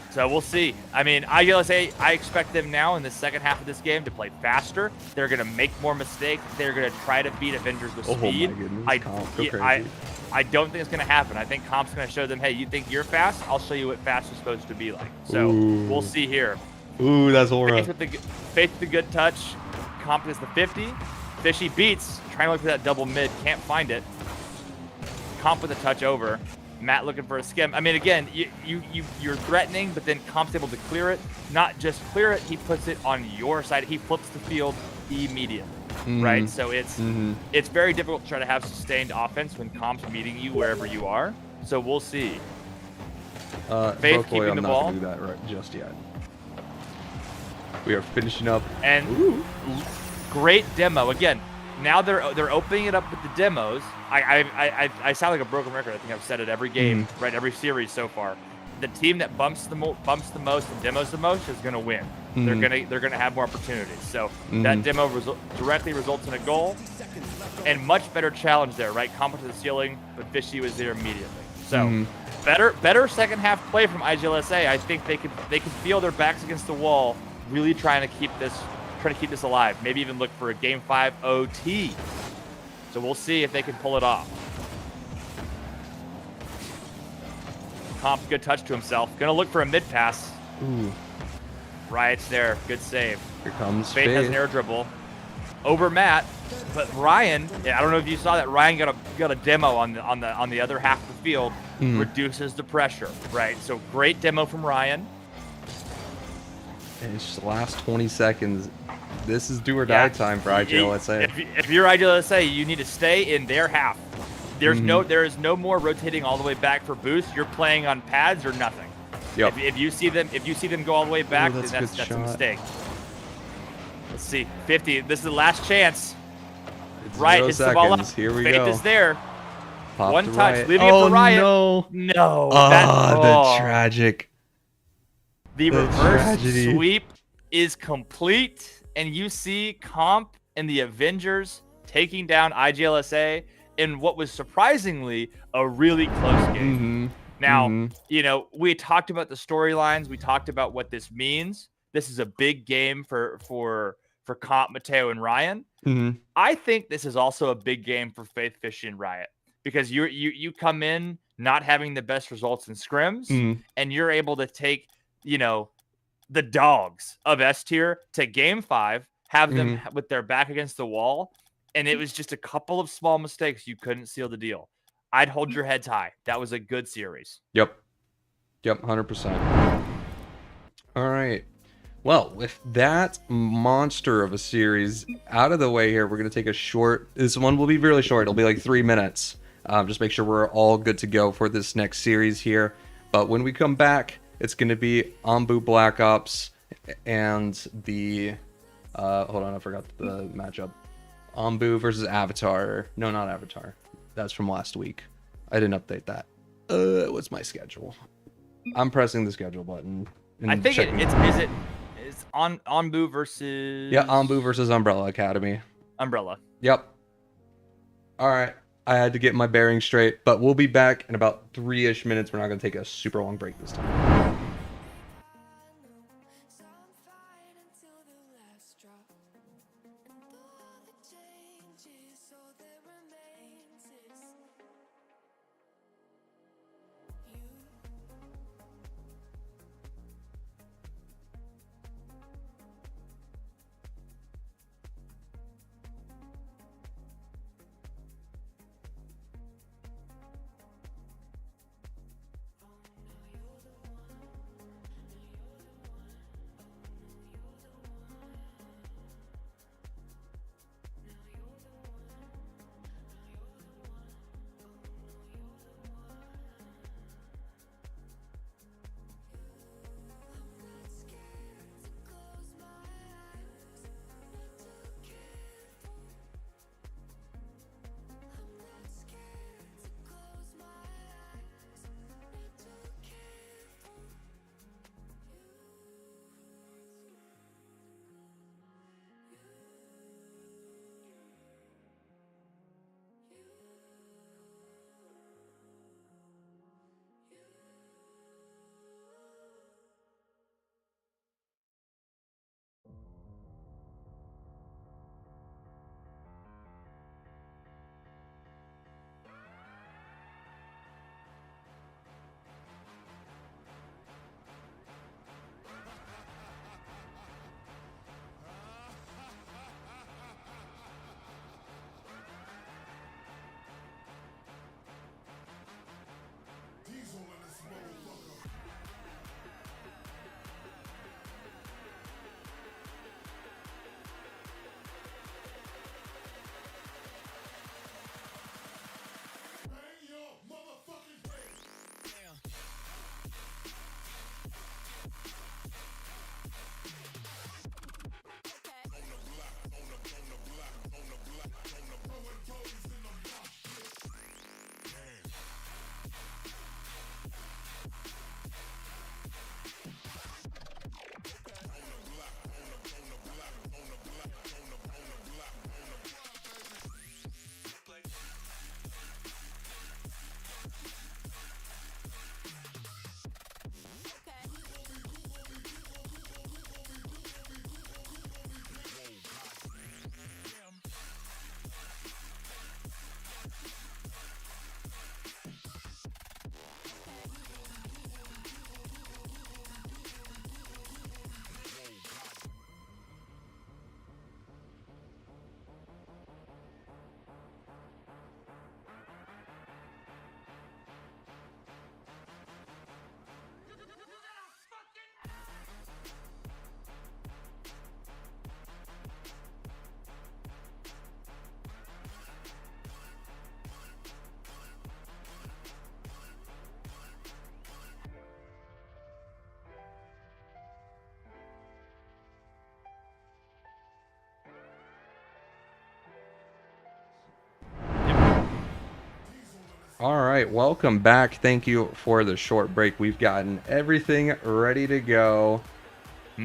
So we'll see. I mean, IGLSA, I expect them now in the second half of this game to play faster. They're going to make more mistakes. They're going to try to beat Avengers with speed. Oh my goodness, Comp, go crazy. I don't think it's going to happen. I think Comp's going to show them, hey, you think you're fast? I'll show you what fast is supposed to be like. So we'll see here. Ooh, that's aura. Faith with the good touch. Comp is the 50. Fishy beats. Trying to look for that double mid. Can't find it. Comp with a touch over. Matt looking for a skim. I mean, again, you're threatening, but then Comp's able to clear it. Not just clear it, he puts it on your side. He flips the field immediately. right? So it's very difficult to try to have sustained offense when comp's meeting you wherever you are. So we'll see. Faith Broke keeping I'm the not ball. gonna do that right just yet. We are finishing up. And great demo. Again, now they're opening it up with the demos. I sound like a broken record. I think I've said it every game, right? Every series so far. The team that bumps the most and demos the most is going to win. They're gonna have more opportunities. So that demo directly results in a goal, and much better challenge there, right? Comp to the ceiling, but Fishy was there immediately. So better second half play from IGLSA. I think they could feel their backs against the wall, really trying to keep this alive. Maybe even look for a Game 5 OT. So we'll see if they can pull it off. Comp, good touch to himself. Gonna look for a mid pass. Ooh. Riot's there. Good save. Here comes Faith has an air dribble over Matt, but Ryan. I don't know if you saw that. Ryan got a demo on the other half of the field. Reduces the pressure. Right. So great demo from Ryan. And it's just the last 20 seconds. This is do or die time for IGLSA. If you're IGLSA, you need to stay in their half. There is no more rotating all the way back for boost. You're playing on pads or nothing. Yep. If you see them go all the way back, Ooh, then that's a shot. mistake. Let's see. 50. This is the last chance. It's Riot 0 hits the ball up. seconds. Here we Faith go. is there. Pop One to touch, Riot. leaving it for Riot. No. No. The tragic. The reverse tragedy. sweep is complete, and you see Comp and the Avengers taking down IGLSA in what was surprisingly a really close game. Now, we talked about the storylines. We talked about what this means. This is a big game for Comp, Mateo, and Ryan. I think this is also a big game for Faith, Fishy, and Riot, because you come in not having the best results in scrims, and you're able to take, the dogs of S tier to Game 5, have them with their back against the wall, and it was just a couple of small mistakes. You couldn't seal the deal. I'd hold your heads high. That was a good series. Yep, 100%. All right. Well, with that monster of a series out of the way here, we're going to take a short... This one will be really short. It'll be like 3 minutes. Just make sure we're all good to go for this next series here. But when we come back, it's going to be Ambu Black Ops and the... hold on, I forgot the matchup. Ambu versus Avatar. No, not Avatar. That's from last week. I didn't update that. What's my schedule? I'm pressing the schedule button. I think it's Ambu versus... Yeah, Ambu versus Umbrella Academy. Umbrella. Yep. All right. I had to get my bearings straight, but we'll be back in about 3-ish minutes. We're not going to take a super long break this time. All right, welcome back. Thank you for the short break. We've gotten everything ready to go.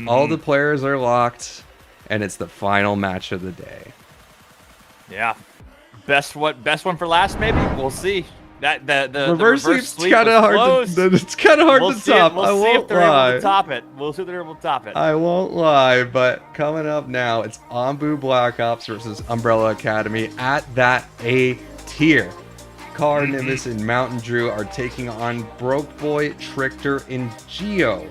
All the players are locked, and it's the final match of the day. Yeah. Best one for last, maybe? We'll see. The Reverse reverse sweep's sweep kind was of hard. close. It's kind of hard We'll to see top. We'll I see won't if they're able lie. to top it. We'll see if they're able to top it. I won't lie, but coming up now, it's Ambu Black Ops versus Umbrella Academy at that A tier. Car, Nimbus, and Mountain Drew are taking on Broke Boy, Trickter, and Geo.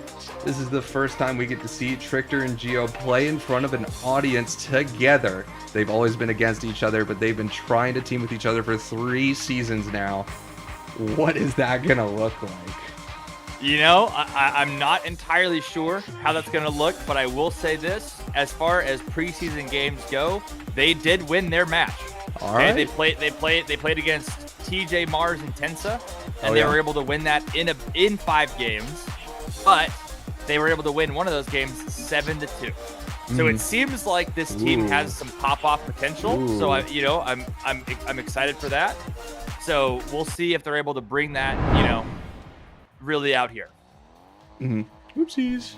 This is the first time we get to see Trickter and Geo play in front of an audience together. They've always been against each other, but they've been trying to team with each other for 3 seasons now. What is that going to look like? You know, I'm not entirely sure how that's going to look, but I will say this. As far as preseason games go, they did win their match. All right. They played against TJ Mars and Tensa, and Oh, they yeah. were able to win that in 5 games. But they were able to win one of those games 7-2. So it seems like this team Ooh. has some pop-off potential. Ooh. So I'm excited for that. So we'll see if they're able to bring that, really out here. Oopsies.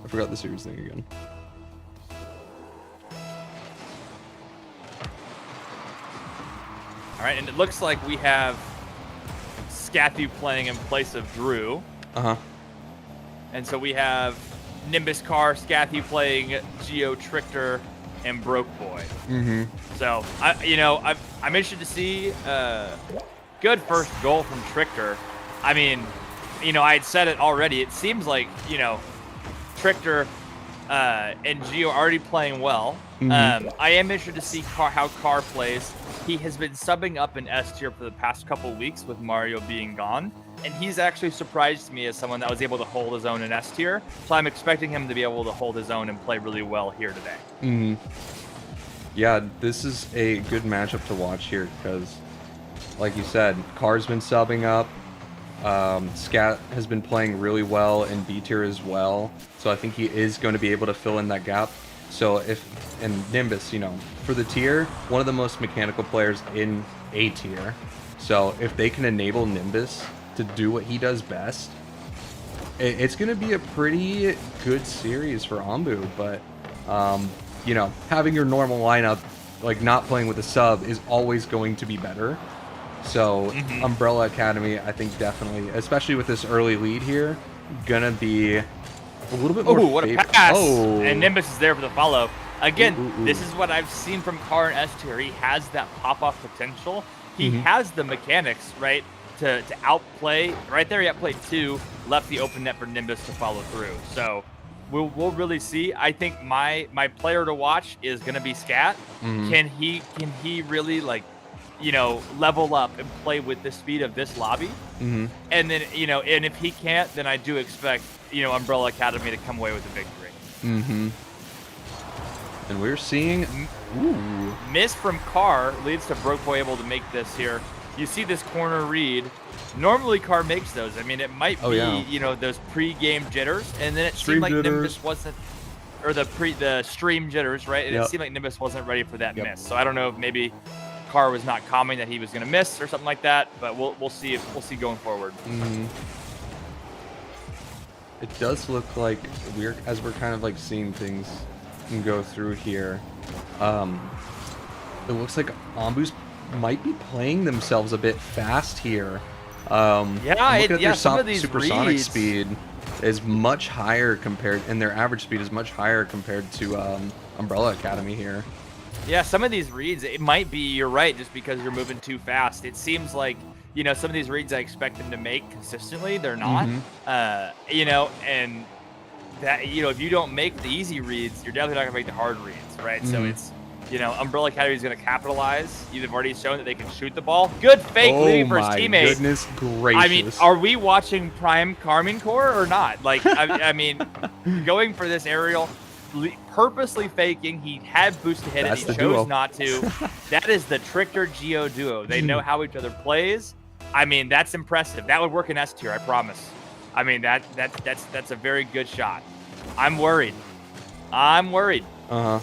I forgot the series thing again. All right, and it looks like we have Scathy playing in place of Drew. Uh-huh. And so we have Nimbus Car, Scathy playing Geo, Trickter, and Broke Boy. So I'm interested to see good first goal from Trickter. I mean, I had said it already. It seems like Trickter and Geo are already playing well. I am interested to see how Car plays. He has been subbing up in S tier for the past couple weeks with Mario being gone. And he's actually surprised me as someone that was able to hold his own in S tier. So I'm expecting him to be able to hold his own and play really well here today. Yeah, this is a good matchup to watch here because, like you said, Car's been subbing up. Scat has been playing really well in B tier as well. So I think he is going to be able to fill in that gap. So and Nimbus, for the tier, one of the most mechanical players in A tier. So if they can enable Nimbus to do what he does best, it's going to be a pretty good series for Ambu. But, having your normal lineup, like not playing with a sub, is always going to be better. So Umbrella Academy, I think definitely, especially with this early lead here, gonna be a little bit more. Oh, what a pass! Oh. And Nimbus is there for the follow. Again, Ooh. this is what I've seen from Car and S tier. He has that pop-off potential. He has the mechanics, right, to outplay. Right there, he outplayed 2, left the open net for Nimbus to follow through. So we'll really see. I think my player to watch is gonna be Scat. Can he really level up and play with the speed of this lobby? And then and if he can't, then I do expect Umbrella Academy to come away with a victory. And we're seeing Miss from Car leads to Broke Boy able to make this here. You see this corner read. Normally Car makes those. I mean, it might be those pre-game jitters, and then it Stream seemed like jitters. Nimbus wasn't, or the stream jitters, right? And it seemed like Nimbus wasn't ready for that miss. So I don't know if maybe Car was not calming that he was going to miss or something like that, but we'll see going forward. It does look like we're kind of like seeing things go through here. It looks like Ambu's might be playing themselves a bit fast here. I'm looking at their some of these supersonic reads. speed is much higher and their average speed is much higher compared to Umbrella Academy here. Yeah, some of these reads, it might be, you're right, just because you're moving too fast. It seems like, some of these reads I expect them to make consistently, they're not. And that, if you don't make the easy reads, you're definitely not going to make the hard reads, right? So it's, Umbrella Academy is going to capitalize. They've already shown that they can shoot the ball. Good fake leading for his teammate. Oh my goodness gracious. I mean, are we watching Prime Carmine Core or not? Like, I mean, going for this aerial, purposely faking. He had boost to hit it. That's He the chose duo. not to. That is the Trickter Geo duo. They know how each other plays. I mean, that's impressive. That would work in S tier, I promise. I mean, that's a very good shot. I'm worried. Uh-huh.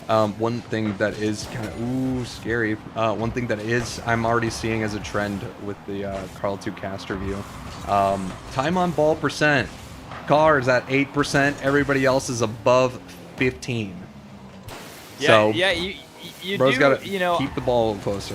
One thing that is kind of scary. One thing that is I'm already seeing as a trend with the Carl 2 caster view. Time on ball percent. Car is at 8%. Everybody else is above 15. Yeah, So yeah, you bro's do, got to you know, keep the ball closer.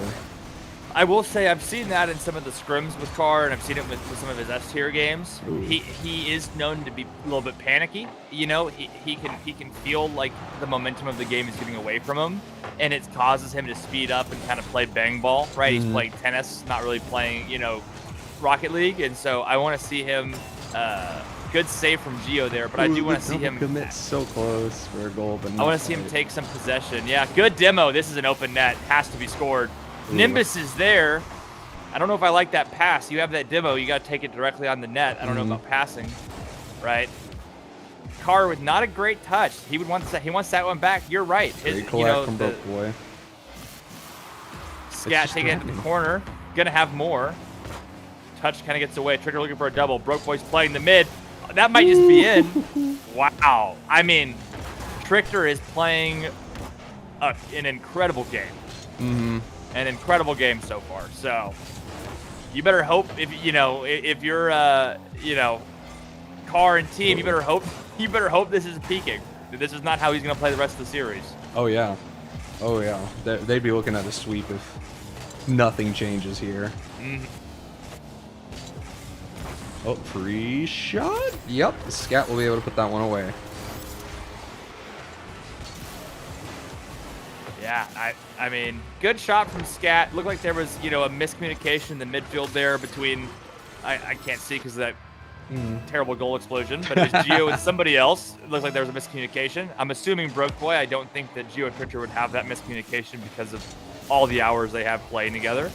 I will say I've seen that in some of the scrims with Carr, and I've seen it with some of his S tier games. Ooh. He is known to be a little bit panicky. You know, he can feel like the momentum of the game is getting away from him, and it causes him to speed up and kind of play bang ball. Right? He's playing tennis, not really playing, you know, Rocket League, and so I want to see him. Good save from Gio there, but I do want to see him commit so close for a goal, but I want to see him take some possession. Yeah, good demo. This is an open net. Has to be scored. Ooh. Nimbus is there. I don't know if I like that pass. You have that demo. You got to take it directly on the net. I don't know about passing, right? Carr with not a great touch. He wants that one back. You're right. Great collect from Broke Boy. Scat taking it to the corner. Gonna have more. Touch kind of gets away. Trigger looking for a double. Broke Boy's playing the mid. That might just be in. Wow. I mean, Trichter is playing an incredible game. An incredible game so far. So you better hope if you're Carr and team, you better hope this is peaking. This is not how he's gonna play the rest of the series. Oh yeah. They'd be looking at a sweep if nothing changes here. Oh, free shot? Yep, the Scat will be able to put that one away. Yeah, I mean, good shot from Scat. Looked like there was, a miscommunication in the midfield there between, I can't see because of that terrible goal explosion, but it was Gio and somebody else. It looked like there was a miscommunication. I'm assuming Broke Boy. I don't think that Gio and Trichter would have that miscommunication because of all the hours they have playing together.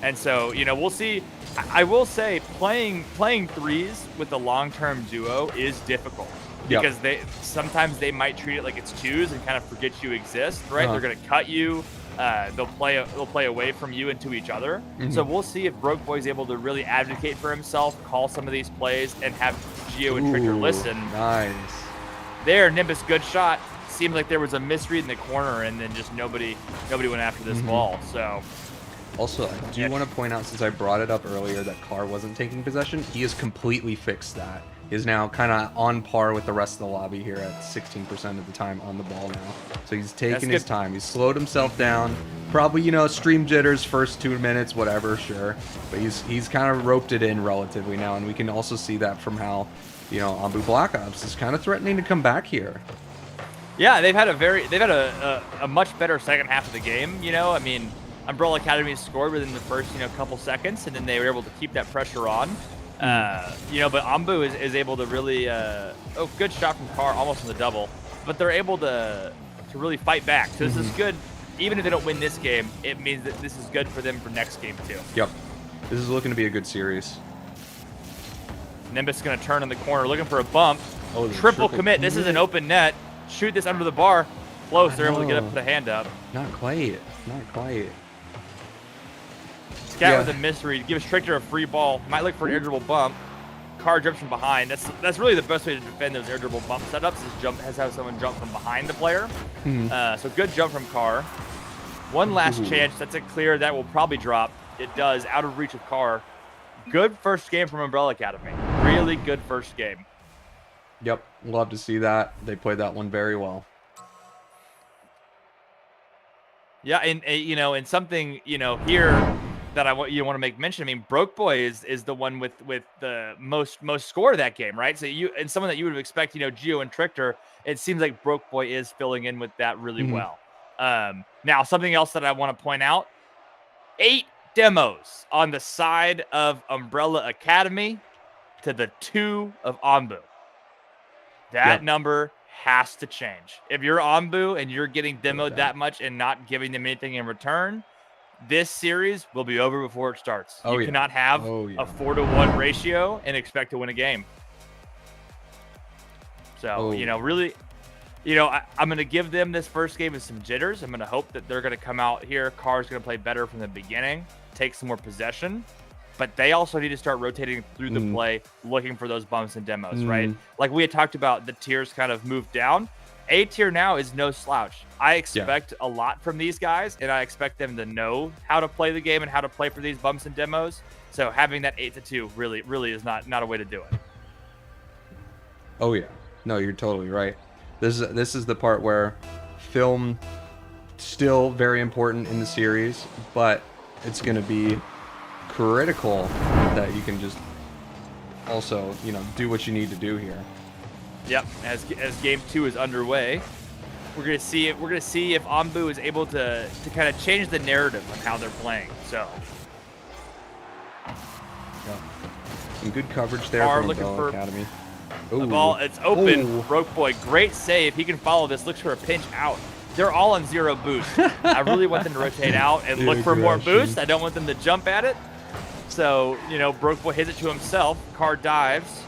And so, we'll see. I will say playing threes with a long-term duo is difficult because sometimes they might treat it like it's twos and kind of forget you exist, right? They're going to cut you. They'll play away from you and to each other. So we'll see if Broke Boy's able to really advocate for himself, call some of these plays, and have Gio and Trichter listen. Nice. There, Nimbus, good shot. Seemed like there was a misread in the corner, and then just nobody went after this ball. So. Also, I do want to point out, since I brought it up earlier, that Carr wasn't taking possession. He has completely fixed that. He is now kind of on par with the rest of the lobby here at 16% of the time on the ball now. So he's taking his time. He's slowed himself down. Probably, stream jitters first 2 minutes, whatever, sure. But he's kind of roped it in relatively now, and we can also see that from how, Ambu Black Ops is kind of threatening to come back here. Yeah, they've had a much better second half of the game. I mean, Umbrella Academy scored within the first, couple seconds, and then they were able to keep that pressure on. But Ambu is able to really, good shot from Carr, almost on the double. But they're able to really fight back. So this is good. Even if they don't win this game, it means that this is good for them for next game too. Yep. This is looking to be a good series. Nimbus is going to turn in the corner, looking for a bump. Oh, triple commit. This is an open net. Shoot this under the bar. Close. They're able to get up, put a hand up. Not quite. Scat with a misread. Gives Trichter a free ball. Might look for an air dribble bump. Carr jumps from behind. That's really the best way to defend those air dribble bump setups is have someone jump from behind the player. So good jump from Carr. One last chance. That's a clear. That will probably drop. It does. Out of reach of Carr. Good first game from Umbrella Academy. Really good first game. Yep. Love to see that. They played that one very well. Yeah, and something here that I want to make mention. I mean, Broke Boy is the one with the most score of that game, right? So and someone that you would expect, Gio and Trichter. It seems like Broke Boy is filling in with that really well. Now, something else that I want to point out: 8 demos on the side of Umbrella Academy to the 2 of Ambu. That number has to change. If you're Ambu and you're getting demoed that much and not giving them anything in return, this series will be over before it starts. You cannot have a 4-to-1 ratio and expect to win a game. So, really, I'm going to give them this first game with some jitters. I'm going to hope that they're going to come out here. Carr's going to play better from the beginning, take some more possession. But they also need to start rotating through the play, looking for those bumps and demos, right? Like we had talked about, the tiers kind of moved down, A tier now is no slouch. I expect a lot from these guys, and I expect them to know how to play the game and how to play for these bumps and demos. So having that 8-2 really is not a way to do it. Oh yeah, no, you're totally right. This is the part where film still very important in the series, but it's going to be critical that you can just also, you know, do what you need to do here. Yep. As game 2 is underway, we're gonna see if Anbu is able to kind of change the narrative on how they're playing. So. Yeah. Some good coverage there Are from looking Bell for Academy. the ball. It's open. Ooh. Broke boy, great save. He can follow this. Looks for a pinch out. They're all on 0 boost. I really want them to rotate out and look for more boost. I don't want them to jump at it. So, you know, Broke boy hits it to himself. Car dives.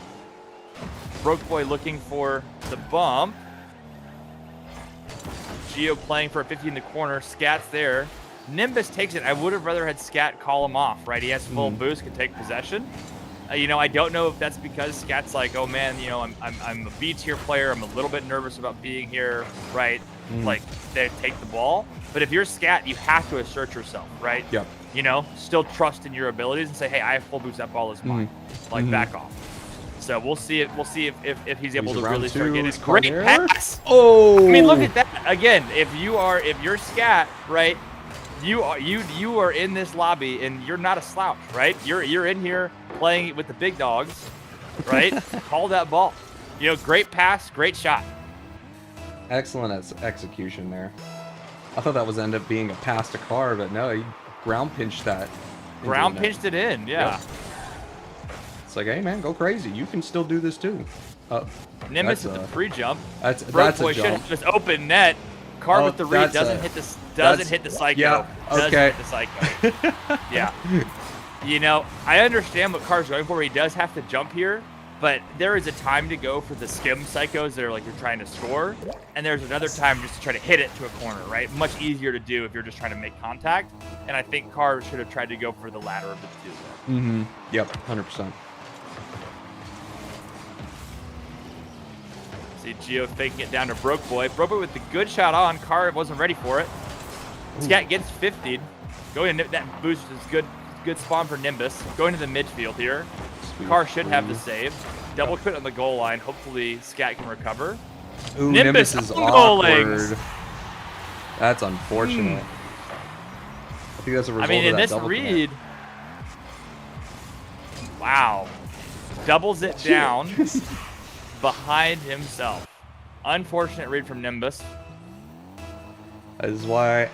Broke boy looking for the bump. Geo playing for a 50 in the corner. Scat's there. Nimbus takes it. I would have rather had Scat call him off, right? He has full boost, can take possession. You know, I don't know if that's because Scat's like, oh man, you know, I'm a B tier player. I'm a little bit nervous about being here, right? Like, they take the ball. But if you're Scat, you have to assert yourself, right? Yep. You know, still trust in your abilities and say, hey, I have full boost. That ball is mine. Like, back off. So we'll see if he's able to really start getting it. Great pass. Oh, I mean, look at that again. If you're Scat, right? You are in this lobby and you're not a slouch, right? You're in here playing with the big dogs, right? Call that ball. You know, great pass, great shot. Excellent execution there. I thought that was end up being a pass to Car, but no, he ground pinched that. Ground pinched it in, yeah. Yep. It's like, hey man, go crazy. You can still do this too. Nimbus with the free jump. That's boy a should jump. have just open net. Car with the read doesn't hit the psycho. Yeah, Doesn't okay. hit the psycho. Yeah. You know, I understand what Car's going for. He does have to jump here, but there is a time to go for the skim psychos that are like you're trying to score, and there's another time just to try to hit it to a corner, right? Much easier to do if you're just trying to make contact, and I think Car should have tried to go for the latter of the two. Yep, 100%. See Geo faking it down to Broke Boy. Broke Boy with the good shot on. Car wasn't ready for it. Scat gets 50'd. Going to that boost is good spawn for Nimbus. Going to the midfield here. Car should have the save. Double quit on the goal line. Hopefully Scat can recover. Ooh, Nimbus is on goal awkward. legs. That's unfortunate. I think that's a result I mean, of in that this double read, wow, doubles it down behind himself. Unfortunate read from Nimbus. That is why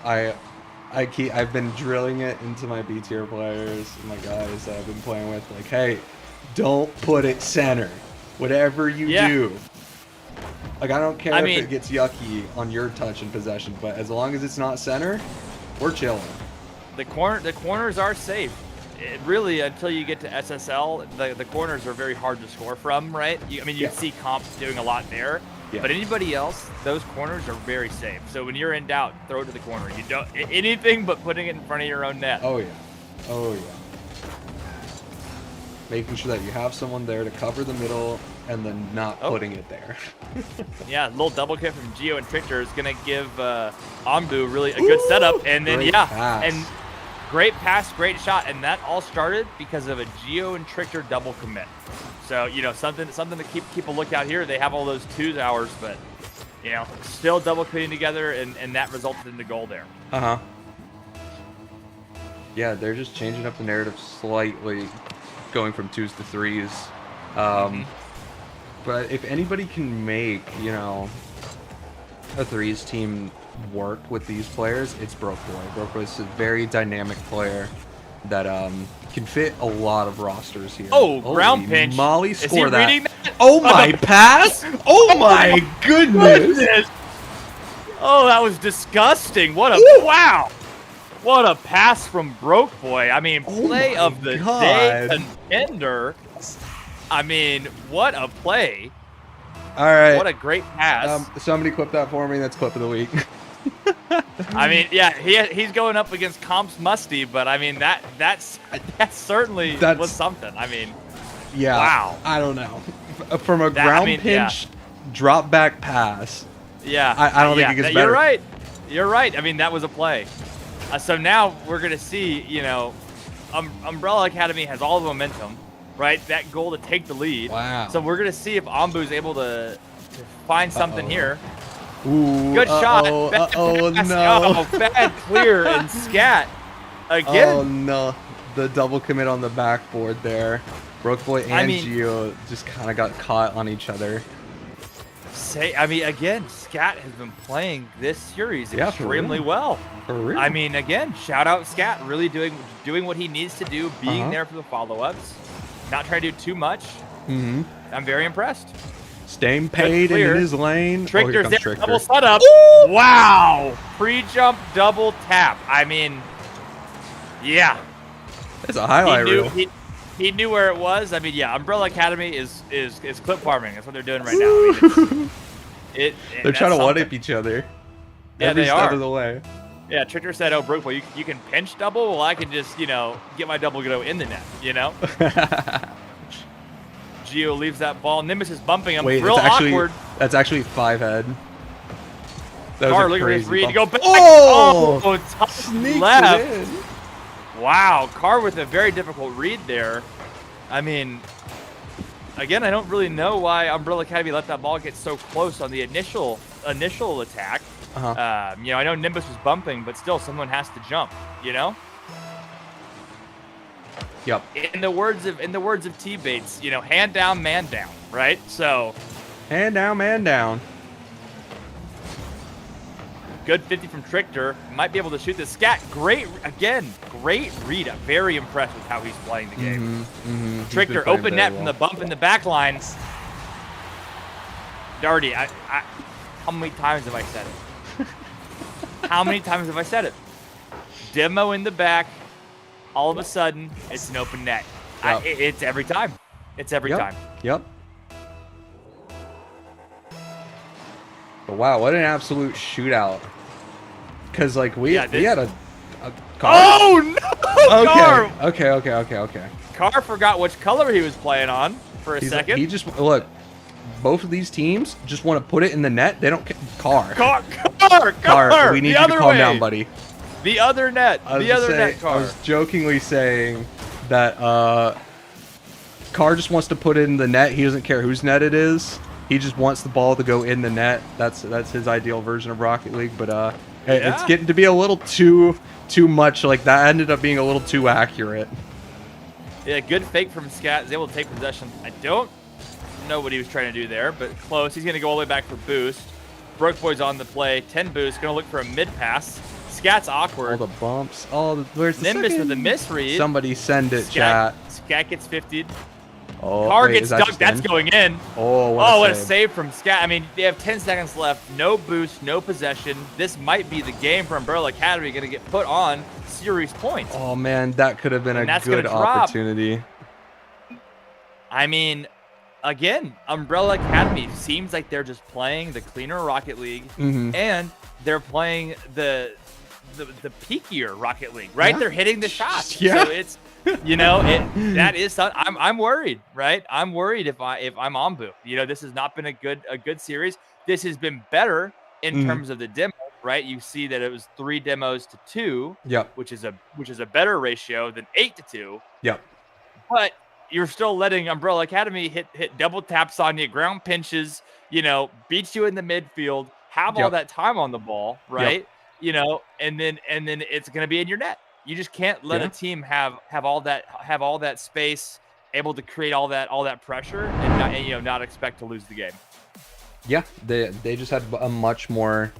I've been drilling it into my B tier players, my guys that I've been playing with. Like, hey, don't put it center. Whatever you do. Like, I don't care if it gets yucky on your touch and possession, but as long as it's not center, we're chilling. The corners are safe. Really, until you get to SSL, the corners are very hard to score from, right? You see comps doing a lot there, but anybody else, those corners are very safe. So when you're in doubt, throw it to the corner. You don't anything but putting it in front of your own net. Oh yeah, oh yeah. Making sure that you have someone there to cover the middle and then not putting it there. Yeah, a little double kick from Geo and Trichter is gonna give Anbu really a good setup, and then and great pass, great shot, and that all started because of a Geo and Trichter double commit. So, you know, something to keep a lookout here. They have all those 2 hours, but, you know, still double committing together, and that resulted in the goal there. Yeah, they're just changing up the narrative slightly, going from 2s to 3s. But if anybody can make, you know, a 3s team work with these players, it's Broke Boy. Broke Boy is a very dynamic player that can fit a lot of rosters here. Oh, ground pinch. Molly, Is he score that. reading that? Oh my pass! Oh my goodness! Oh, that was disgusting. What a wow! What a pass from Broke Boy. I mean, play of the day contender. I mean, what a play. All right. What a great pass. Somebody clip that for me. That's clip of the week. I mean, yeah, he's going up against Comps Musty, but I mean that certainly was something. I mean, yeah. Wow. I don't know. From a ground pinch, drop back pass Yeah. I don't think it gets better. You're right. You're right. I mean, that was a play. So now we're going to see, Umbrella Academy has all the momentum, right? That goal to take the lead. Wow. So we're going to see if Ambu's able to find something here. Ooh, Good shot. Bad pass. No. Oh, bad clear and scat. Again. Oh, no. The double commit on the backboard there. Broke Boy and Gio just kind of got caught on each other. Again, Scat has been playing this series extremely for well. For real. I mean, again, shout out Scat, really doing what he needs to do, being there for the follow-ups, not trying to do too much. Mm-hmm. I'm very impressed. Staying paid in his lane. Trictor's there, Trictor. double setup. Wow, pre-jump double tap. I mean, yeah. It's a highlight reel. He knew where it was. I mean, yeah, Umbrella Academy is clip farming. That's what they're doing right now. I mean, they're trying to one-up each other. Yeah, every they step are. of the way. Yeah, Trictor said, "Oh, Brookboy, you can pinch double. Well, I can just, get my double go in the net. Gio leaves that ball. Nimbus is bumping him. Wait, real awkward. That's actually 5-head. That Car, was a look at crazy his read. bump. Go back. Oh! Top Sneaks left. it in. Wow, Carr with a very difficult read there. I mean, again, I don't really know why Umbrella Academy let that ball get so close on the initial attack. I know Nimbus was bumping, but still, someone has to jump. Yep. In the words of T Bates, hand down, man down, right? So, hand down, man down. Good 50 from Trictor. Might be able to shoot this. Scat, great read. I'm very impressed with how he's playing the game. Trictor, open net from the bump in the back line. Darty, how many times have I said it? How many times have I said it? Demo in the back. All of a sudden, it's an open net. Yep. It's every time. It's every time. Yep. But wow, what an absolute shootout. Because, we had a car. Oh, no! Okay. Car. Carr forgot which color he was playing on for a second. He just, look, both of these teams just want to put it in the net. They don't care. Car. We need you to calm down, buddy. The other net. The other net, Carr. I was jokingly saying that Carr just wants to put it in the net. He doesn't care whose net it is. He just wants the ball to go in the net. That's his ideal version of Rocket League. But it's getting to be a little too much. That ended up being a little too accurate. Yeah, good fake from Scat. He's able to take possession. I don't know what he was trying to do there, but close. He's going to go all the way back for boost. Broke Boy's on the play. 10 boost. Going to look for a mid pass. Scat's awkward. All the bumps. Where's the Nimbus second? with a misread. Somebody send it, chat. Scat gets 50'd. Oh, Car gets dunked. That's going in. Oh, what a save from Scat. I mean, they have 10 seconds left. No boost, no possession. This might be the game for Umbrella Academy. Going to get put on series points. Oh, man, that could have been a good opportunity. I mean, again, Umbrella Academy seems like they're just playing the cleaner Rocket League, and they're playing the peakier Rocket League, right? Yeah. They're hitting the shots. Yeah. So it's that is I'm worried, right? I'm worried if I'm Ambu. This has not been a good series. This has been better in terms of the demo, right? You see that it was 3 demos to 2, which is a better ratio than 8 to 2. Yep. But you're still letting Umbrella Academy hit double taps on you, ground pinches, beat you in the midfield, have all that time on the ball, right? And then it's going to be in your net. You just can't let a team have all that space, able to create all that pressure, and not expect to lose the game. Yeah, they just had a much more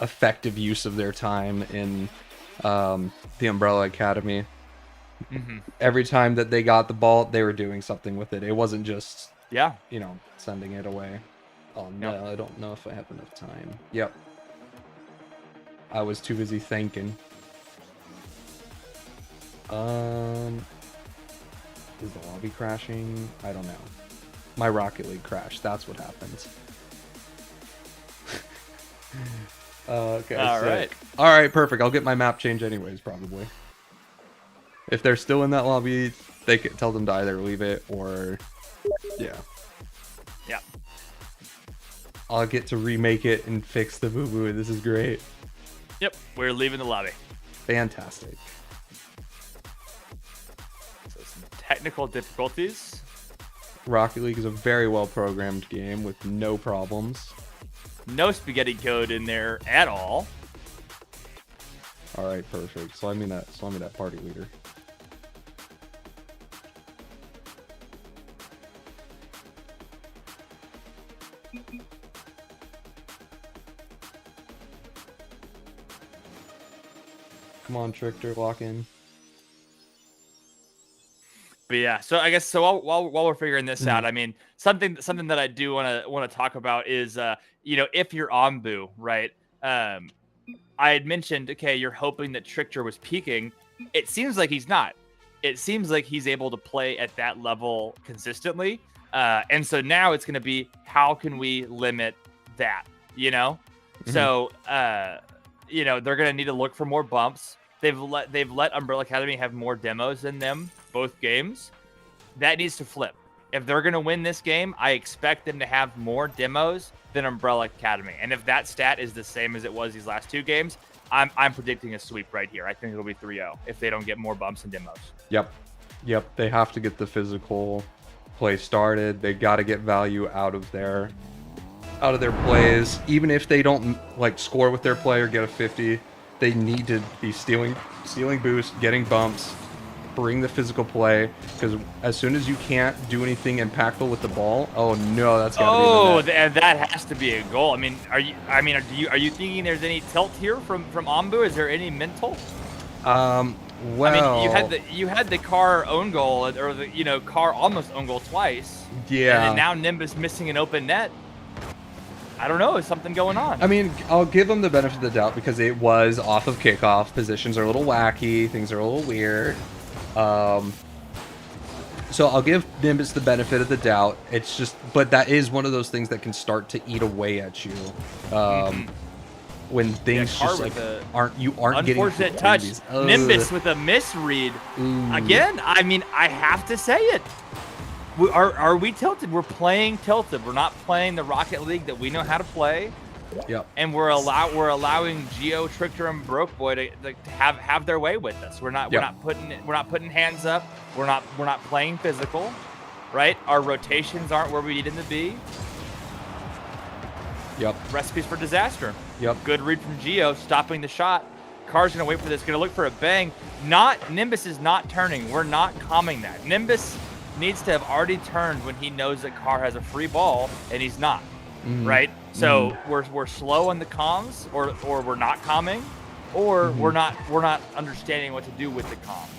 effective use of their time in the Umbrella Academy. Every time that they got the ball, they were doing something with it. It wasn't just sending it away. Oh no, I don't know if I have enough time. Yep. I was too busy thinking. Is the lobby crashing? I don't know. My Rocket League crashed. That's what happens. Okay. All right, perfect. I'll get my map change anyways, probably. If they're still in that lobby, they can tell them to either leave it or, yeah. I'll get to remake it and fix the boo-boo. This is great. Yep, we're leaving the lobby. Fantastic. So some technical difficulties. Rocket League is a very well programmed game with no problems. No spaghetti code in there at all. All right, perfect. Slide me that party leader. Come on, Trickster, lock in. But yeah, so I guess while we're figuring this out, I mean something that I do want to talk about is if you're on Boo, right? I had mentioned, okay, you're hoping that Trickster was peaking. It seems like he's not. It seems like he's able to play at that level consistently. And so now it's going to be, how can we limit that, So, they're going to need to look for more bumps. They've let Umbrella Academy have more demos than them, both games. That needs to flip. If they're going to win this game, I expect them to have more demos than Umbrella Academy. And if that stat is the same as it was these last two games, I'm predicting a sweep right here. I think it'll be 3-0 if they don't get more bumps and demos. Yep. They have to get the physical play started. They got to get value out of their plays. Even if they don't score with their play or get a 50, they need to be stealing boosts, getting bumps, bring the physical play, because as soon as you can't do anything impactful with the ball, oh no, that's got to be in the net. That has to be a goal. Are you thinking there's any tilt here from Ombu? Is there any mental? Well, you had the Car own goal, or the Car almost own goal twice. Yeah. And then now Nimbus missing an open net. I don't know. Is something going on? I mean, I'll give them the benefit of the doubt because it was off of kickoff. Positions are a little wacky. Things are a little weird. So I'll give Nimbus the benefit of the doubt. It's just, but that is one of those things that can start to eat away at you. When things just aren't getting unfortunate touch. Nimbus with a misread. Again, I have to say it. Are we tilted? We're playing tilted. We're not playing the Rocket League that we know how to play. Yep. And we're allowing Geo, Trickster, and Broke Boy to have their way with us. We're not putting hands up. We're not playing physical, right? Our rotations aren't where we need them to be. Yep. Recipes for disaster. Yep. Good read from Geo, stopping the shot. Car's gonna wait for this. Gonna look for a bang. Nimbus is not turning. We're not calming that. Nimbus needs to have already turned when he knows that Car has a free ball, and he's not. Right? So we're slow on the comms, or we're not calming, or we're not understanding what to do with the comms.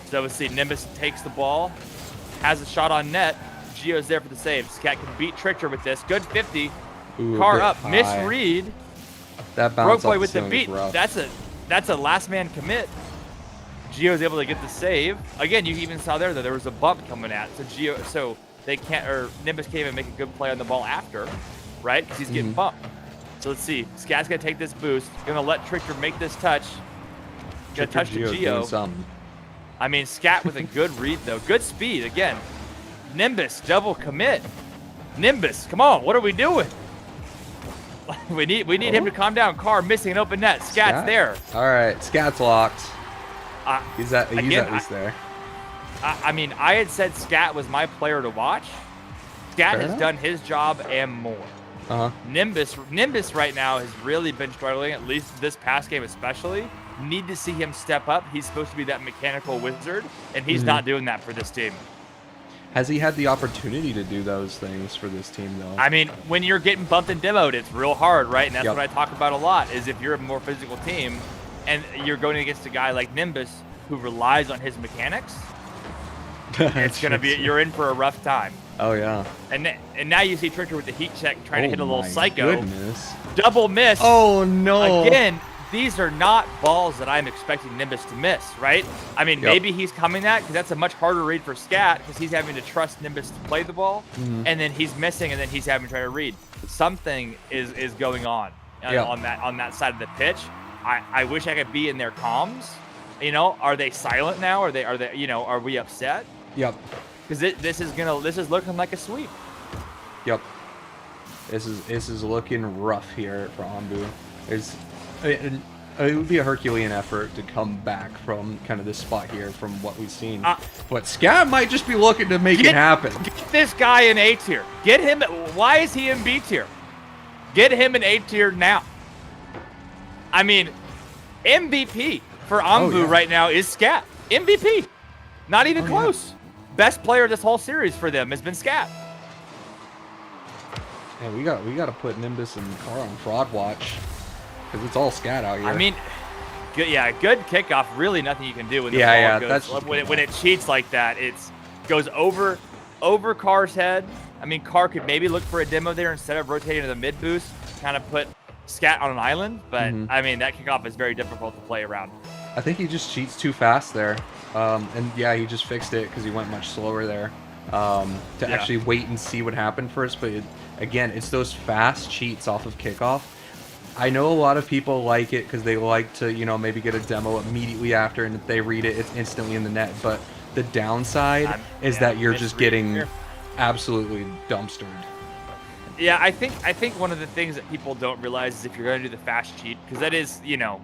So let's see. Nimbus takes the ball, has a shot on net. Geo's there for the save. Scat can beat Trickster with this. Good 50. Car up. High. Misread. That bounce Broke Boy with the beat. That's a last man commit. Geo's able to get the save. Again, you even saw there that there was a bump coming at. So Nimbus can't even make a good play on the ball after, right? Because he's getting bumped. So let's see. Scat's gonna take this boost. Gonna let Trickster make this touch. Gonna touch to Geo. Scat with a good read though. Good speed again. Nimbus double commit. Nimbus, come on, what are we doing? we need him to calm down. Car missing an open net. Scat's there. All right, Scat's locked. He's at least there. I had said Scat was my player to watch. Scat has done his job and more. Nimbus right now has really been struggling, at least this past game especially. Need to see him step up. He's supposed to be that mechanical wizard, and he's not doing that for this team. Has he had the opportunity to do those things for this team, though? When you're getting bumped and demoed, it's real hard, right? And that's what I talk about a lot, is if you're a more physical team and you're going against a guy like Nimbus who relies on his mechanics, it's going to be, you're in for a rough time. Oh, yeah. And now you see Trickster with the heat check trying to hit a little psycho. Goodness. Double miss. Oh, no. Again, these are not balls that I'm expecting Nimbus to miss, right? Maybe he's coming that because that's a much harder read for Scat because he's having to trust Nimbus to play the ball, and then he's missing, and then he's having to try to read. Something is going on on that side of the pitch. I wish I could be in their comms. Are they silent now? Are we upset? Yep. Because this is looking like a sweep. Yep. This is looking rough here for Ambu. It would be a Herculean effort to come back from kind of this spot here from what we've seen. But Scat might just be looking to make it happen. Get this guy in A tier. Get him. Why is he in B tier? Get him in A tier now. I mean, MVP for Ambu right now is Scat. MVP. Not even close. Yeah. Best player this whole series for them has been Scat. Yeah, we got to put Nimbus and Car on fraud watch because it's all Scat out here. I mean, good kickoff. Really, nothing you can do when the ball goes. When it cheats like that, it goes over Car's head. I mean, Car could maybe look for a demo there instead of rotating to the mid boost, kind of put Scat on an island. But I mean, that kickoff is very difficult to play around. I think he just cheats too fast there. And yeah, he just fixed it because he went much slower there to actually wait and see what happened first. But again, it's those fast cheats off of kickoff. I know a lot of people like it because they like to, you know, maybe get a demo immediately after, and if they read it, it's instantly in the net. But the downside is that you're just getting absolutely dumpstered. Yeah, I think one of the things that people don't realize is if you're going to do the fast cheat, because that is, you know,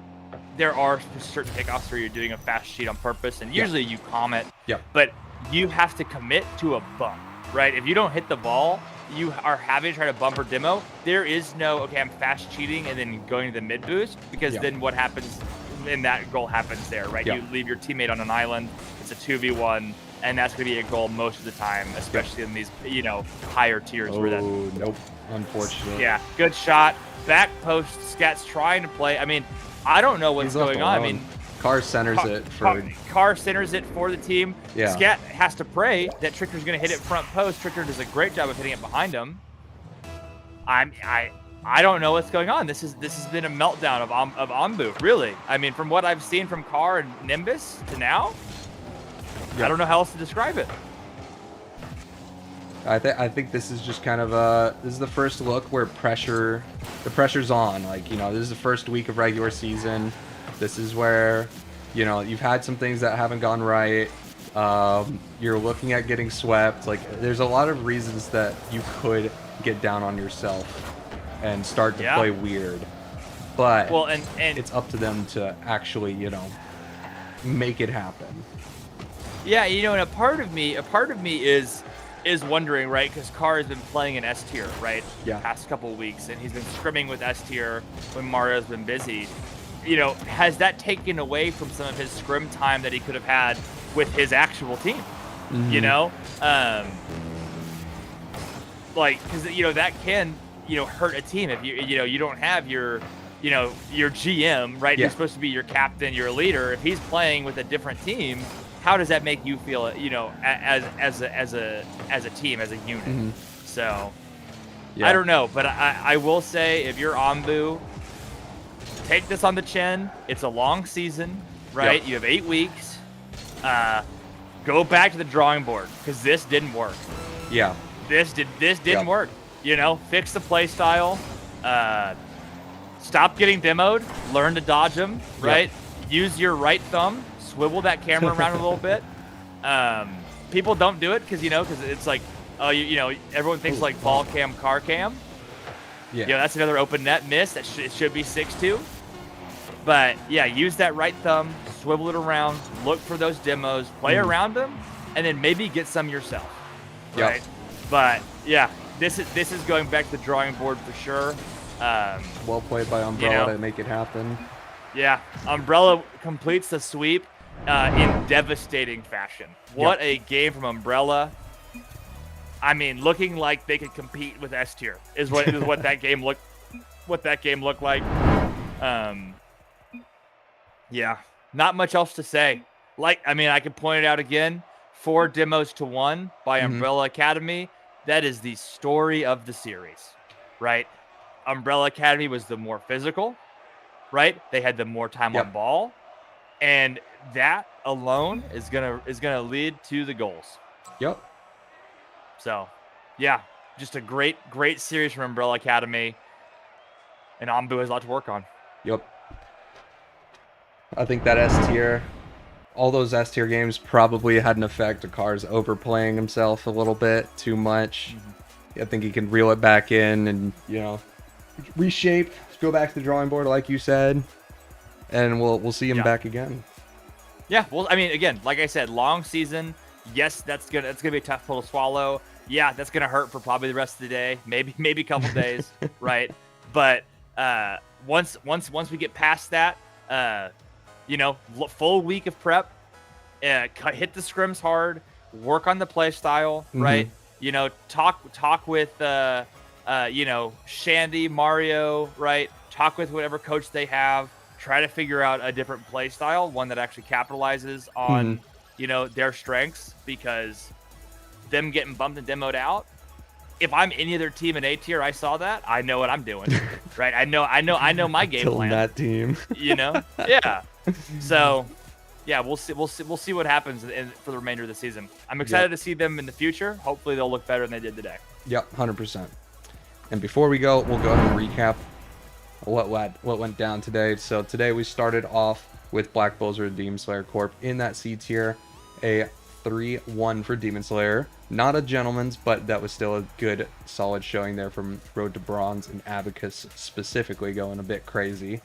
there are certain kickoffs where you're doing a fast cheat on purpose, and usually you comment. Yeah. But you have to commit to a bump, right? If you don't hit the ball, you are having to try to bump or demo. There is no, okay, I'm fast cheating and then going to the mid boost, because then what happens, and that goal happens there, right? You leave your teammate on an island. It's a 2v1, and that's going to be a goal most of the time, especially in these, you know, higher tiers. Oh, where that, nope, unfortunately. Yeah, good shot. Back post, Scat's trying to play. I mean, I don't know what's going on. I mean, Car centers it for Car centers it for the team. Yeah. Scat has to pray that Tricker's going to hit it front post. Tricker does a great job of hitting it behind him. I don't know what's going on. This has been a meltdown of Ambu, really. I mean, from what I've seen from Car and Nimbus to now, I don't know how else to describe it. I think this is just kind of this is the first look where the pressure's on. Like, you know, this is the first week of regular season. This is where, you know, you've had some things that haven't gone right. You're looking at getting swept. Like, there's a lot of reasons that you could get down on yourself and start to play weird. But and it's up to them to actually, you know, make it happen. Yeah, you know, and a part of me is wondering, right? Because Car has been playing in S tier, right? Yeah. Past couple of weeks, and he's been scrimming with S tier when Mario's been busy. You know, has that taken away from some of his scrim time that he could have had with his actual team? You know, like, because you know that can, you know, hurt a team if you don't have your GM, right? Who's supposed to be your captain, your leader. If he's playing with a different team, how does that make you feel, you know, as a team, as a unit? So I don't know, but I will say, if you're Ambu, take this on the chin. It's a long season, right? You have 8 weeks. Go back to the drawing board, because this didn't work. Yeah. This didn't work. You know, fix the play style. Stop getting demoed. Learn to dodge them, right? Use your right thumb. Swivel that camera around a little bit. People don't do it because it's like, oh, you know, everyone thinks like ball cam, car cam. Yeah. You know, that's another open net miss. It should be 6-2. But yeah, use that right thumb, swivel it around, look for those demos, play around them, and then maybe get some yourself. Right. But yeah, this is going back to the drawing board for sure. Well played by Umbrella to make it happen. Yeah, Umbrella completes the sweep in devastating fashion. What a game from Umbrella. I mean, looking like they could compete with S tier is what that game looked like. Yeah, not much else to say. Like, I mean, I could point it out again. 4 demos to 1 by Umbrella Academy. That is the story of the series, right? Umbrella Academy was the more physical, right? They had the more time on ball, and that alone is gonna lead to the goals. Yep. So, yeah, just a great series from Umbrella Academy, and Ambu has a lot to work on. Yep. I think that S tier, all those S tier games probably had an effect of Cars overplaying himself a little bit too much. I think he can reel it back in and, reshape, go back to the drawing board like you said, and we'll see him back again. Yeah, well, I mean, again, like I said, long season. Yes, that's gonna be a tough pill to swallow. Yeah, that's gonna hurt for probably the rest of the day, maybe a couple days, right? But once we get past that, full week of prep, hit the scrims hard, work on the play style, right? Talk with Shandy, Mario, right? Talk with whatever coach they have. Try to figure out a different play style, one that actually capitalizes on their strengths, because them getting bumped and demoed out. If I'm any other team in A tier, I saw that. I know what I'm doing, right? I know my game plan. That team, yeah. So, yeah, we'll see what happens for the remainder of the season. I'm excited to see them in the future. Hopefully, they'll look better than they did today. Yep, 100%. And before we go, we'll go ahead and recap what went down today. So today we started off with Black Bulls or Demon Slayer Corp in that C tier, a 3-1 for Demon Slayer. Not a gentleman's, but that was still a good, solid showing there from Road to Bronze and Abacus specifically, going a bit crazy.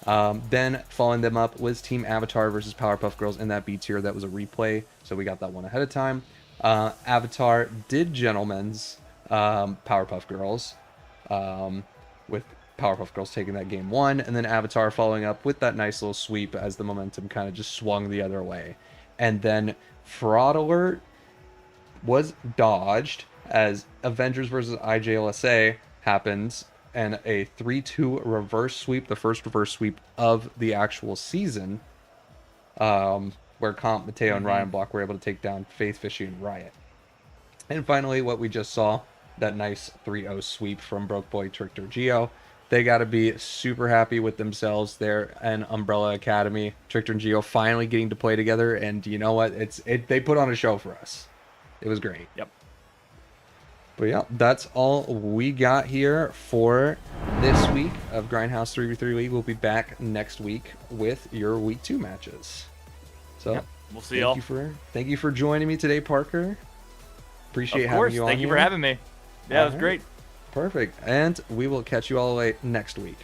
Then following them up was Team Avatar versus Powerpuff Girls in that B tier. That was a replay, so we got that one ahead of time. Avatar did gentlemen's Powerpuff Girls, with Powerpuff Girls taking that game 1, and then Avatar following up with that nice little sweep as the momentum kind of just swung the other way. And then Fraud Alert was dodged as Avengers versus IJLSA happens, and a 3-2 reverse sweep, the first reverse sweep of the actual season, where Comp, Mateo, and Ryan Block were able to take down Faith Fishy and Riot. And finally, what we just saw, that nice 3-0 sweep from Broke Boy, Trickster, Geo. They got to be super happy with themselves there and Umbrella Academy. Trickster and Geo finally getting to play together, and you know what? They put on a show for us. It was great. Yep. But yeah, that's all we got here for this week of Grindhouse 3v3 League. We'll be back next week with your week 2 matches. So we'll see y'all. Thank you for joining me today, Parker. Appreciate having you on. Thank you for having me. Yeah, it was great. Perfect. And we will catch you all next week.